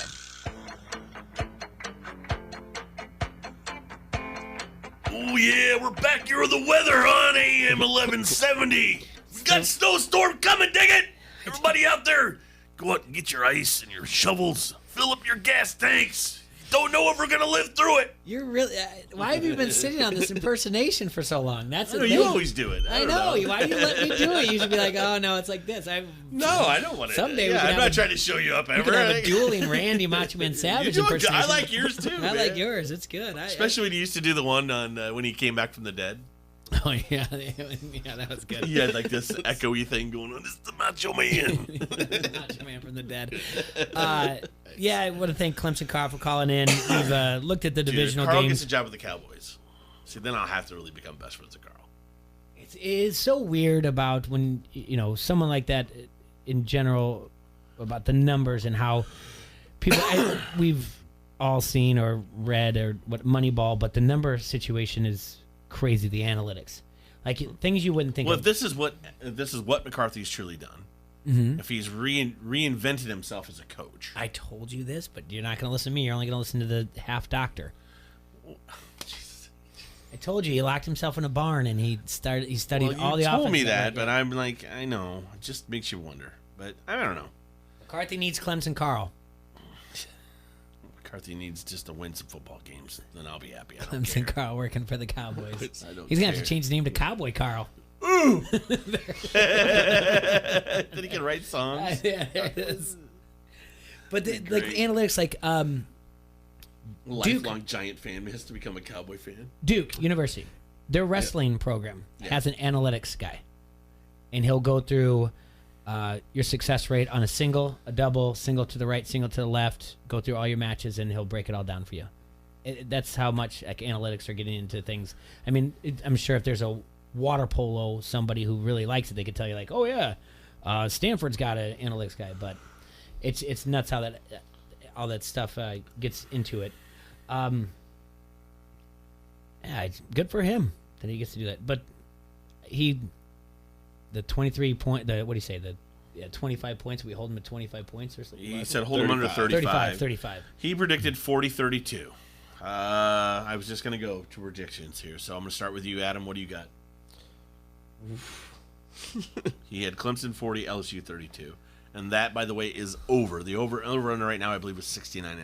Oh, yeah, we're back here with the weather on AM 1170. We got snowstorm coming, dig it! Everybody out there, go out and get your ice and your shovels. Fill up your gas tanks. Don't know if we're going to live through it. You're really. Why have you been sitting on this impersonation for so long? That's the thing. You always do it. I know. Why do you let me do it? You should be like, oh no, it's like this. No, I don't want to. Someday I'm not trying to show you up ever. We could have a dueling Randy Macho Man Savage impersonation. I like yours too. I like yours. It's good. Especially when you used to do the one on when he came back from the dead. Oh yeah, yeah, that was good. He had like this echoey thing going on. This is the Macho Man. Macho Man from the dead. Yeah, I want to thank Clemson Carl for calling in. We've looked at the divisional Carl games. gets a job with the Cowboys. See, then I'll have to really become best friends with Carl. It's so weird about when someone like that in general, about the numbers and how people we've all seen or read or what Moneyball, but the number situation is crazy. The analytics, like things you wouldn't think. Well, of. if this is what McCarthy's truly done. Mm-hmm. If he's reinvented himself as a coach. I told you this, but you're not going to listen to me. You're only going to listen to the half doctor. I told you he locked himself in a barn and he studied all the offense. You told me that, but I'm like, I know. It just makes you wonder. But I don't know. McCarthy needs Clemson Carl. McCarthy needs just to win some football games. Then I'll be happy. Clemson Carl working for the Cowboys. He's going to have to change his name to Cowboy Carl. Ooh! Then he can write songs. Yeah, there it is. But the analytics, like lifelong Giant fan has to become a Cowboy fan. Duke University, their wrestling program has an analytics guy, and he'll go through your success rate on a single, a double, single to the right, single to the left. Go through all your matches, and he'll break it all down for you. That's how much analytics are getting into things. I mean, I'm sure if there's a water polo somebody who really likes it, they could tell you like, oh yeah, Stanford's got an analytics guy, but it's nuts how that all that stuff gets into it. Yeah, it's good for him that he gets to do that. But the 23 point, what do you say, 25 points, we hold him at 25 points or something. He said hold him under 35. 35. He predicted 40-32. I was just going to go to predictions here, so I'm going to start with you, Adam. What do you got? He had Clemson 40, LSU 32. And that, by the way, is over. The over-under right now, I believe, is 69.5.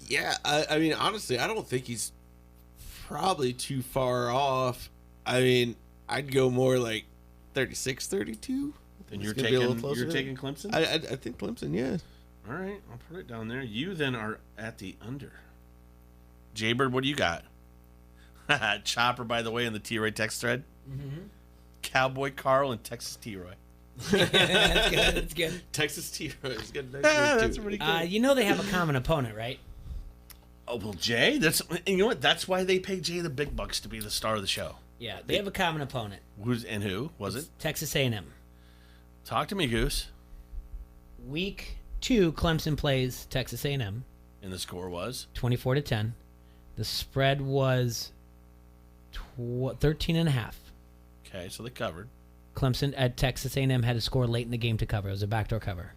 Yeah, I mean, honestly, I don't think he's probably too far off. I mean, I'd go more like 36, 32. And you're taking Clemson? I think Clemson, yeah. All right, I'll put it down there. You then are at the under. Jaybird, what do you got? Chopper, by the way, in the T-Ray text thread. Mm-hmm. Cowboy Carl and Texas T-Roy. That's good. That's good. Texas T-Roy is good. That's pretty good. You know they have a common opponent, right? Oh, well, Jay, you know what? That's why they pay Jay the big bucks to be the star of the show. Yeah, they have a common opponent. Who was it? Texas A&M. Talk to me, Goose. Week 2, Clemson plays Texas A&M. And the score was? 24-10. The spread was 13.5. Okay, so they covered. Clemson at Texas A&M had to score late in the game to cover. It was a backdoor cover.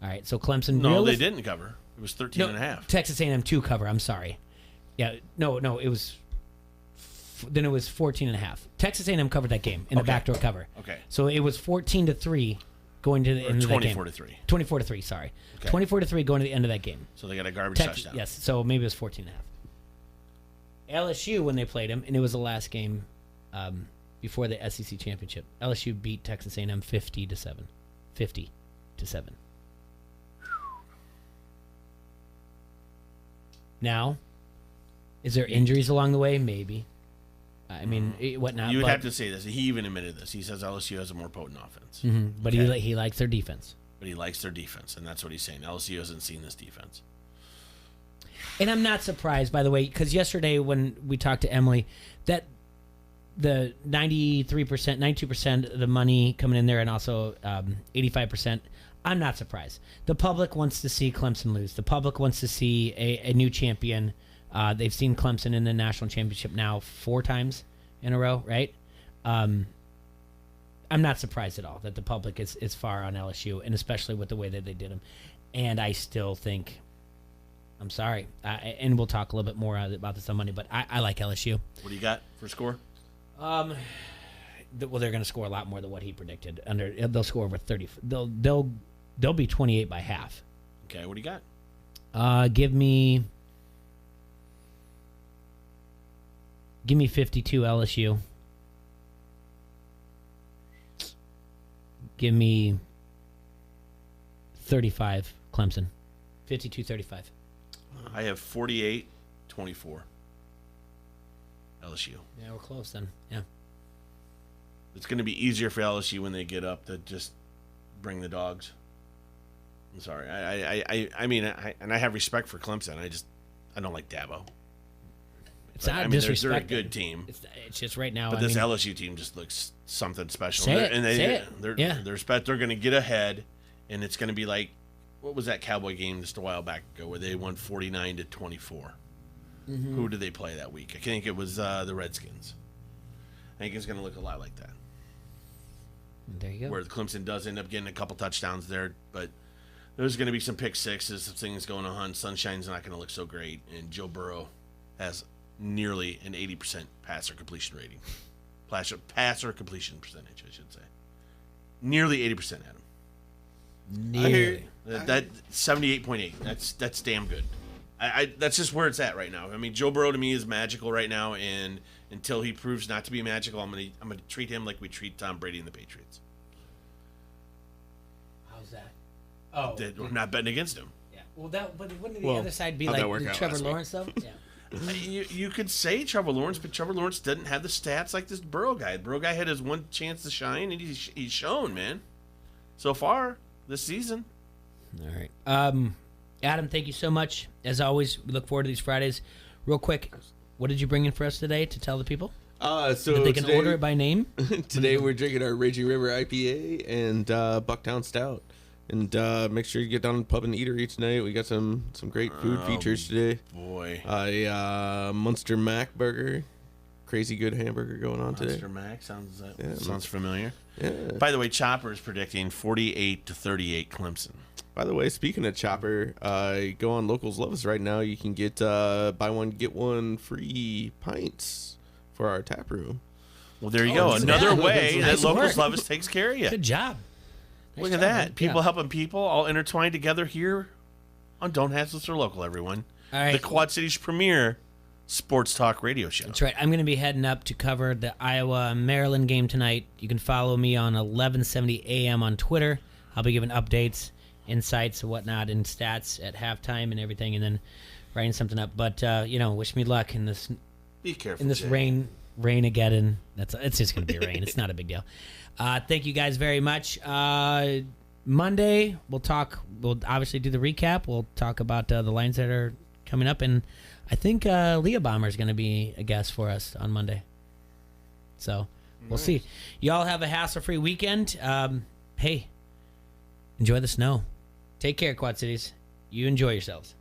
All right, so Clemson... No, they didn't cover. It was 13.5. Texas A&M 2 cover, I'm sorry. Yeah, no, it was... Then it was 14.5. Texas A&M covered that game in the backdoor cover. Okay. So it was 14-3 going to the end of that game. 24-3. 24-3, sorry. Okay. 24-3 going to the end of that game. So they got a garbage touchdown. Yes, so maybe it was 14.5. LSU, when they played him, and it was the last game before the SEC championship, LSU beat Texas A&M 50-7. 50-7. Now, is there injuries along the way? Maybe. I mean, whatnot. You would have to say this. He even admitted this. He says LSU has a more potent offense. But he likes their defense. But he likes their defense, and that's what he's saying. LSU hasn't seen this defense. And I'm not surprised, by the way, because yesterday when we talked to Emily, that the 93%, 92% of the money coming in there and also 85%, I'm not surprised. The public wants to see Clemson lose. The public wants to see a new champion. They've seen Clemson in the national championship now 4 times in a row, right? I'm not surprised at all that the public is far on LSU, and especially with the way that they did them. And I still think, I'm sorry, and we'll talk a little bit more about this on Monday, but I like LSU. What do you got for score? Well, they're going to score a lot more than what he predicted. They'll score over 30. They'll be 28 by half. Okay, what do you got? Give me 52 LSU. Give me 35 Clemson. 52-35. I have 48-24. LSU. Yeah, we're close then. Yeah. It's going to be easier for LSU when they get up to just bring the dogs. I'm sorry. I mean, I have respect for Clemson. I don't like Dabo. It's not disrespect. They're a good team. It's just right now. But this LSU team just looks something special. Say it. They're going to get ahead, and it's going to be like, what was that Cowboy game just a while back ago where they won 49-24? Mm-hmm. Who did they play that week? I think it was the Redskins. I think it's going to look a lot like that. There you go. Where Clemson does end up getting a couple touchdowns there, but there's going to be some pick sixes, some things going on. Sunshine's not going to look so great, and Joe Burrow has nearly an 80% passer completion rating. Passer completion percentage, I should say. Nearly 80%, Adam. Nearly. That 78.8. That's damn good. That's just where it's at right now. I mean, Joe Burrow to me is magical right now, and until he proves not to be magical, I'm gonna treat him like we treat Tom Brady and the Patriots. How's that? Oh, we're not betting against him. Yeah. Well, but wouldn't the other side be like the Trevor Lawrence though? Yeah. You could say Trevor Lawrence, but Trevor Lawrence doesn't have the stats like this Burrow guy. Burrow guy had his one chance to shine, and he's shown, man. So far this season. All right. Adam, thank you so much. As always, we look forward to these Fridays. Real quick, what did you bring in for us today to tell the people? So that they can order it by name? Today we're drinking our Raging River IPA and Bucktown Stout. And make sure you get down to the pub and eatery tonight. We got some great food features today. Boy. A Munster Mac burger. Crazy good hamburger going on today. Munster Mac sounds familiar. Yeah. By the way, Chopper is predicting 48-38 Clemson. By the way, speaking of Chopper, go on Locals Love Us right now. You can get buy one, get one free pints for our tap room. Well, there you go. Another way that Locals Love Us takes care of you. Good job. Look at that. People helping people, all intertwined together here on Don't Hassle Us or Local, everyone. All right. The Quad Cities premier sports talk radio show. That's right. I'm going to be heading up to cover the Iowa-Maryland game tonight. You can follow me on 1170 AM on Twitter. I'll be giving updates, insights, and whatnot, and stats at halftime and everything, and then writing something up. But, wish me luck in this. Be careful. In this Jay. Rain-ageddon. It's just going to be rain. It's not a big deal. Thank you guys very much. Monday, we'll obviously do the recap. We'll talk about the lines that are coming up. And I think Leah Bomber is going to be a guest for us on Monday. So we'll see. Y'all have a hassle-free weekend. Hey, enjoy the snow. Take care, Quad Cities. You enjoy yourselves.